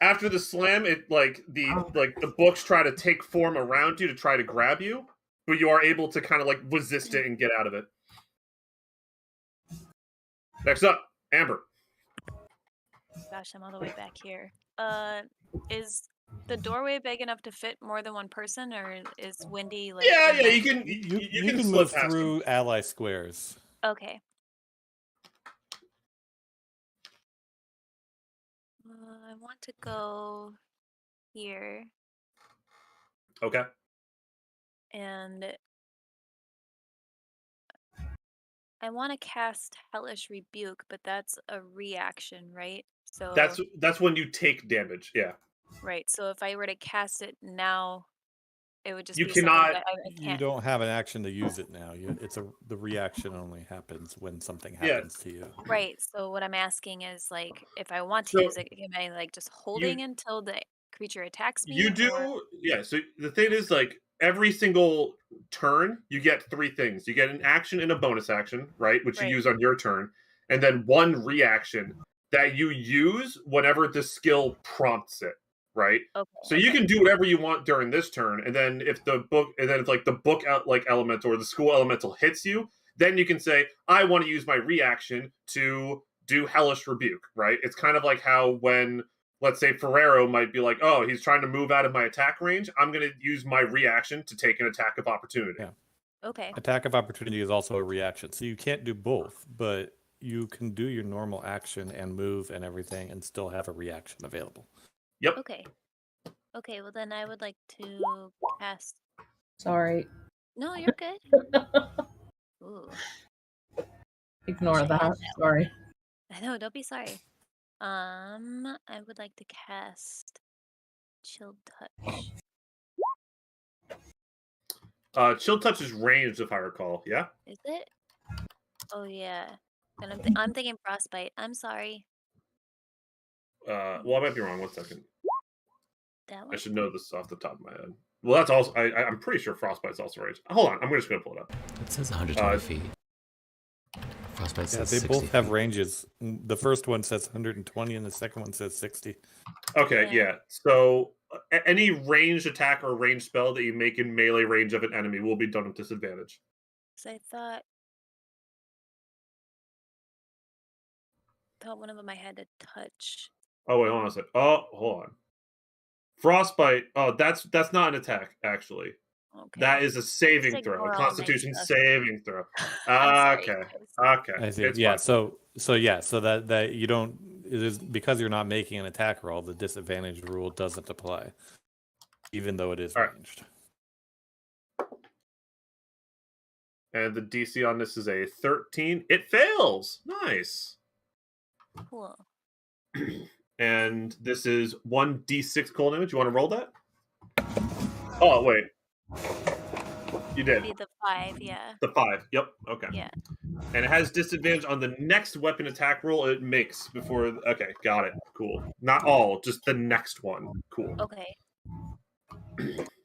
After the slam, it the books try to take form around you to try to grab you, but you are able to kind of like resist it and get out of it. Next up, Amber. Gosh, I'm all the way back here. Is the doorway big enough to fit more than one person, or is Wendy like? Yeah, in you that- can You can can slip move past him. through ally squares. Okay. I want to go here, Okay. and I want to cast Hellish Rebuke, but that's a reaction, right? So That's when you take damage. Yeah. right. So if I were to cast it now, it would just You be something cannot- that I You can't. don't have an action to use it now. The reaction only happens when something Yeah. happens to you. Right. So what I'm asking is like, if I want to So use it, am I like just holding until the creature attacks me? You do, or- yeah. So the thing is, like, every single turn, you get 3 things. You get an action and a bonus action, right? Which Right. you use on your turn. And then one reaction that you use whenever the skill prompts it, right? Okay. So you can do whatever you want during this turn. And then if the book elemental or the school elemental hits you, then you can say, I want to use my reaction to do Hellish Rebuke, right? It's kind of like how when, let's say, Ferrero might be like, oh, he's trying to move out of my attack range. I'm going to use my reaction to take an attack of opportunity. Yeah. Okay. Attack of opportunity is also a reaction, so you can't do both, but you can do your normal action and move and everything and still have a reaction available. Yep. Okay. Okay. Well, then I would like to cast. Sorry. No, you're good. Ooh. Ignore Should I that. have Sorry. No, don't be sorry. I would like to cast Chill Touch. Chill Touch is ranged, if I recall. Yeah. Is it? Oh yeah. And I'm thinking Frostbite. I'm sorry. Well, I might be wrong. 1 second. That I one. should know this off the top of my head. Well, that's also. I'm pretty sure Frostbite's also ranged. Hold on. I'm just going to pull it up. It says 120 feet. Frostbite Yeah, says they 60 both have feet. ranges. The first one says 120 and the second one says 60. Okay, Yeah. yeah. So any ranged attack or ranged spell that you make in melee range of an enemy will be done with disadvantage. So I thought one of them I had to touch. Oh wait, hold on a sec. Oh, hold on. Frostbite. Oh, that's not an attack actually. Okay. That is a saving Just throw, ignore a all my Constitution stuff. saving throw. I'm sorry, Okay, guys. okay. I see. It's Yeah, fine. so that you don't, it is because you're not making an attack roll, the disadvantage rule doesn't apply, even though it is All right. ranged. And the DC on this is a 13. It fails. Nice. Cool. And this is 1d6 cold damage. You want to roll that? Oh wait, you did. Be the 5, yeah. The 5. Yep. Okay. Yeah. And it has disadvantage on the next weapon attack roll it makes before. Okay, got it. Cool. Not all, just the next one. Cool. Okay.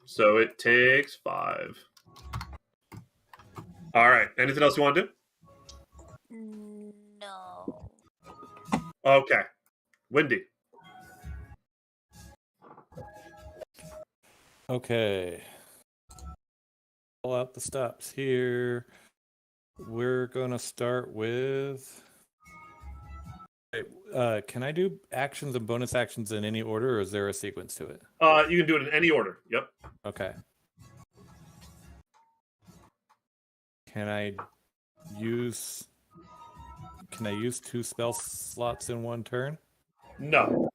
So it takes 5. All right. Anything else you want to do? No. Okay. Wendy. Okay. Pull out the stops here. We're gonna start with. Can I do actions and bonus actions in any order, or is there a sequence to it? You can do it in any order. Yep. Okay. Can I use 2 spell slots in one turn? No.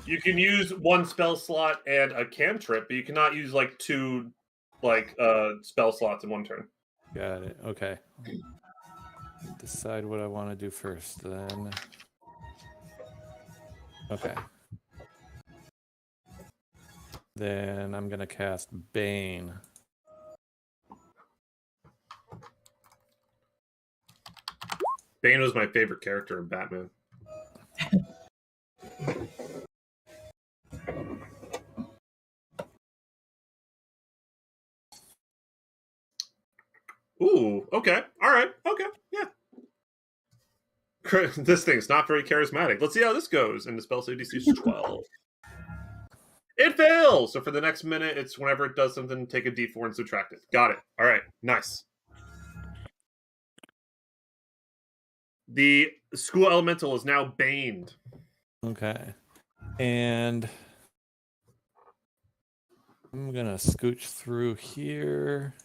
You can use 1 spell slot and a cantrip, but you cannot use like 2 spell slots in one turn. Got it. Okay. Decide what I want to do first then. Okay. Then I'm going to cast Bane. Bane was my favorite character in Batman. Ooh, okay. All right. Okay. Yeah. This thing's not very charismatic. Let's see how this goes. And the spell save DC is 12. It fails! So for the next minute, it's whenever it does something, take a d4 and subtract it. Got it. All right. Nice. The school elemental is now baned. Okay. And I'm going to scooch through here.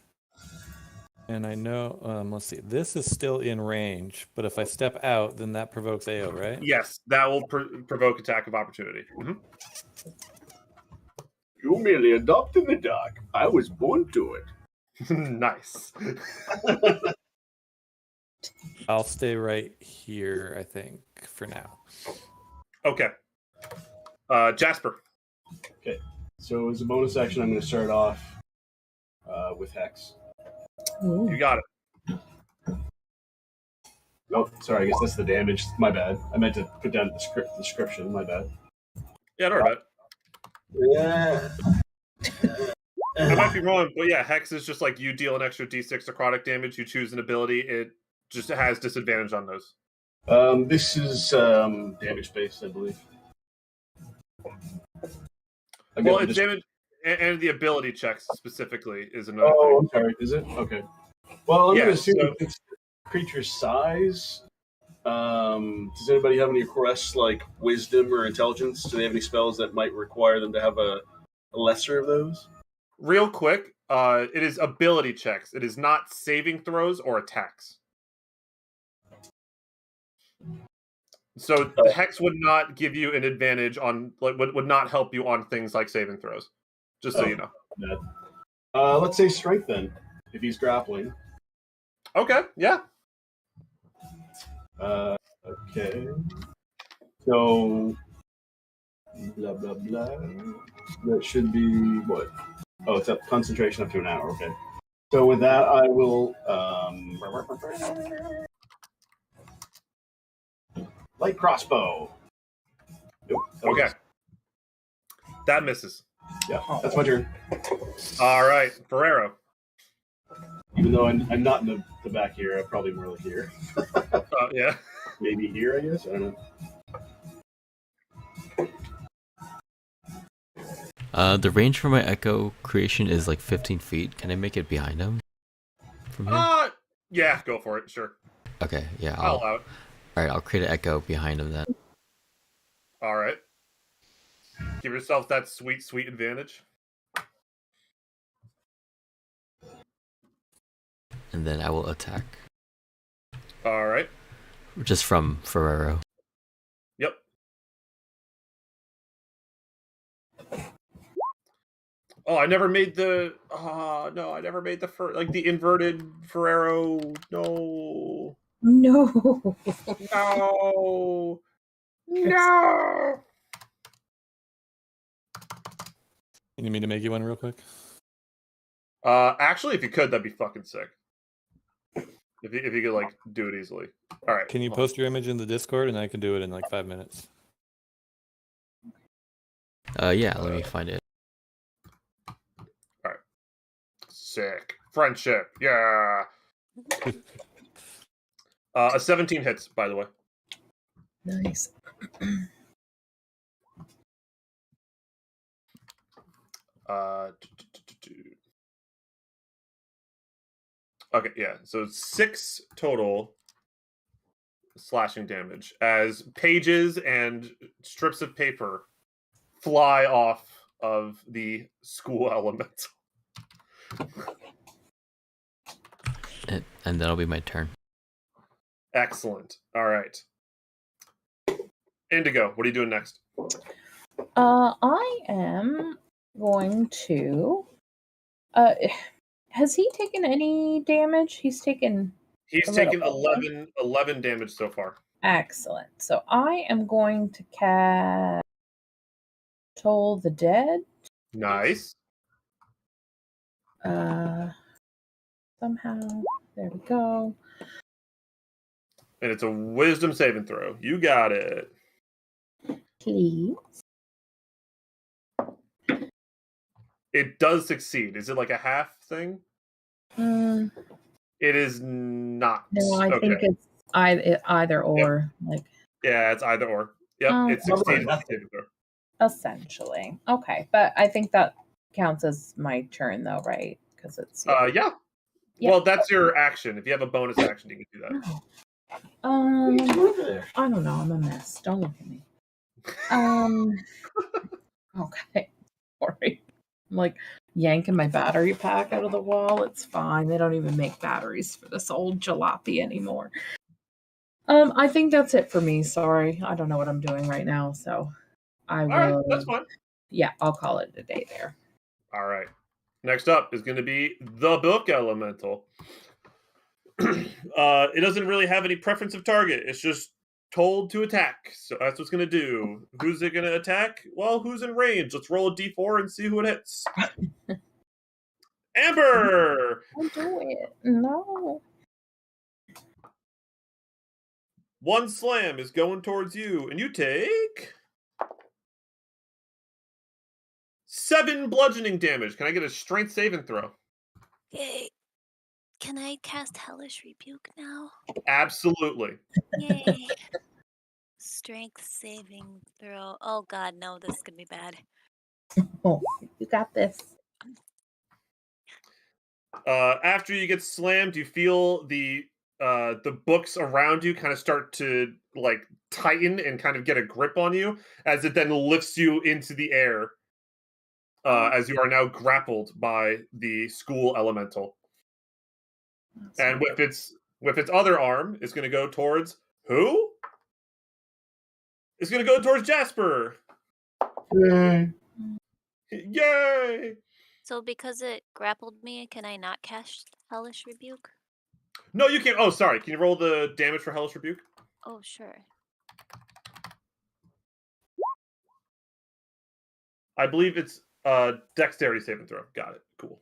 And I know, let's see, this is still in range, but if I step out, then that provokes AO, right? Yes, that will provoke attack of opportunity. Mm-hmm. You merely adopted the dark. I was born to it. Nice. I'll stay right here, I think, for now. Okay. Jasper. Okay. So as a bonus action, I'm going to start off with Hex. Ooh. You got it. Oh, sorry. I guess that's the damage. My bad. I meant to put down the description. My bad. Yeah, don't worry about Yeah. it. I might be wrong, but yeah, Hex is just like you deal an extra d6 necrotic damage, you choose an ability, it just has disadvantage on those. This is damage based, I believe. Well, it's damage, and the ability checks specifically is another thing. Oh, I'm sorry. Is it? Okay. Well, I'm Yeah, going to assume so- it's creature size. Does anybody have any requests like wisdom or intelligence? Do they have any spells that might require them to have a lesser of those? Real quick, it is ability checks. It is not saving throws or attacks. So the Hex would not give you an advantage on, like, would not help you on things like saving throws. Just so you know. Let's say strength then, if he's grappling. Okay, yeah. Okay. So, blah, blah, blah. That should be what? Oh, it's up concentration up to an hour. Okay. So with that, I will light crossbow. Nope, Okay. That misses. Yeah, that's my turn. All right, Ferrero. Even though I'm not in the back here, I'm probably more like here. Yeah. Maybe here, I guess. I don't know. The range for my echo creation is like 15 feet. Can I make it behind him? From here? Yeah, go for it. Sure. Okay, yeah. I'll allow it. Alright, I'll create an echo behind him then. All right. Give yourself that sweet, sweet advantage. And then I will attack. All right. Just from Ferrero. Yep. Oh, I never made the. No, I never made the inverted Ferrero. No. No. No. No. You need me to make you one real quick? Actually, if you could, that'd be fucking sick. If you could like do it easily. All right. Can you post your image in the Discord and I can do it in like 5 minutes? Yeah, let me find it. Sick. Friendship. Yeah. A 17 hits, by the way. Nice. Okay, yeah. So 6 total slashing damage as pages and strips of paper fly off of the school elemental. And that'll be my turn. Excellent. All right. Indigo, what are you doing next? I am going to. Has he taken any damage? He's taken. He's a little taken bit, 11 damage so far. Excellent. So I am going to cast Toll the Dead. Nice. Somehow. There we go. And it's a wisdom saving throw. You got it. Please. It does succeed. Is it like a half thing? Mm, It is not. no, I Okay. think it's either or. Like Yeah, it's either or. Yep, it succeeds. essentially. Okay, but I think that counts as my turn, though, right? Because it's Yeah. Yeah. Well, that's your action. If you have a bonus action, you can do that. I don't know. I'm a mess. Don't look at me. Okay. Sorry. I'm like yanking my battery pack out of the wall. It's fine. They don't even make batteries for this old jalopy anymore. I think that's it for me. Sorry. I don't know what I'm doing right now, so I will. All right, that's fine. Yeah, I'll call it a day there. All right. Next up is going to be the book elemental. It doesn't really have any preference of target. It's just told to attack. So that's what's going to do. Who's it going to attack? Well, who's in range? Let's roll a d4 and see who it hits. Amber! Don't do it. No. One slam is going towards you, and you take 7 bludgeoning damage. Can I get a strength saving throw? Yay. Can I cast Hellish Rebuke now? Absolutely. Yay. Strength saving throw. Oh god, no, this is gonna be bad. Oh, you got this. After you get slammed, you feel the books around you kind of start to like tighten and kind of get a grip on you as it then lifts you into the air as you are now grappled by the school elemental. And with its other arm, it's going to go towards who? It's going to go towards Jasper. Yay. Yay! So because it grappled me, can I not cast Hellish Rebuke? No, you can't. Oh, sorry. Can you roll the damage for Hellish Rebuke? Oh, sure. I believe it's dexterity saving throw. Got it. Cool.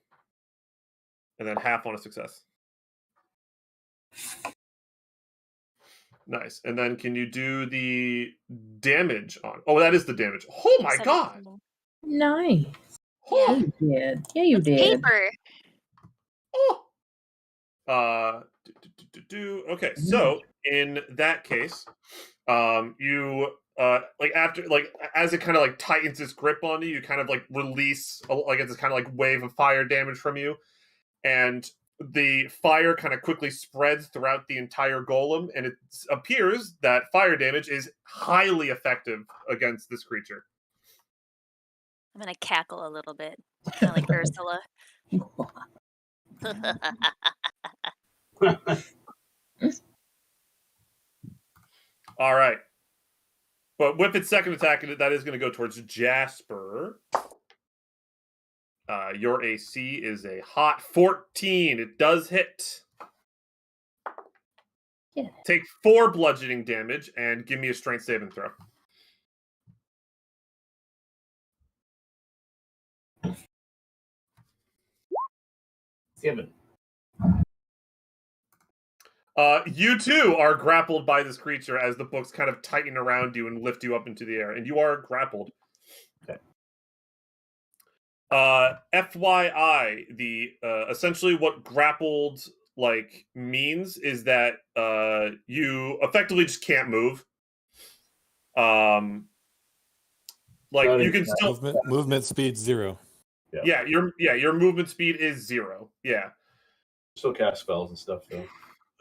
And then half on a success. Nice. And then can you do the damage on? Oh, that is the damage. Oh my god. Nice. Oh. Yeah, you did. Yeah, you It's did. paper. Oh. Okay, so in that case, you like after like as it kind of like tightens its grip on you, you kind of like release like it's kind of like wave of fire damage from you, and the fire kind of quickly spreads throughout the entire golem, and it appears that fire damage is highly effective against this creature. I'm gonna cackle a little bit, kind of like Ursula. All right. But with its second attack, that is going to go towards Jasper. Your AC is a hot 14. It does hit. Yeah. Take 4 bludgeoning damage and give me a strength saving throw. You too are grappled by this creature as the books kind of tighten around you and lift you up into the air, and you are grappled. Okay. FYI, the essentially what grappled like means is that you effectively just can't move. Like Not you in- can still Movement speed 0. your movement speed is 0. Yeah. Still cast spells and stuff, though.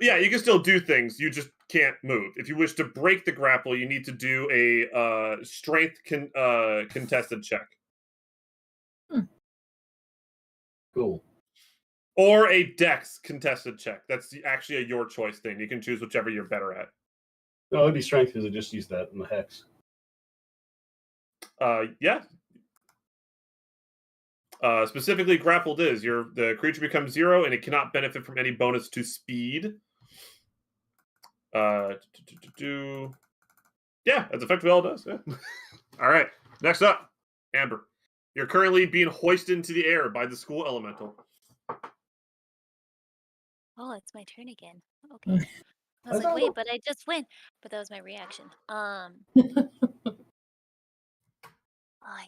Yeah, you can still do things. You just can't move. If you wish to break the grapple, you need to do a strength contested check Cool. or a dex contested check. That's actually a your choice thing. You can choose whichever you're better at. No, it'd be strength because I just used that in the hex. Yeah. Specifically, grappled is the creature becomes 0 and it cannot benefit from any bonus to speed. Yeah, that's effectively all it does. Yeah. All right. Next up, Amber. You're currently being hoisted into the air by the school elemental. Oh, it's my turn again. Okay. I was like, wait, but I just went. But that was my reaction.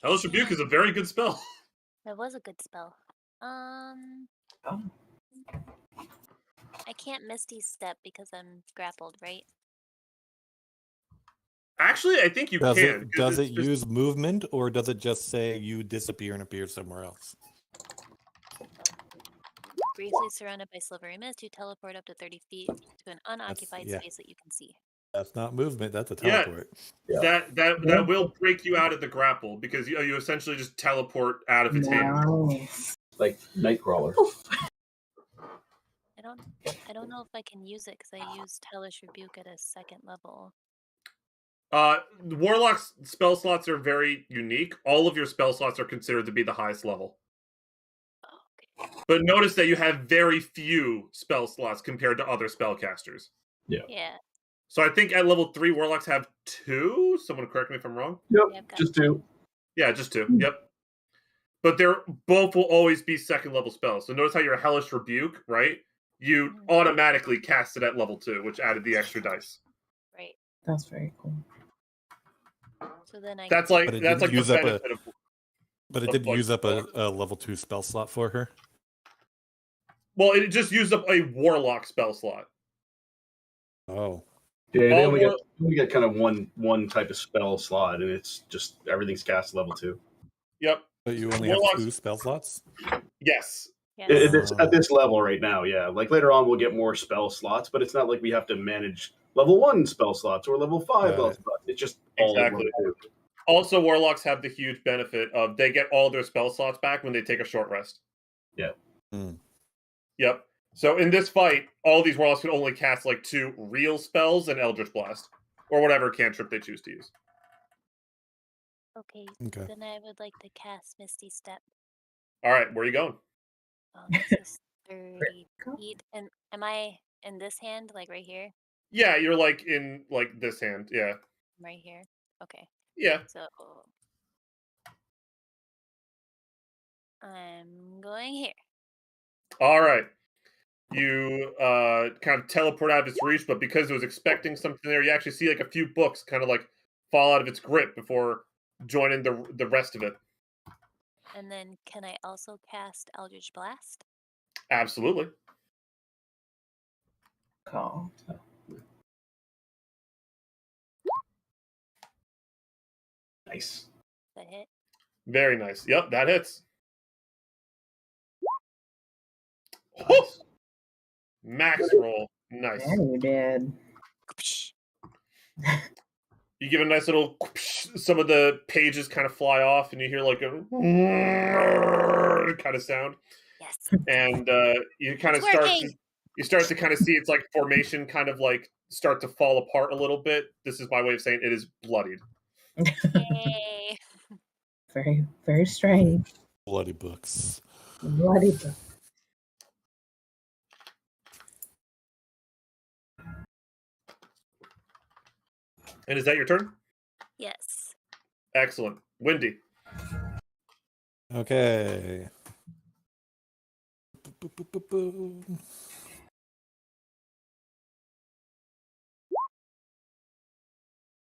Hellish Rebuke is a very good spell. That was a good spell. I can't Misty Step because I'm grappled, right? Actually, I think you can. Does it use movement, or does it just say you disappear and appear somewhere else? Briefly surrounded by silvery mist, you teleport up to 30 feet to an unoccupied space that you can see. That's not movement. That's a teleport. Yeah. That will break you out of the grapple because you essentially just teleport out of its hand. Like Nightcrawler. I don't know if I can use it because I used Hellish Rebuke at a 2nd level. Warlock's spell slots are very unique. All of your spell slots are considered to be the highest level. Okay. But notice that you have very few spell slots compared to other spellcasters. Yeah. So I think at level 3, Warlocks have 2. Someone correct me if I'm wrong. Yep, just 2. Yeah, just 2. Yep. But they're both will always be 2nd level spells. So notice how your Hellish Rebuke, right? You automatically cast it at level 2, which added the extra dice. Right. That's very cool. So then that's like the benefit of. But it did use up a level 2 spell slot for her. Well, it just used up a Warlock spell slot. Oh. Yeah, they only get kind of one type of spell slot, and it's just everything's cast level 2. Yep. But you only have 2 spell slots? Yes. At this level right now, yeah. Like later on, we'll get more spell slots, but it's not like we have to manage level 1 spell slots or level 5 spell slots. It's just all exactly. Also, Warlocks have the huge benefit of they get all their spell slots back when they take a short rest. Yeah. Yep. So in this fight, all these Warlocks can only cast like 2 real spells and Eldritch Blast, or whatever cantrip they choose to use. Okay. Then I would like to cast Misty Step. All right, where are you going? This is 30 feet. And am I in this hand, like right here? Yeah, you're like in like this hand. Yeah. Right here. Okay. Yeah. So I'm going here. All right. You kind of teleport out of its reach, but because it was expecting something there, you actually see like a few books kind of like fall out of its grip before joining the rest of it. And then can I also cast Eldritch Blast? Absolutely. Cool. Nice. That hit? Very nice. Yep, that hits. Nice. Max roll. Nice. Yeah, you did. You give a nice little some of the pages kind of fly off and you hear like a kind of sound. Yes. And you kind of start to kind of see its like formation kind of like start to fall apart a little bit. This is my way of saying it is bloodied. Yay. Very, very strange. Bloody books. Bloody books. And is that your turn? Yes. Excellent. Wendy. Okay.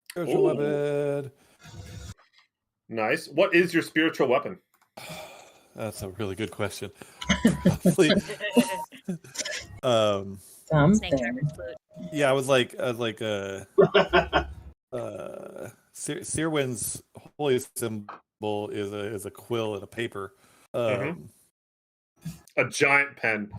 Spiritual weapon. Nice. What is your spiritual weapon? That's a really good question. Probably, Snake Something. driver's flute. yeah, I was like, Sirwin's holy symbol is a quill and a paper. Mhm. A giant pen.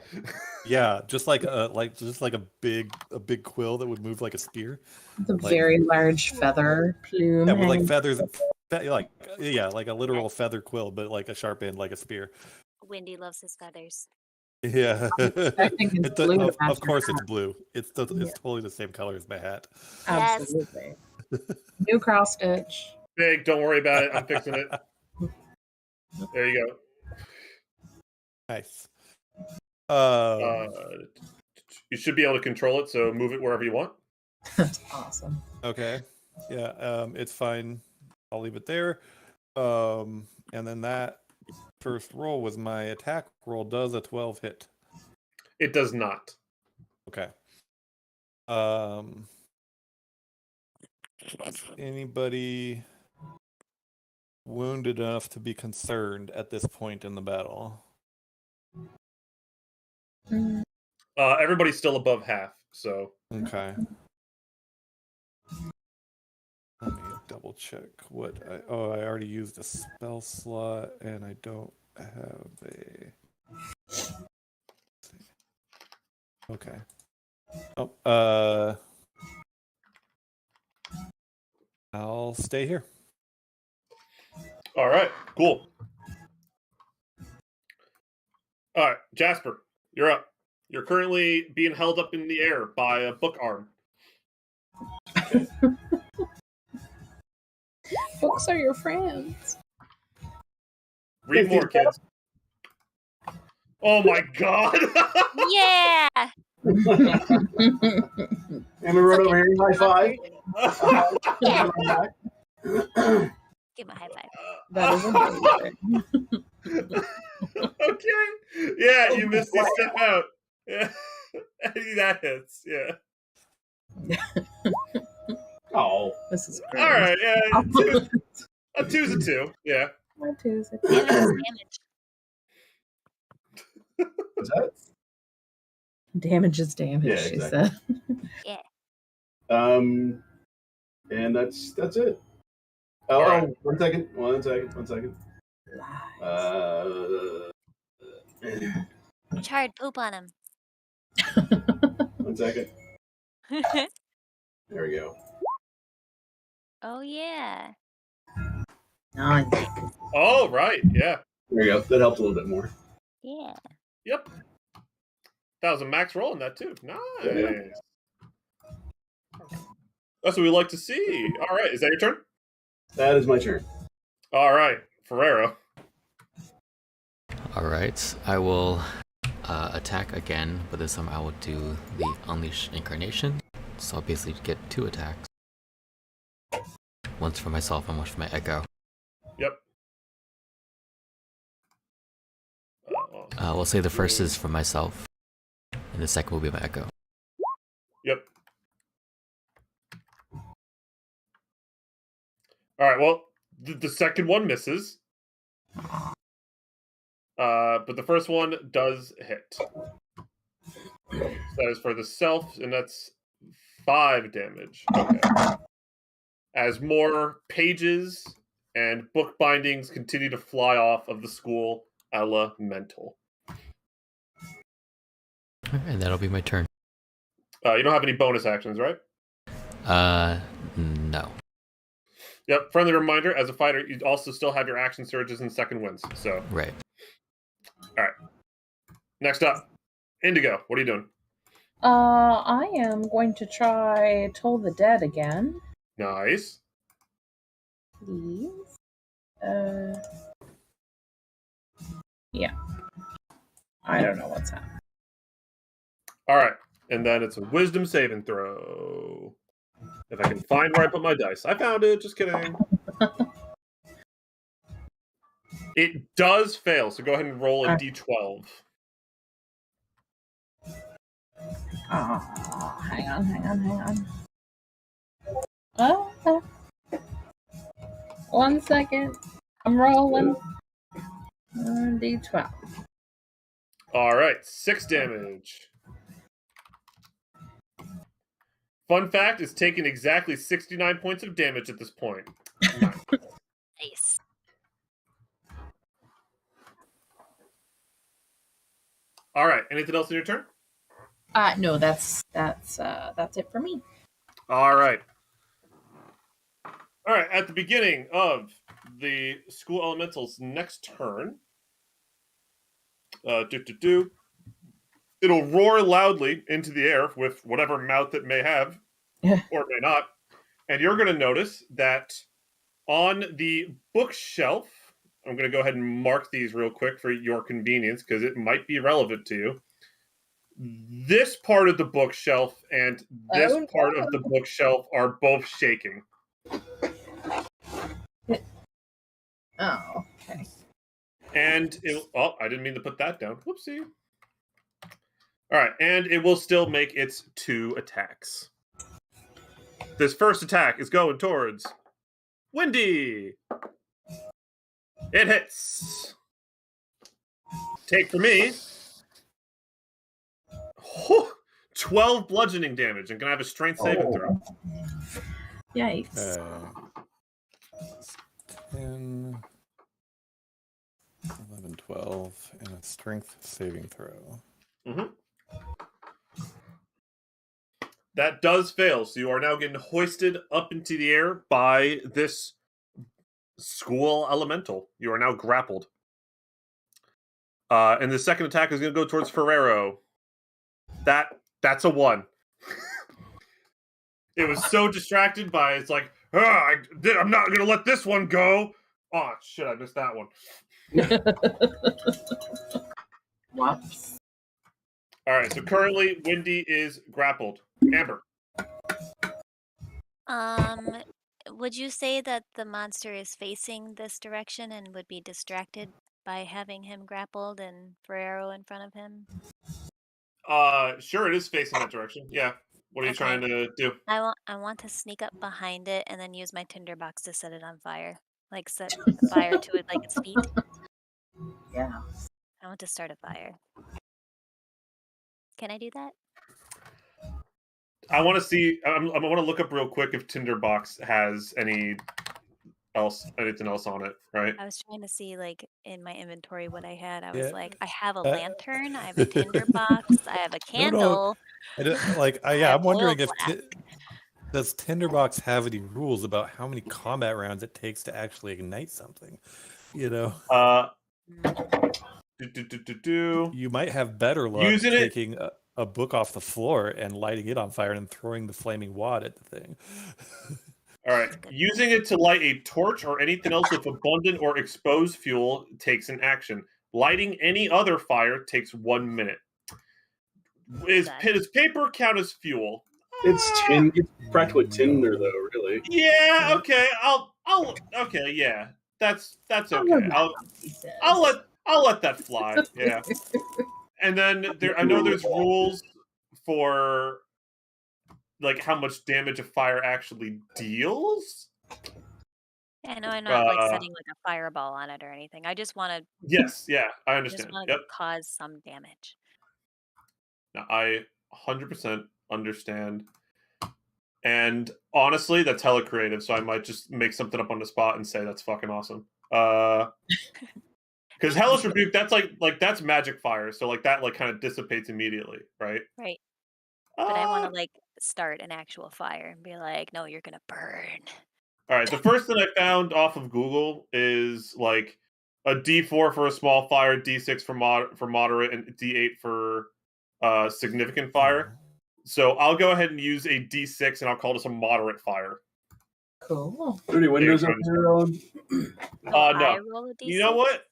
Yeah, just like a big quill that would move like a spear. The very large feather plume. Yeah, with like hanging- feathers, like a literal feather quill, but like a sharp end, like a spear. Wendy loves his feathers. Yeah, I think it's It- blue to of match your course it's hat. blue. It's Yeah. totally the same color as my hat. Yes. Absolutely. New cross stitch. Big, don't worry about it. I'm fixing it. There you go. Nice. You should be able to control it, so move it wherever you want. That's awesome. Okay. Yeah. It's fine. I'll leave it there. And then that first roll was my attack roll. Does a 12 hit? It does not. Okay. Is anybody wounded enough to be concerned at this point in the battle? Everybody's still above half, so Okay. Let me double check what I already used a spell slot and I don't have a. Okay. Oh, I'll stay here. all right, cool. All right, Jasper, you're up. You're currently being held up in the air by a book arm. Books are your friends. Read more, kids. Oh my god! Yeah. And we run over here and high five. Yeah. Back. Give him a high five. That is amazing. Okay. Yeah, you missed your step out. Yeah. That hits. Yeah. Oh, This is great. All right. Yeah. A two's a two. Yeah. Damage is damage. what's that? Damage is damage, Yeah, she exactly. said. And that's it. Oh, All right. one second. It's hard. Poop on him. 1 second. There we go. Oh yeah. Nice. Oh, right. Yeah. There you go. That helped a little bit more. Yeah. Yep. That was a max roll in that too. Nice. Yeah. That's what we like to see. All right. Is that your turn? That is my turn. All right. Ferrero. All right, I will attack again, but this time I will do the Unleash Incarnation. So I'll basically get 2 attacks. Once for myself and once for my Echo. Yep. We'll say the first is for myself, and the second will be my Echo. Yep. All right. Well, the second one misses. But the first one does hit. So that is for the self, and that's 5 damage. Okay. As more pages and book bindings continue to fly off of the school elemental. And that'll be my turn. You don't have any bonus actions, right? No. Yep. Friendly reminder: as a fighter, you also still have your action surges and second winds. So, Right. all right. Next up, Indigo. What are you doing? I am going to try Toll the Dead again, Nice. please. Yeah. I don't know what's happening. All right, and then it's a Wisdom saving throw. If I can find where I put my dice, I found it. Just kidding. It does fail, so go ahead and roll a d12. Oh, hang on. Oh, 1 second. I'm rolling. D12. All right, 6 damage. Fun fact, it's taken exactly 69 points of damage at this point. Nice. Nice. All right, anything else in your turn? No, that's it for me. All right. All right, at the beginning of the school elemental's next turn, it'll roar loudly into the air with whatever mouth it may have, or it may not. And you're going to notice that on the bookshelf, I'm going to go ahead and mark these real quick for your convenience because it might be relevant to you. This part of the bookshelf and this part of the bookshelf are both shaking. Oh, okay. And I didn't mean to put that down. Whoopsie. All right, and it will still make its 2 attacks. This first attack is going towards Wendy. It hits. Take for me 12 bludgeoning damage, and can I have a strength saving throw? Yikes. 10, 11, 12, and a strength saving throw. Mm-hmm. That does fail, so you are now getting hoisted up into the air by this school elemental. You are now grappled. And the second attack is going to go towards Ferrero. That's a 1. It was so distracted by it's like, I'm not going to let this one go. Oh, shit, I missed that one. Whoops. All right, so currently Wendy is grappled. Amber. Would you say that the monster is facing this direction and would be distracted by having him grappled and Ferrero in front of him? Sure, it is facing that direction. Yeah. What are you trying to do? I want to sneak up behind it and then use my tinderbox to set it on fire. Like set fire to it like its feet. Yeah. I want to start a fire. Can I do that? I want to see. I want to look up real quick if Tinderbox has anything else on it. Right. I was trying to see like in my inventory what I had. I Yeah. was like, I have a lantern, I have a tinderbox, I have a candle. I'm wondering if does Tinderbox have any rules about how many combat rounds it takes to actually ignite something? You know. You might have better luck using taking a book off the floor and lighting it on fire and throwing the flaming wad at the thing. All right. Using it to light a torch or anything else with abundant or exposed fuel takes an action. Lighting any other fire takes 1 minute. Does paper count as fuel? It's tin. It's practically tinder, though. Really. Yeah. Okay. Okay. Yeah. That's okay. I'll let that fly. Yeah. And then I know there's rules for like how much damage a fire actually deals. Yeah, I know I'm not like setting like a fireball on it or anything. I just want to. Yes, yeah, I understand. Just want to cause some damage. Now, I 100% understand. And honestly, that's hella creative, so I might just make something up on the spot and say that's fucking awesome. Because Hellish Rebuke, that's like that's magic fire, so like that like kind of dissipates immediately, right? Right. But I want to like start an actual fire and be like, no, you're gonna burn. All right. The first thing I found off of Google is like a D4 for a small fire, D6 for moderate, and D8 for significant fire. So I'll go ahead and use a D6, and I'll call this a moderate fire. Cool. Are there any windows up there? No. I roll a D6? You know what?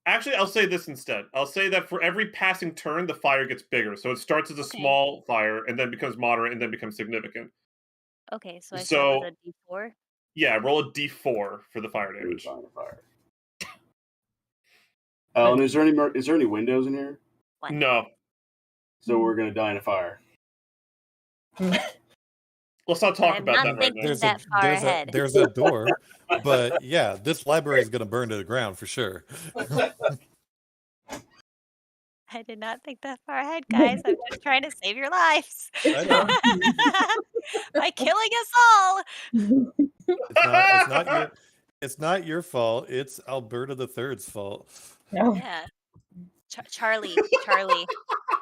Actually, I'll say this instead. I'll say that for every passing turn, the fire gets bigger. So it starts as a small fire, and then becomes moderate, and then becomes significant. Okay, so I start with a D4? Yeah, roll a D4 for the fire damage. And is there any windows in here? What? No. So we're gonna die in a fire. Let's not talk about that right now. There's a door, but yeah, this library is going to burn to the ground for sure. I did not think that far ahead, guys. I'm just trying to save your lives. I know. By killing us all. It's not your fault. It's Alberta the Third's fault. No. Yeah. Charlie. I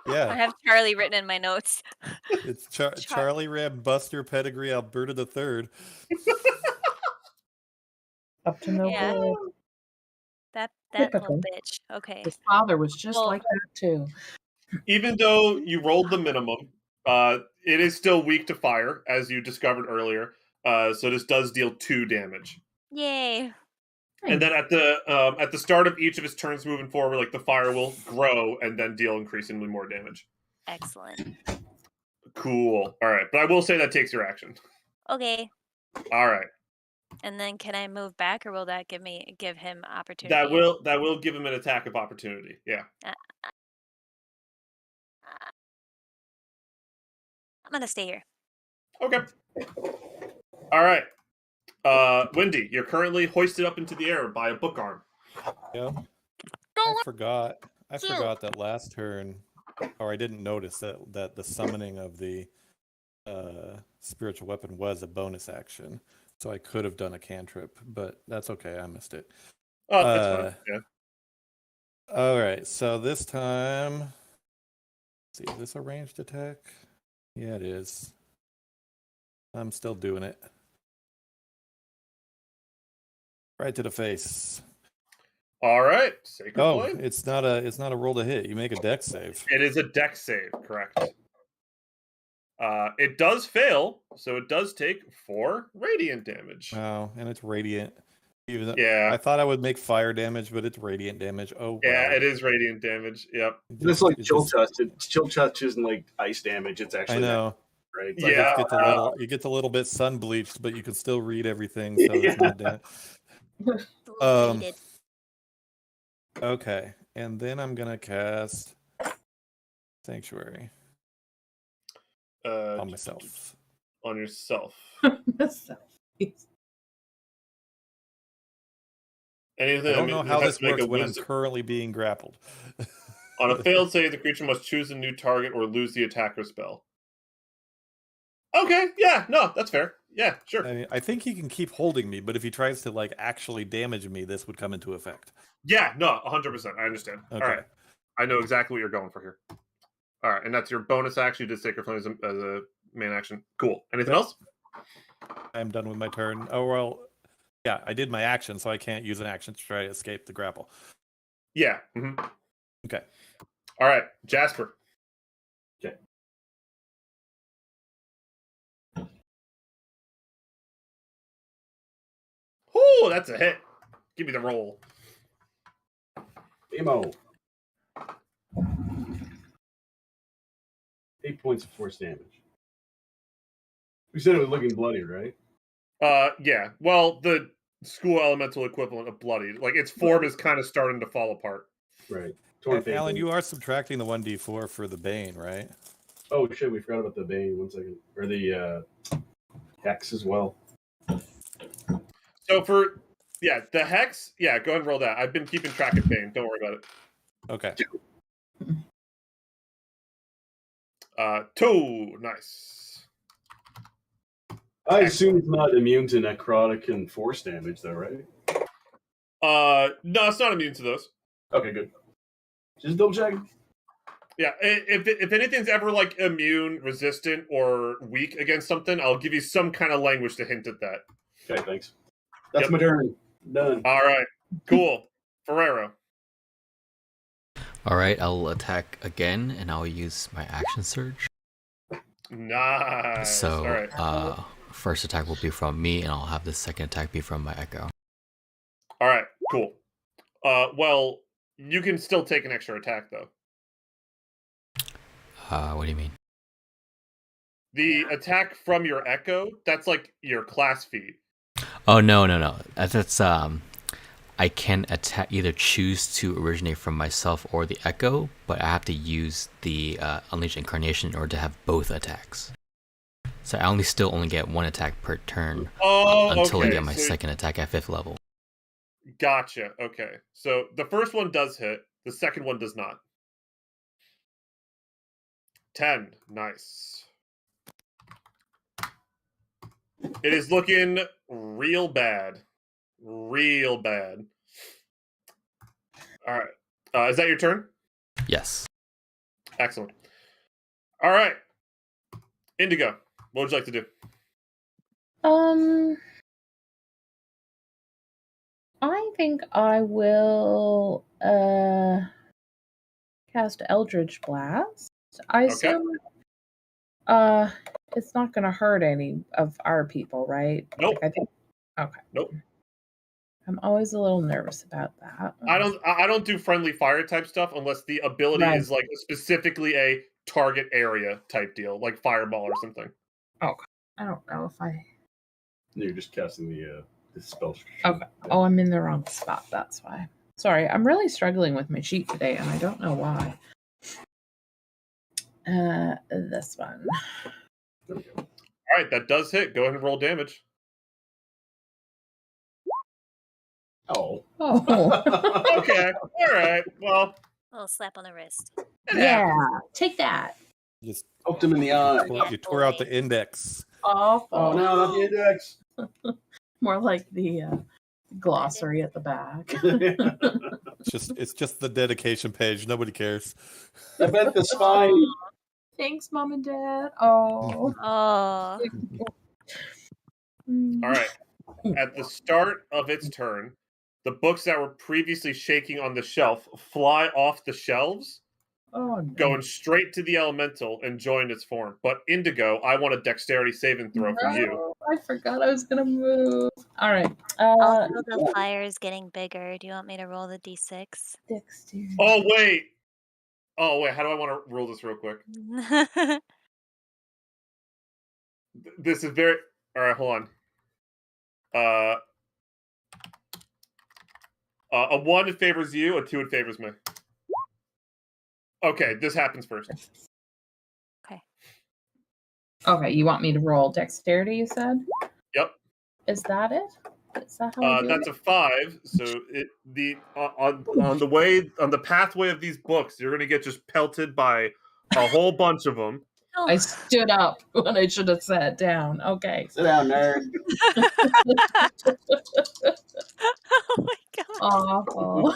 Yeah, have Charlie written in my notes. it's Charlie Ram Buster Pedigree Alberta the Third. Up to no Yeah. good. That Typical. little bitch. Okay. His father was just Well- like that too. Even though you rolled the minimum, it is still weak to fire, as you discovered earlier. So this does deal 2 damage. Yay. And then at the start of each of his turns moving forward, like the fire will grow and then deal increasingly more damage. Excellent. Cool. All right, but I will say that takes your action. Okay. All right, And then can I move back, or will that give him opportunity? that will give him an attack of opportunity. Yeah. I'm gonna stay here. Okay. All right. Wendy, you're currently hoisted up into the air by a book arm. Yeah. I forgot that last turn, or I didn't notice that the summoning of the spiritual weapon was a bonus action. So I could have done a cantrip, but that's okay. I missed it. Oh, that's fine. Yeah. All right. So this time, let's see, is this a ranged attack? Yeah, it is. I'm still doing it. Right to the face. All right. Sacred Blade. It's not a roll to hit. You make a dex save. It is a dex save, correct? It does fail, so it does take 4 radiant damage. Oh, and it's radiant. Even though Yeah. I thought I would make fire damage, but it's radiant damage. Oh, Yeah, wow. it is radiant damage. Yep. It's like chill touch. Chill touch isn't like ice damage. It's actually I know. right. It's Yeah. You get a little bit sun bleached, but you can still read everything. So it's not that. Faded. Okay, and then I'm gonna cast Sanctuary on myself. On yourself. Anything, I don't know it how has this to make works a when I'm wisdom- currently being grappled. On a failed save, the creature must choose a new target or lose the attacker spell. Okay, yeah, no, that's fair. Yeah, sure. I think he can keep holding me, but if he tries to like actually damage me, this would come into effect. Yeah, no, 100%. I understand. Okay. All right. I know exactly what you're going for here. All right, and that's your bonus action. You did Sacred Flame as a main action. Cool. Anything else? I'm done with my turn. Oh, well, yeah, I did my action, so I can't use an action to try to escape the grapple. Yeah. Mm-hmm. Okay. All right, Jasper. Okay. Ooh, that's a hit. Give me the roll. Emo. 8 points of force damage. We said it was looking bloody, right? Yeah. Well, the school elemental equivalent of bloodied. Like its form is kind of starting to fall apart. Right. Alan, you are subtracting the 1d4 for the Bane, right? Oh shit, we forgot about the Bane. 1 second. Or the Hex as well. So for the Hex, go ahead and roll that. I've been keeping track of Bane. Don't worry about it. Okay. 2. Nice. I assume it's not immune to necrotic and force damage, though, right? No, it's not immune to those. Okay, good. Just double checking. Yeah, if anything's ever like immune, resistant, or weak against something, I'll give you some kind of language to hint at that. Okay, thanks. That's my turn. Done. All right, cool. Ferrero. All right, I'll attack again, and I'll use my action surge. Nice. So, all right. First attack will be from me, and I'll have the second attack be from my echo. All right, cool. Well, you can still take an extra attack though. What do you mean? The attack from your echo, that's like your class feat. Oh no. That's I can either choose to originate from myself or the echo, but I have to use the Unleashed Incarnation in order to have both attacks. So I still only get 1 attack per turn until I okay. get my second attack at 5th level. Gotcha. Okay. So the first one does hit. The second one does not. 10. Nice. It is looking real bad. Real bad. All right. Is that your turn? Yes. Excellent. All right. Indigo, what would you like to do? I think I will cast Eldritch Blast. I Okay. assume it's not gonna hurt any of our people, right? Nope. Like, I think okay. Nope. I'm always a little nervous about that. I don't do friendly fire type stuff unless the ability Right. is like specifically a target area type deal, like fireball or something. Okay. I don't know if I You're just casting the spell. Okay. Oh, I'm in the wrong spot, that's why. Sorry, I'm really struggling with my sheet today and I don't know why. This one. There we go. All right, that does hit. Go ahead and roll damage. Oh. Oh. Okay. All right. Well, A little slap on the wrist. Yeah. Take that. Just Poked him in the eye. you tore out the index. Awful. Oh no, not the index. More like the glossary at the back. It's just the dedication page. Nobody cares. I bet the spine. Thanks, Mom and Dad. Oh. Oh. all right. At the start of its turn, the books that were previously shaking on the shelf fly off the shelves, Oh, no. going straight to the elemental and join its form. But Indigo, I want a dexterity saving throw from you. No, I forgot I was gonna move. All right. Also, the fire is getting bigger. Do you want me to roll the d6? Dexterity. Oh wait. How do I want to roll this real quick? This is very. All right, hold on. A 1 it favors you, a 2 it favors me. Okay, this happens first. Okay, you want me to roll dexterity, you said? Yep. Is that it? Is that how we do That's it? a 5. So on the pathway of these books, you're gonna get just pelted by a whole bunch of them. I stood up when I should have sat down. Okay. Sit down, nerd. Oh my god. Awful.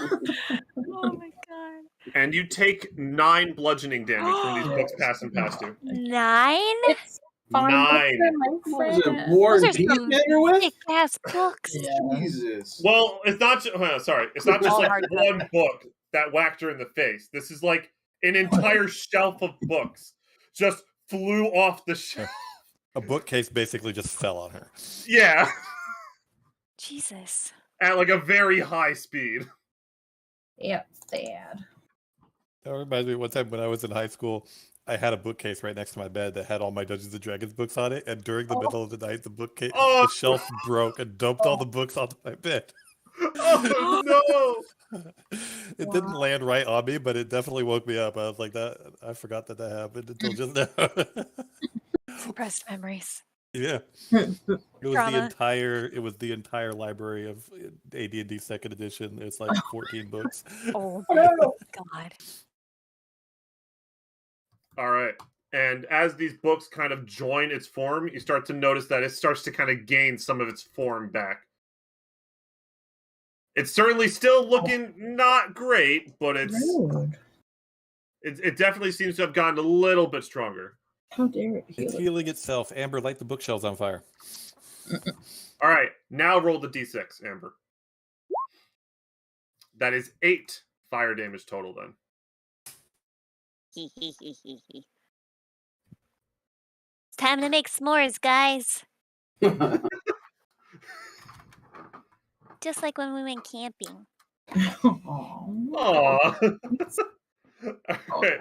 Oh my god. And you take 9 bludgeoning damage from these books passing past you. 9? It's fine. 9. My What was friend. it? War Those and are Peace some you're with? thick ass books. Yeah. Jesus. Well, it's not. It's not just All like hardcover. one book that whacked her in the face. This is like an entire shelf of books just flew off the shelf. A bookcase basically just fell on her. Yeah, Jesus. at like a very high speed. Yep, sad. That reminds me of one time when I was in high school, I had a bookcase right next to my bed that had all my Dungeons and Dragons books on it, and during the middle of the night, the shelf broke and dumped all the books onto my bed. Oh no! It didn't land right on me, but it definitely woke me up. I was like, "That I forgot that happened until just now." Suppressed memories. Yeah, it was Trauma. it was the entire library of AD&D Second Edition. It's like 14 books. Oh god. All right. And as these books kind of join its form, you start to notice that it starts to kind of gain some of its form back. It's certainly still looking not great, but Rude. it definitely seems to have gotten a little bit stronger. How dare it It's heal healing itself. Amber, light the bookshelves on fire. All right, now roll the d6, Amber. That is 8 fire damage total then. It's time to make s'mores, guys. Just like when we went camping. Aww. All right.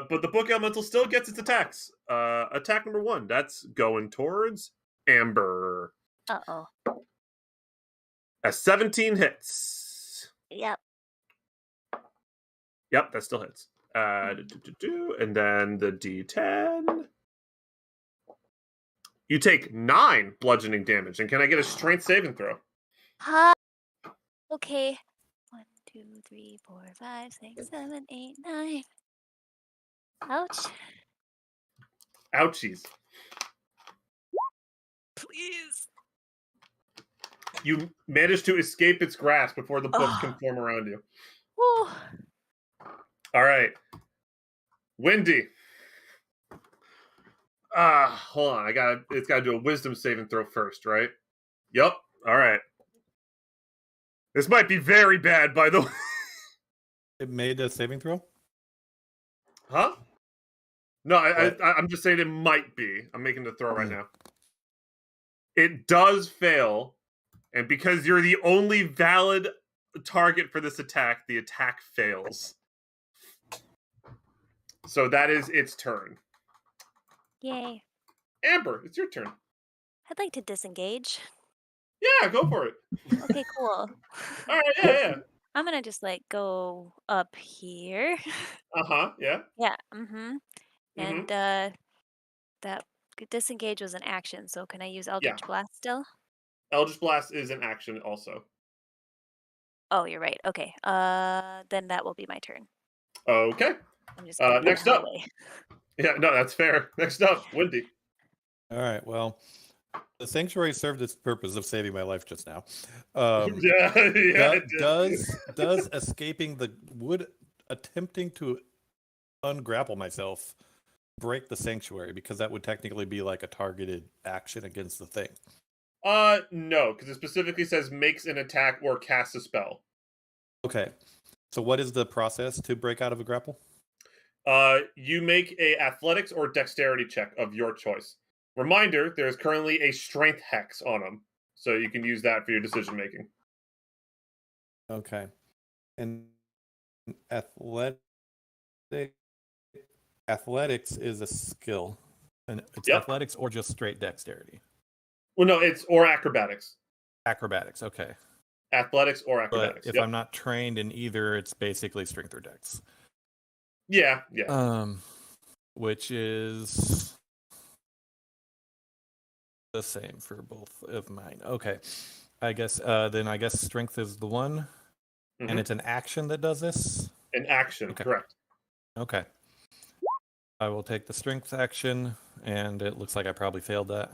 But the book elemental still gets its attacks. Attack number 1, that's going towards Amber. Uh-oh. A 17 hits. Yep. Yep, that still hits. And then the D10. You take 9 bludgeoning damage. And can I get a strength saving throw? Okay. 1, 2, 3, 4, 5, 6, 7, 8, 9. Ouch. Ouchies. Please. You managed to escape its grasp before the books can Oh. form around you. Whew. All right. Wendy. Hold on. It's gotta do a wisdom saving throw first, right? Yep. All right. This might be very bad, by the way. It made a saving throw? Huh? No, What? I'm just saying it might be. I'm making the throw right now. It does fail, and because you're the only valid target for this attack, the attack fails. So that is its turn. Yay. Amber, it's your turn. I'd like to disengage. Yeah, go for it. Okay, cool. All right, yeah. I'm gonna just like go up here. Yeah. Yeah. Mm-hmm. And that disengage was an action, so can I use Eldritch Blast still? Eldritch Blast is an action also. Oh, you're right. Okay. Then that will be my turn. Okay. I'm just gonna next up. away. Yeah, no, that's fair. Next up, Wendy. All right. Well, the sanctuary served its purpose of saving my life just now. Does escaping attempting to ungrapple myself break the sanctuary, because that would technically be like a targeted action against the thing? No, because it specifically says makes an attack or casts a spell. Okay. So what is the process to break out of a grapple? You make a athletics or dexterity check of your choice. Reminder, there is currently a strength hex on them, so you can use that for your decision making. Okay. And athletics is a skill. And it's athletics or just straight dexterity? Well, no, it's or acrobatics. Acrobatics, okay. Athletics or acrobatics. But if I'm not trained in either, it's basically strength or dex. Yeah. Which is the same for both of mine. Okay. I guess strength is the one. And it's an action that does this? An action, correct. Okay. I will take the strength action, and it looks like I probably failed that.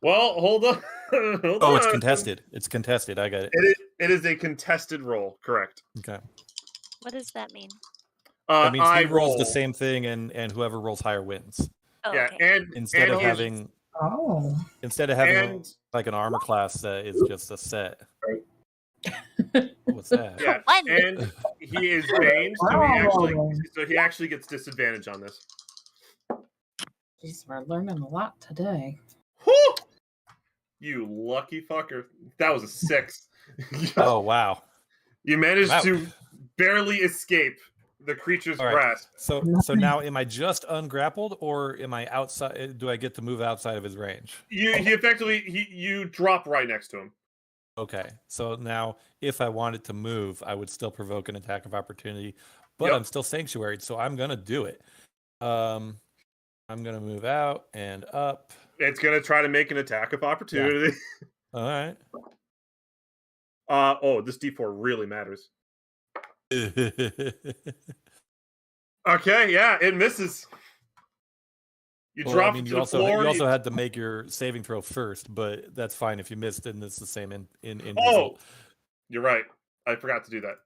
Well, hold on. It's contested. It's contested. I got it. It is a contested roll, correct. Okay. What does that mean? That means he rolls the same thing, and whoever rolls higher wins. Oh, yeah, okay. and instead of having like an armor class that is just a set. What's that? Yeah, and he is Bane, so he actually gets disadvantage on this. Jeez, we're learning a lot today. Whew! You lucky fucker. That was a 6. Oh, wow. You managed to barely escape the creature's grasp. So now am I just ungrappled, or am I outside? Do I get to move outside of his range? You drop right next to him. Okay, so now if I wanted to move, I would still provoke an attack of opportunity, but I'm still sanctuaried, so I'm gonna do it. I'm gonna move out and up. It's gonna try to make an attack of opportunity. Yeah. All right. This D4 really matters. Okay, yeah, it misses. You drop to the floor. You also had to make your saving throw first, but that's fine if you missed, and it's the same in result. You're right. I forgot to do that.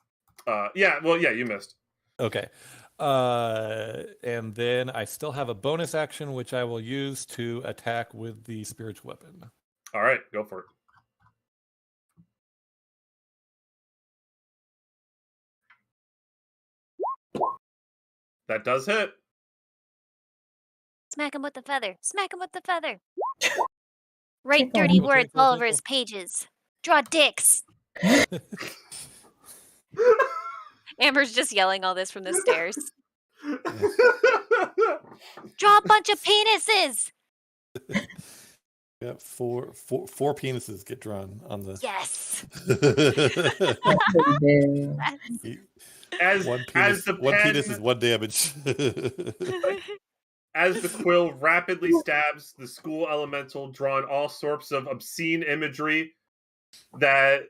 You missed. Okay. And then I still have a bonus action, which I will use to attack with the spiritual weapon. All right, go for it. That does hit. Smack him with the feather. Smack him with the feather. Write dirty words all over his pages. Draw dicks. Amber's just yelling all this from the stairs. Draw a bunch of penises. Yeah, four penises get drawn on the. Yes. One penis is 1 damage. As the quill rapidly stabs the school elemental, drawing all sorts of obscene imagery that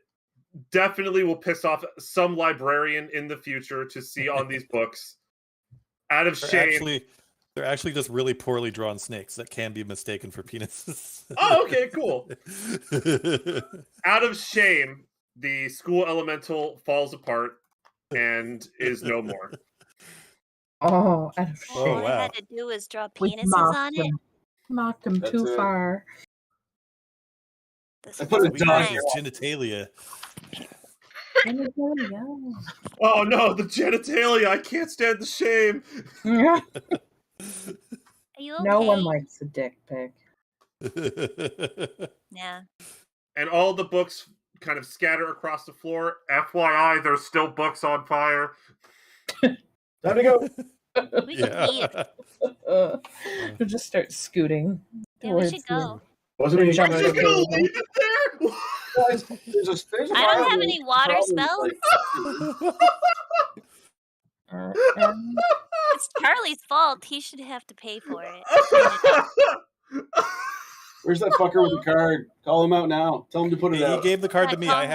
definitely will piss off some librarian in the future to see on these books. Out of shame. They're actually just really poorly drawn snakes that can be mistaken for penises. Oh, okay, cool. Out of shame, the school elemental falls apart and is no more. Oh, out of Oh, All shame. I wow. had to do was draw We penises on it. Mocked him That's too it. far. This I put a was dot nice. here. Genitalia. Oh no, the genitalia! I can't stand the shame. Yeah. Are you okay? No one likes a dick pic. Yeah. And all the books kind of scatter across the floor. FYI, there's still books on fire. Time to go. We should leave. We'll just start scooting. Yeah, we towards should go. Wasn't me. Jump We're Right just over gonna the leave it there? Guys, there's a I don't have problem. any water Problem, spells. like, It's Charlie's fault. He should have to pay for it. where's that fucker with the card? Call him out now. Tell him to put it He out. gave the card to Yeah, me. call I him.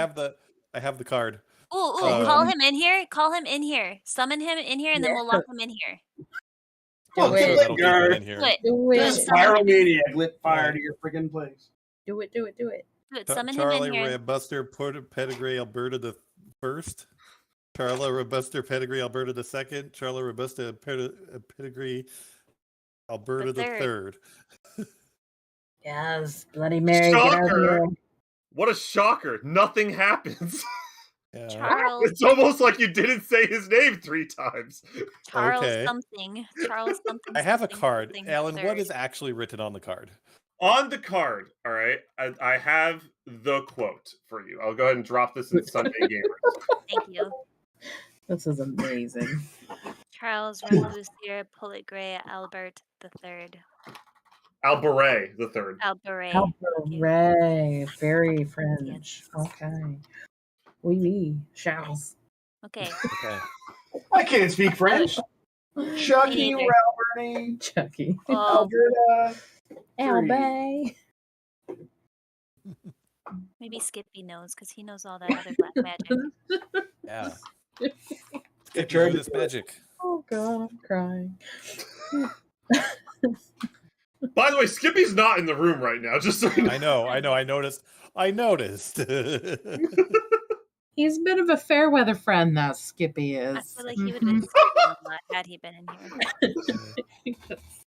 have the card. Ooh, Um, call him in here. Call him in here. Summon him in here, and then we'll lock him in here. Oh, Do it. That'll keep him Gar. in here. Do it. Do This it. pyromaniac lit fire to your friggin' place. Do it. Do it. Do it. Do it. Summon him Charlie in here. Robuster Pedigree Alberta the first. Charla Robuster Pedigree Alberta the second. Charla Robusta Pedigree Alberta the third. Yes, Bloody Mary, get out Shocker. here. What a shocker. Nothing happens. Yeah. Charles. It's almost like you didn't say his name 3 times. Charles Okay. something. Charles something. I have a something, card. something Alan, what third. is actually written on the card? On the card, all right, I have the quote for you. I'll go ahead and drop this in Sunday Gamers. Thank you. This is amazing. Charles Revolucier Pullet Gray Albert III. Alberet the third. Alberet. Hooray. Very French. Okay. Oui, Charles. Okay. Okay. I can't speak French. Chucky, neither. Alberti, Chucky. Oh, Alberta. Albay. maybe Skippy knows because he knows all that other black magic. Yeah. Get Get turned this magic. Oh god, I'm crying. By the way, Skippy's not in the room right now, just so you know. I know. I noticed. He's a bit of a fair weather friend, that Skippy I is. feel like he would have been sleeping a lot had he been in here.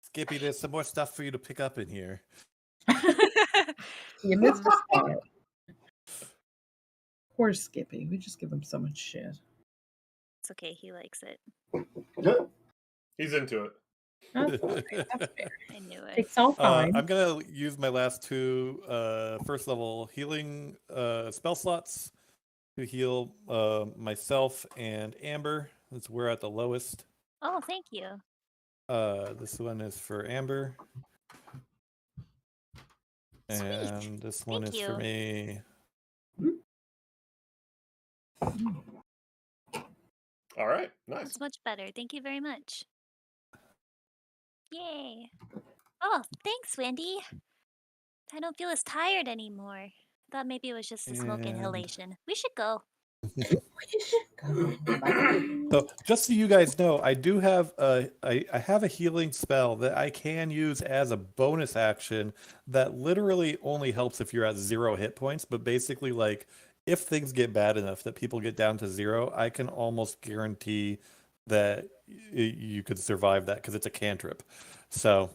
Skippy, there's some more stuff for you to pick up in here. You missed a spot. Poor Skippy. We just give him so much shit. It's okay. He likes it. He's into it. That's fine. That's fair. I knew it. Takes all time. I'm gonna use my last 2 first level healing spell slots to heal myself and Amber. Since we're at the lowest. Oh, thank you. This one is for Amber. And this one Thank is for you. me. All right, nice. That's much better. Thank you very much. Yay. Oh, thanks, Wendy. I don't feel as tired anymore. Thought maybe it was just the smoke And- inhalation. We should go. We should go. So just so you guys know, I do have I have a healing spell that I can use as a bonus action that literally only helps if you're at 0 hit points, but basically like if things get bad enough that people get down to 0, I can almost guarantee that you could survive that because it's a cantrip. So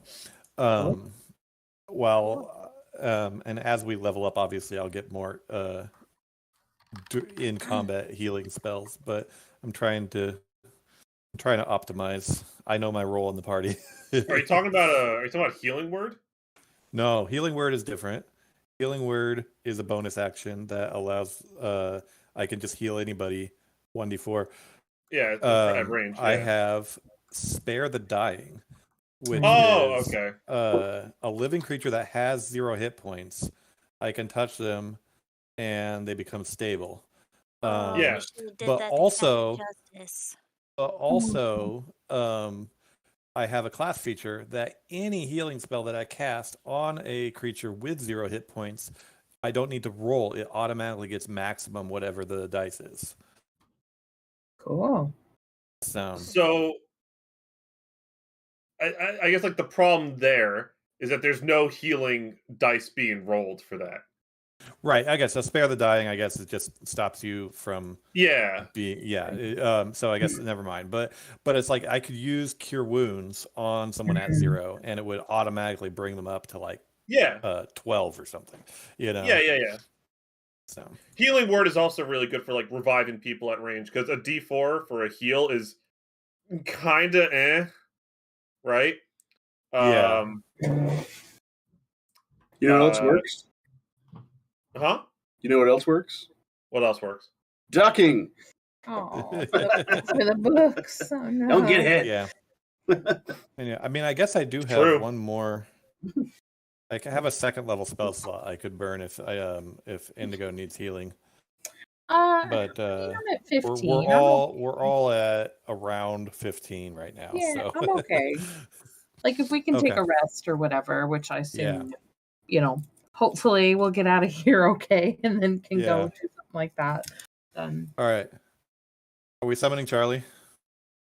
and as we level up, obviously I'll get more in combat healing spells, but I'm trying to optimize. I know my role in the party. Are you talking about healing word? No, healing word is different. Healing word is a bonus action that allows I can just heal anybody 1d4. Yeah, it's at range. I yeah. have spare the dying, which Oh, is okay. a living creature that has 0 hit points. I can touch them and they become stable. Oh, Yeah. we should've did But that to also- Captain Justice. Also, I have a class feature that any healing spell that I cast on a creature with 0 hit points, I don't need to roll. It automatically gets maximum whatever the dice is. Cool. So So I guess like the problem there is that there's no healing dice being rolled for that. Right. I guess a spare the dying. I guess it just stops you from Yeah. being so I guess never mind. But it's like I could use cure wounds on someone at 0, and it would automatically bring them up to like 12 or something. You know. Yeah. So healing word is also really good for like reviving people at range because a D4 for a heal is kind of right? Yeah. You know what else works? Huh? You know what else works? What else works? Ducking. Oh, for the books. Oh, no. Don't get hit. Yeah. And yeah, I mean, I guess I do have True. one more. I have a second level spell slot I could burn if Indigo needs healing. But I'm at 15. we're all at around 15 right now. Yeah, So I'm okay. Like if we can take a rest or whatever, which I assume, hopefully we'll get out of here okay, and then can go do something like that. Then all right. Are we summoning Charlie?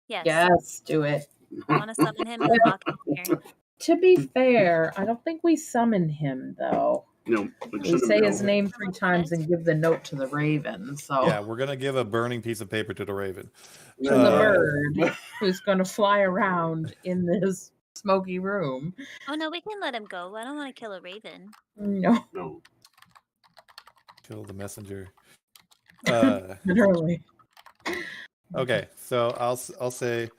Yes. Do it. I want to summon him and lock him here. To be fair, I don't think we summon him though. No, we say his name 3 times and give the note to the raven. So yeah, we're gonna give a burning piece of paper to the raven. To the bird who's gonna fly around in this smoky room. Oh no, we can let him go. I don't want to kill a raven. No. Kill the messenger. Literally. Okay, so I'll say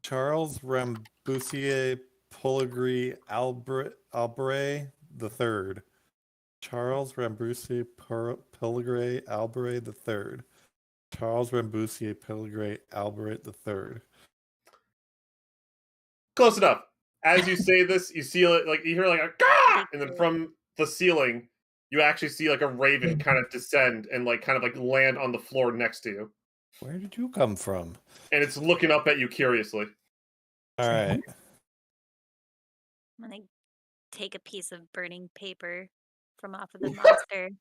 Charles Rambouillet Poligry Albret the Third. Charles Rambouillet Poligry Albret the Third. Charles Rambouillet Poligry Albret the Third. Close enough. As you say this, you see like you hear like a Gah! And then from the ceiling, you actually see like a raven kind of descend and like kind of like land on the floor next to you. Where did you come from? And it's looking up at you curiously. All right. I'm gonna take a piece of burning paper from off of the monster.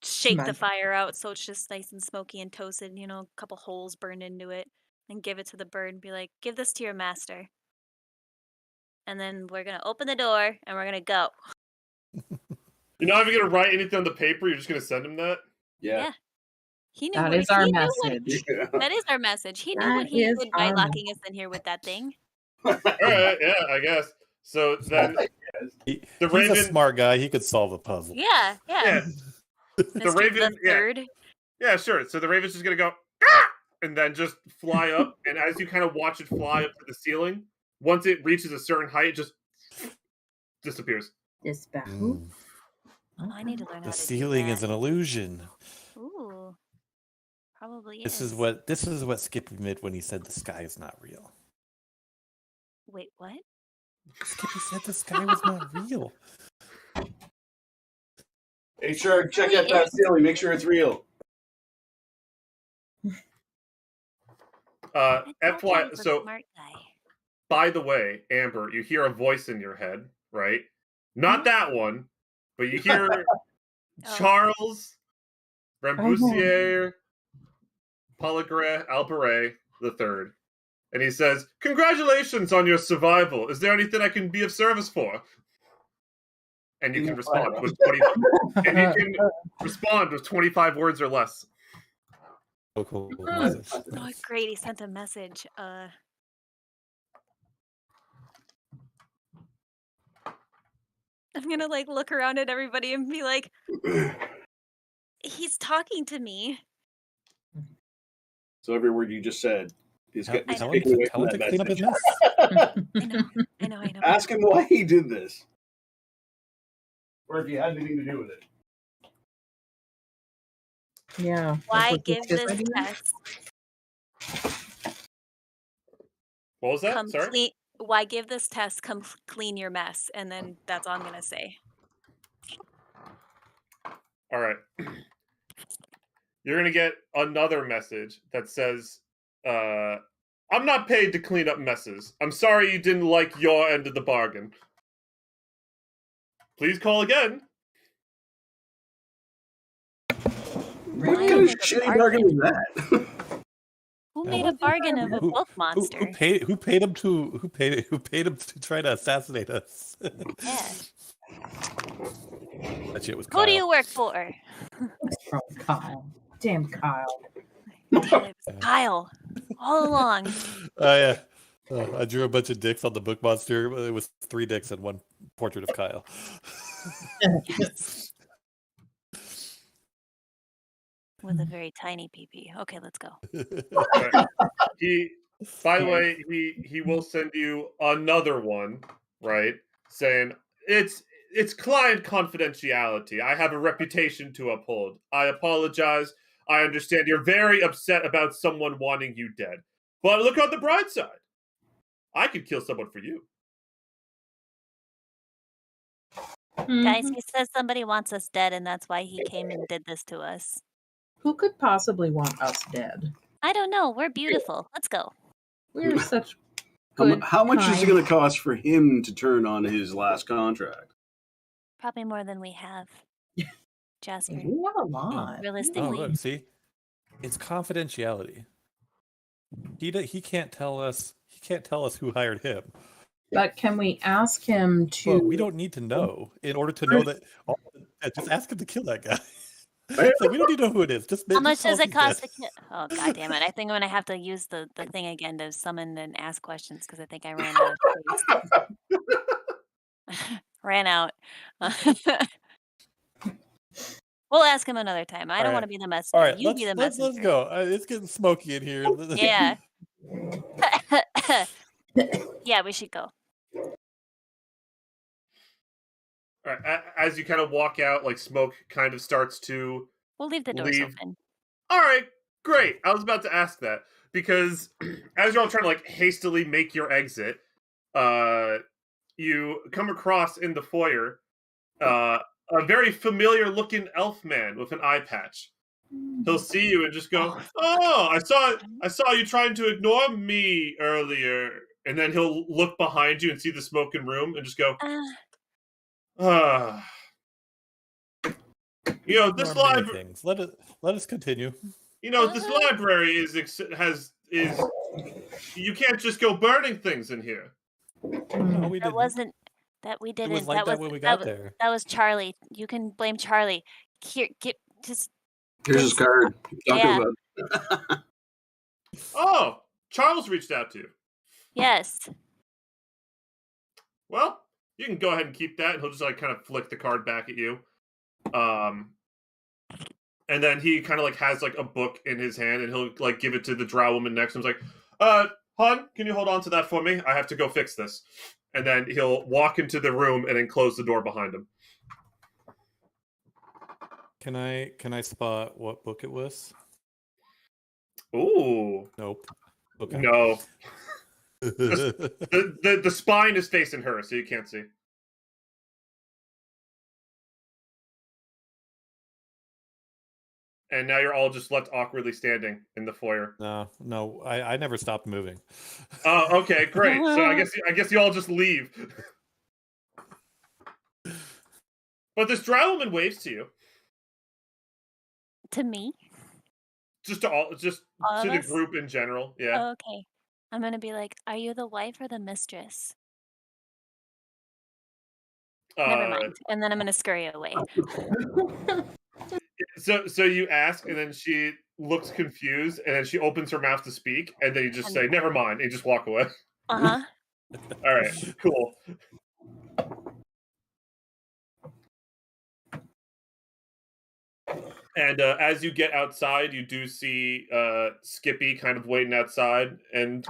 Shake the fire out so it's just nice and smoky and toasted, a couple holes burned into it, and give it to the bird and be like, give this to your master. And then we're gonna open the door and we're gonna go. You're not even gonna write anything on the paper, you're just gonna send him that? Yeah. He knew That is our message. That is our message. He knew what he did by locking us in here with that thing. Alright, yeah, I guess. So then he's a smart guy. He could solve a puzzle. Yeah. The raven, third. Yeah, sure. So the raven's just gonna go, ah! And then just fly up. And as you kind of watch it fly up to the ceiling, once it reaches a certain height, it just disappears. Oh, I need to learn how to The ceiling do is an illusion. Ooh, probably This is. is what Skip admitted when he said the sky is not real. Wait, what? Skippy said the sky was not real. Hey, sure, check out that ceiling. Make sure it's real. FY, so by the way, Amber, you hear a voice in your head, right? Not that one, but you hear Charles Rambouillet Poligre Alberet the Third, and he says, "Congratulations on your survival. Is there anything I can be of service for?" And you can respond with 25 words or less. Oh, cool. Oh, great! He sent a message. I'm gonna look around at everybody and be like, he's talking to me. So every word you just said is Tell him taken away to from that clean up his message. mess. I know. Ask him why he did this, or if he had anything to do with it. Yeah. Why give this test? What was that? Sorry? Why give this test? Come clean your mess. And then that's all I'm going to say. All right. You're going to get another message that says, I'm not paid to clean up messes. I'm sorry you didn't like your end of the bargain. Please call again. What kind of shitty bargain was that? Who Yeah, made a Wasn't bargain there of a Who book who monster? paid him to try to assassinate us? Yeah. That shit was Who do Kyle. you work for? That's probably Kyle. Damn Kyle. Damn it, Yeah. Kyle. All along. Oh yeah. I drew a bunch of dicks on the book monster. It was 3 dicks and 1 portrait of Kyle. Yes. With a very tiny PP. Okay, let's go. Right. By the Yeah. way, he will send you another one, right? Saying it's client confidentiality. I have a reputation to uphold. I apologize. I understand you're very upset about someone wanting you dead. But look on the bright side. I could kill someone for you. Guys, Mhm. he says somebody wants us dead, and that's why he came and did this to us. Who could possibly want us dead? I don't know. We're beautiful. Let's go. We're such How, good. how much is it kind- going to cost for him to turn on his last contract? Probably more than we have. Jasper. We have a lot. Oh Realistically. look, see, it's confidentiality. He can't tell us. He can't tell us who hired him. But can we ask him to? Well, we don't need to know in order to know that. Just ask him to kill that guy. Right? So we don't need to know who it is. How much tell does us it he's cost dead. to kill? Oh, god damn it. I think I'm going to have to use the thing again to summon and ask questions because I think I ran out of space. Ran out. We'll ask him another time. I don't want to be the messenger. All right, You be the let's messenger. go. It's getting smoky in here. Yeah. Yeah, we should go. All right, as you kind of walk out, like smoke kind of starts to We'll leave the doors leave. open. All right, great. I was about to ask that because as you're all trying to like hastily make your exit, you come across in the foyer a very familiar looking elf man with an eye patch. He'll see you and just go, "Oh, I saw you trying to ignore me earlier." And then he'll look behind you and see the smoking room and just go, "Ah." You know, this Ignore many library. things. Let us continue. You know, this library is you can't just go burning things in here. No, we That didn't. wasn't that we It didn't. was like that when we got there. That was Charlie. You can blame Charlie. Here, get just Here's his card. Talking Yeah. about. Oh, Charles reached out to you. yes. Well, you can go ahead and keep that, and he'll just like kind of flick the card back at you. And then he kind of like has like a book in his hand, and he'll like give it to the drow woman next to him. He's like, "Hon, can you hold on to that for me? I have to go fix this." And then he'll walk into the room and then close the door behind him. Can I spot what book it was? Ooh, Nope. Okay. no. The spine is facing her, so you can't see. And now you're all just left awkwardly standing in the foyer. No, I never stopped moving. Oh, okay, great. So I guess you all just leave. But this drow woman waves to you, To me. just to All the of us? group in general. Yeah. Oh, okay. I'm gonna be like, "Are you the wife or the mistress?" Never mind. And then I'm gonna scurry away. So you ask, and then she looks confused, and then she opens her mouth to speak, and then you just say, "Never mind," and you just walk away. Uh huh. All right, cool. And as you get outside, you do see Skippy kind of waiting outside, and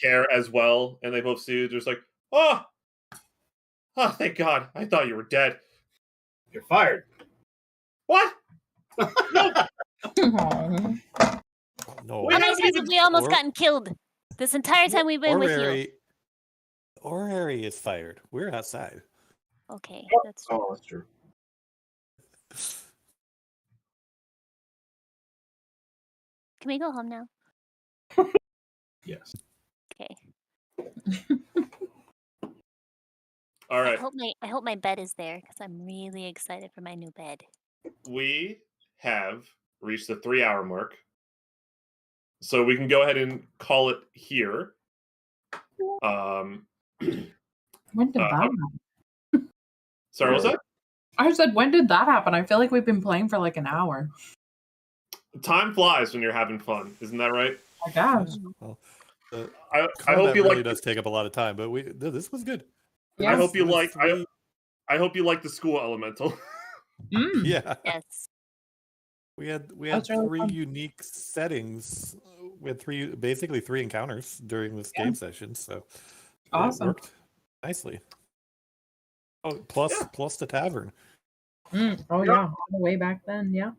Care as well, and they both see you. Just like, oh, thank God! I thought you were dead. You're fired. What? No, Aw. No. We How many haven't times have even- we almost Or- gotten killed this entire time we've been with you? Orrery is fired. We're outside. Okay, Oh. that's true. Oh, that's true. Can we go home now? Yes. Okay. All right. I hope my bed is there because I'm really excited for my new bed. We have reached the 3-hour mark. So we can go ahead and call it here. When did that happen? Sorry, what was that? I said, when did that happen? I feel like we've been playing for like an hour. Time flies when you're having fun, isn't that right? I guess. Well, I combat hope you really like. does take up a lot of time, but this was good. I hope you It was like. three- I hope you like the school elemental. Mm. Yeah, Yes. we had That's really three fun. unique settings. We had basically three encounters during this game session, so Awesome. it worked nicely. Oh, plus the tavern. Oh yeah, all the way back then. Yeah.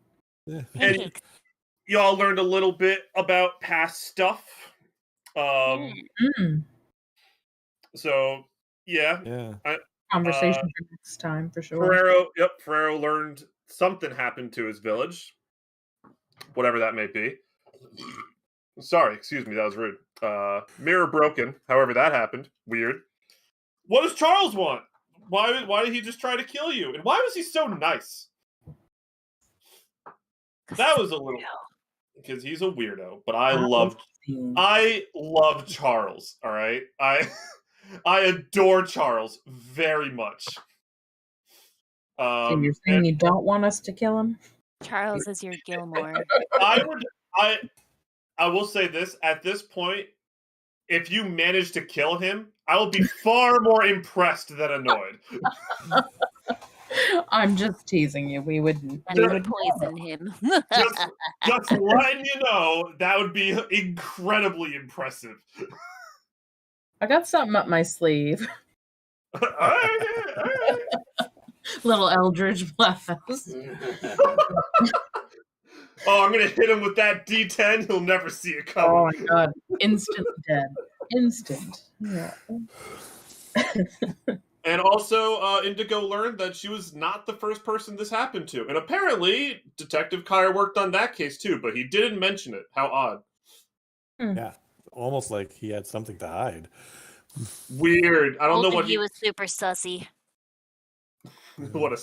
Yeah. And y'all learned a little bit about past stuff. Mm. So yeah, Yeah. Conversation for next time for sure. Ferrero learned something happened to his village, whatever that may be. Sorry, excuse me, that was rude. Mirror broken, however that happened. Weird. What does Charles want? Why did he just try to kill you? And why was he so nice? That was a little because he's a weirdo, but I love Charles, all right? I adore Charles very much. So you're saying you don't want us to kill him? Charles is your Gilmore. I will say this, at this point, if you manage to kill him, I will be far more impressed than annoyed. I'm just teasing you. We wouldn't. And we would poison him. Just letting you know, that would be incredibly impressive. I got something up my sleeve. All right. Little Eldridge blast. Oh, I'm gonna hit him with that D10. He'll never see it Oh coming. my god. Instant dead. Instant. Yeah. And also, Indigo learned that she was not the first person this happened to. And apparently, Detective Kyer worked on that case too, but he didn't mention it. How odd. Yeah. Almost like he had something to hide. Weird. I don't know what he was super sussy. what a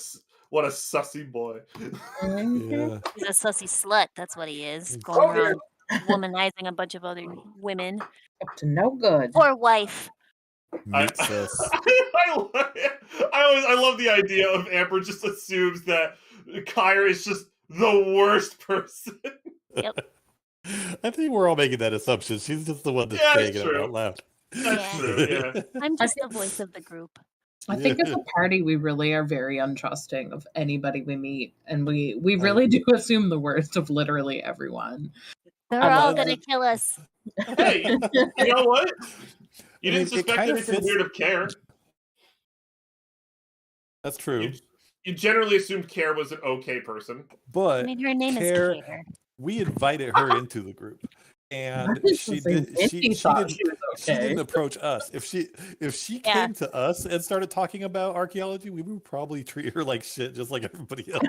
sussy boy. Yeah. He's a sussy slut. That's what he is. Going around womanizing a bunch of other women. Up to no good. Poor wife. Meat sis. I love the idea of Amber just assumes that Kyer is just the worst person. Yep. I think we're all making that assumption. She's just the one that's saying it out loud. That's true, yeah. I'm just the voice of the group. I think as a party, we really are very untrusting of anybody we meet. And we really do assume the worst of literally everyone. They're all going to kill us. Hey, you know what? You didn't it suspect kind of anything fits- weird of Care. That's true. You generally assumed Care was an okay person. But I mean, her name Care, is Care. we invited her into the group. And she thought she was okay. didn't approach us. If she came to us and started talking about archaeology, we would probably treat her like shit, just like everybody else.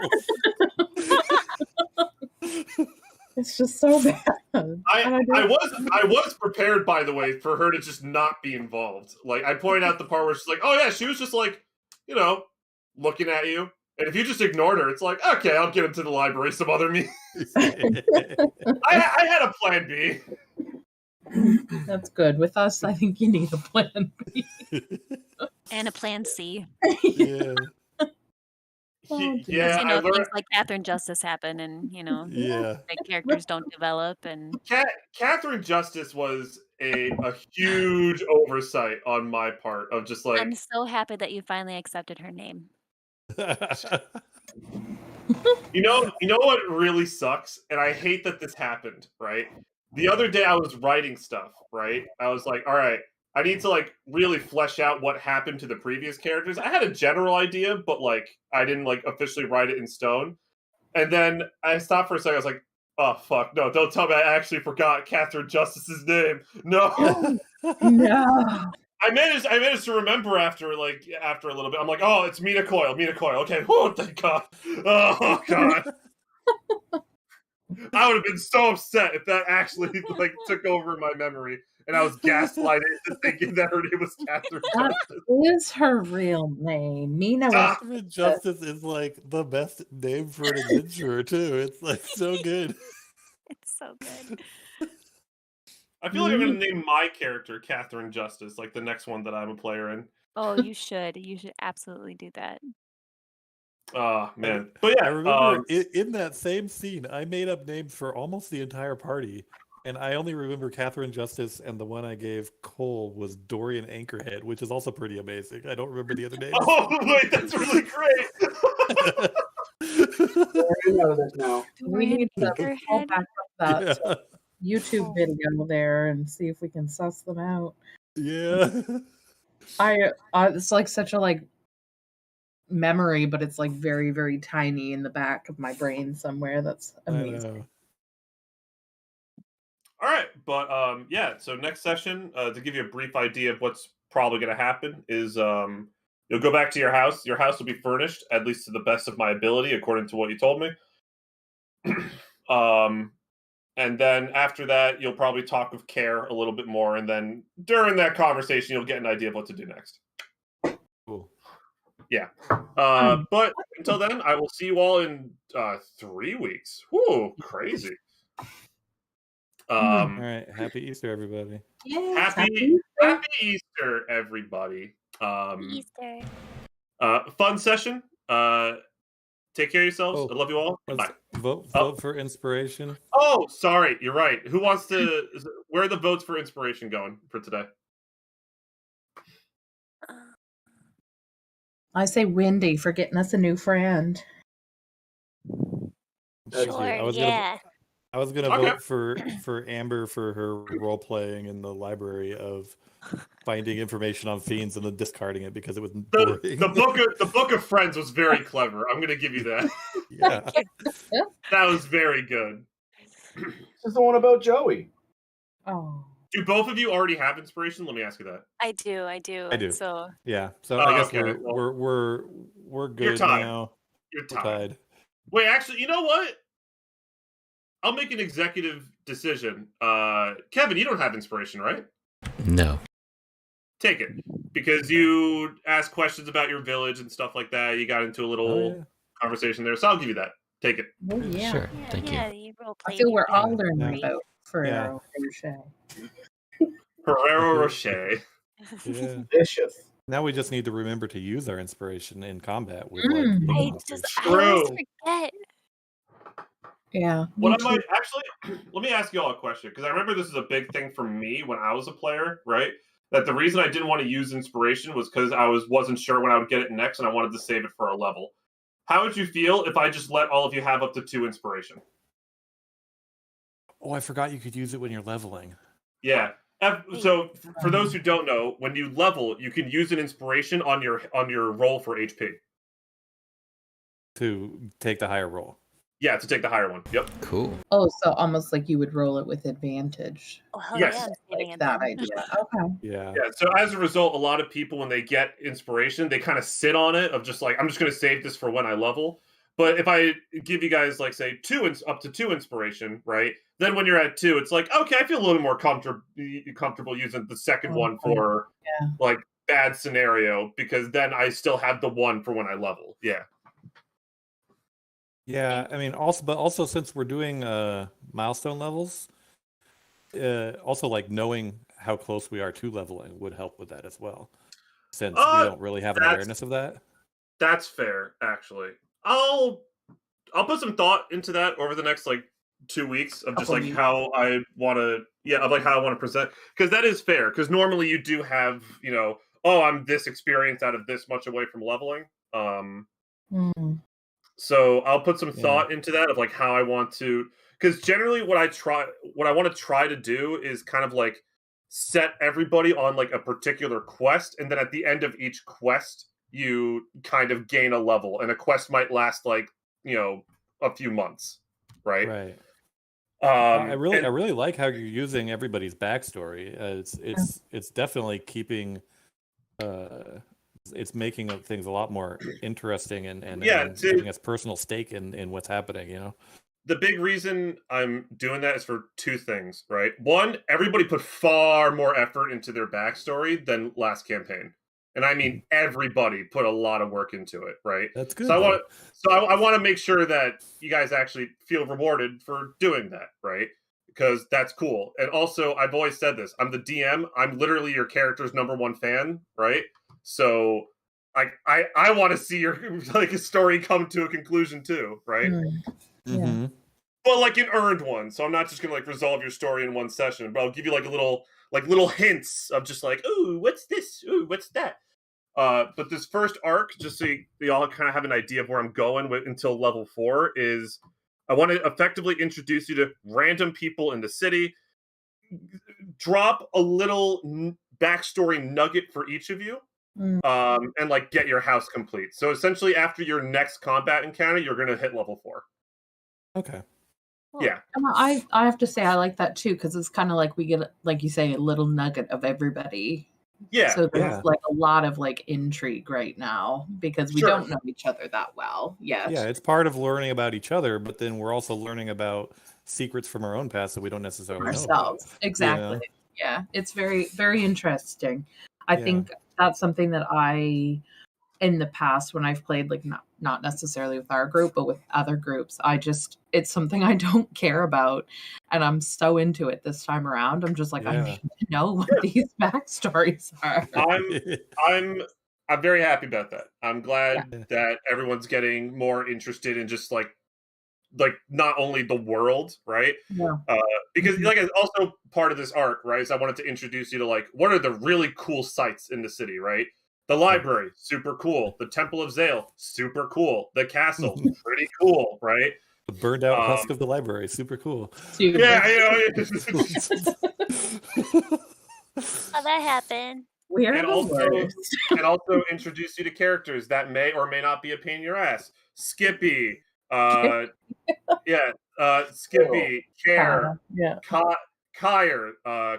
It's just so bad. I was prepared, by the way, for her to just not be involved. Like, I pointed out the part where she's like, "Oh yeah," she was just like, looking at you. And if you just ignored her, it's like, okay, I'll get into the library some other me. I had a plan B. That's good. With us, I think you need a plan B. And a plan C. Yeah. Yeah, I learned. Things like Catherine Justice happen, and Yeah. the characters don't develop, and Catherine Justice was a huge oversight on my part of just like. I'm so happy that you finally accepted her name. You know what really sucks, and I hate that this happened. Right, the other day I was writing stuff. Right, I was like, all right, I need to like really flesh out what happened to the previous characters. I had a general idea, but like I didn't like officially write it in stone. And then I stopped for a second. I was like, oh fuck, no! Don't tell me I actually forgot Catherine Justice's name. No, No. I managed to remember after a little bit. I'm like, oh, it's Mina Coyle. Okay, oh thank God. Oh God. I would have been so upset if that actually like took over my memory and I was gaslighted into thinking that her name was Catherine Justice. That is her real name. Mina was Catherine Justice is like the best name for an adventurer too. It's like so good. It's so good. I feel like I'm going to name my character Catherine Justice, like the next one that I'm a player in. Oh, you should. You should absolutely do that. Oh, man. But I yeah, remember in that same scene, I made up names for almost the entire party, and I only remember Catherine Justice, and the one I gave Cole was Dorian Anchorhead, which is also pretty amazing. I don't remember the other names. oh, wait, that's really great. I know this now. We need to Anchorhead? pull back up that Yeah. YouTube video there and see if we can suss them out. Yeah. It's like such a like memory, but it's like very, very tiny in the back of my brain somewhere. That's I amazing. know. All right, but yeah. So next session, to give you a brief idea of what's probably going to happen, is you'll go back to your house. Your house will be furnished, at least to the best of my ability, according to what you told me. And then after that, you'll probably talk with Care a little bit more, and then during that conversation, you'll get an idea of what to do next. Cool. Yeah. But until then, I will see you all in 3 weeks. Whew, crazy. All right. Happy Easter, everybody. Yeah, Happy Easter, everybody. Easter. Fun session. Take care of yourselves. Oh, I love you all. let's Bye. vote for inspiration. Oh, sorry. You're right. Who wants to? Where are the votes for inspiration going for today? I say Wendy for getting us a new friend. Thank you. Sure, I was gonna Okay. vote for Amber for her role playing in the library of finding information on fiends and then discarding it because it was boring. The book of Friends was very clever. I'm going to give you that. Yeah. That was very good. This is the one about Joey. Oh, Do both of you already have inspiration? Let me ask you that. I do. I do. So Yeah. So Oh, I guess okay, we're good You're tied. now. You're We're tied. Wait, actually, you know what? I'll make an executive decision. Kevin, you don't have inspiration, right? No. Take it. Because you asked questions about your village and stuff like that. You got into a little Oh, yeah. conversation there. So I'll give you that. Take it. oh yeah. Sure. Thank you. yeah, you role I played. feel you we're all did learning great. about Ferrero Yeah. Rocher. Ferrero Rocher. Yeah. Vicious. Now we just need to remember to use our inspiration in combat with Mm. like I monsters. I always True. forget. Yeah. me What I too. might actually let me ask you all a question because I remember this is a big thing for me when I was a player, right? That the reason I didn't want to use inspiration was because I wasn't sure when I would get it next, and I wanted to save it for a level. How would you feel if I just let all of you have up to 2 inspiration? Oh, I forgot you could use it when you're leveling. Yeah. So for those who don't know, when you level, you can use an inspiration on your roll for HP. To take the higher roll. Yeah, to take the higher one. Yep. Cool. Oh, so almost like you would roll it with advantage. Oh hell Yes. yeah, I'm saving Like it that then. idea. Okay. Yeah. Yeah. So as a result, a lot of people when they get inspiration, they kind of sit on it of just like I'm just going to save this for when I level. But if I give you guys like say up to 2 inspiration, right? Then when you're at 2, it's like okay, I feel a little more comfortable using the second one for like bad scenario because then I still have the 1 for when I level. Yeah. Yeah, I mean, also since we're doing milestone levels, also like knowing how close we are to leveling would help with that as well, since we don't really have an awareness of that. That's fair, actually. I'll put some thought into that over the next like 2 weeks of just like how I want to present because that is fair because normally you do have I'm this experience out of this much away from leveling. So I'll put some thought into that of like how I want to, because generally what I want to try to do is kind of like set everybody on like a particular quest, and then at the end of each quest, you kind of gain a level, and a quest might last like a few months, right? Right. I really like how you're using everybody's backstory. It's definitely keeping. It's making things a lot more interesting and giving us personal stake in what's happening, The big reason I'm doing that is for 2 things, right? One, everybody put far more effort into their backstory than last campaign. And I mean everybody put a lot of work into it, right? That's good. So I want to make sure that you guys actually feel rewarded for doing that, right? because that's cool. And also, I've always said this: I'm the DM. I'm literally your character's #1 fan, right? So, I want to see your like a story come to a conclusion too, right? Mm-hmm. But like an earned one. So I'm not just gonna like resolve your story in one session, but I'll give you like little hints of just like, ooh, what's this? Ooh, what's that? But this first arc, just so you all kind of have an idea of where I'm going until level 4, is I want to effectively introduce you to random people in the city, drop a little backstory nugget for each of you, and like get your house complete. So essentially, after your next combat encounter, you're going to hit level 4. Okay. Yeah. I have to say I like that too, because it's kind of like we get, like you say, a little nugget of everybody. Yeah. So there's Yeah. like a lot of like intrigue right now because we Sure. don't know each other that well yet. Yeah, it's part of learning about each other, but then we're also learning about secrets from our own past that we don't necessarily know about. Ourselves. Exactly. Yeah. It's very, very interesting. I Yeah. think that's something that I, in the past, when I've played, like not necessarily with our group, but with other groups, it's something I don't care about. And I'm so into it this time around. I'm just like, I Yeah. need to know what these backstories are. I'm very happy about that. I'm glad that everyone's getting more interested in just like not only the world, right? Yeah. Because like it's also part of this arc, right? Is I wanted to introduce you to like what are the really cool sites in the city, right? The library, super cool. The Temple of Zale, super cool. The castle, pretty cool, right? The burned out husk of the library, super cool. Super. Yeah, How that happened? We are and the also worst. and also introduce you to characters that may or may not be a pain in your ass. Skippy, Skippy, Care, Yeah. Kyer,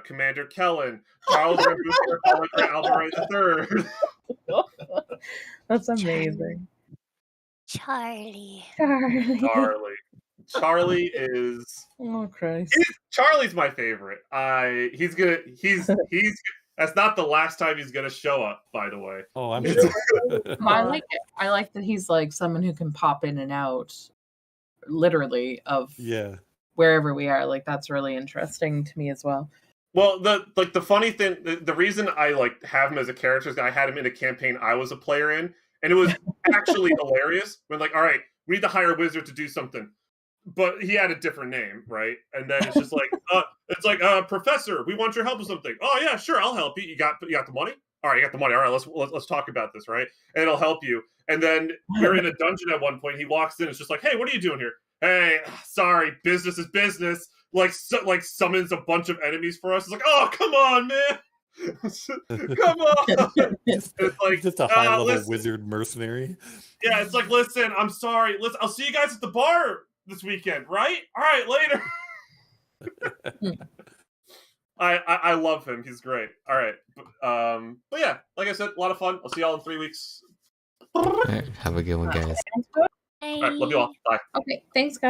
Commander Kellen, Charles Rambuster, Grant Alvarez III. That's amazing. Charlie. Charlie is Oh Christ. Charlie's my favorite. He's that's not the last time he's gonna show up, by the way. Oh, I'm sure. I like it. I like that he's like someone who can pop in and out literally of wherever we are. Like that's really interesting to me as well. Well, the funny thing, the reason I like have him as a character is I had him in a campaign I was a player in, and it was actually hilarious. When like, all right, we need to hire a wizard to do something, but he had a different name, right? And then it's just like, Professor, we want your help with something. Oh yeah, sure, I'll help you. You got the money? All right, you got the money. All right, let's talk about this, right? And it'll help you. And then we're in a dungeon at one point. He walks in. It's just like, hey, what are you doing here? Hey, sorry, business is business. Like summons a bunch of enemies for us. It's like, oh, come on, man. Come on. It's like just a high level wizard mercenary. Yeah, it's like, listen, I'm sorry. I'll see you guys at the bar this weekend, right? All right, later. I love him. He's great. All right. But yeah, like I said, a lot of fun. I'll see y'all in 3 weeks. All right, have a good one, guys. All right, love you all. Bye. Okay, thanks, guys.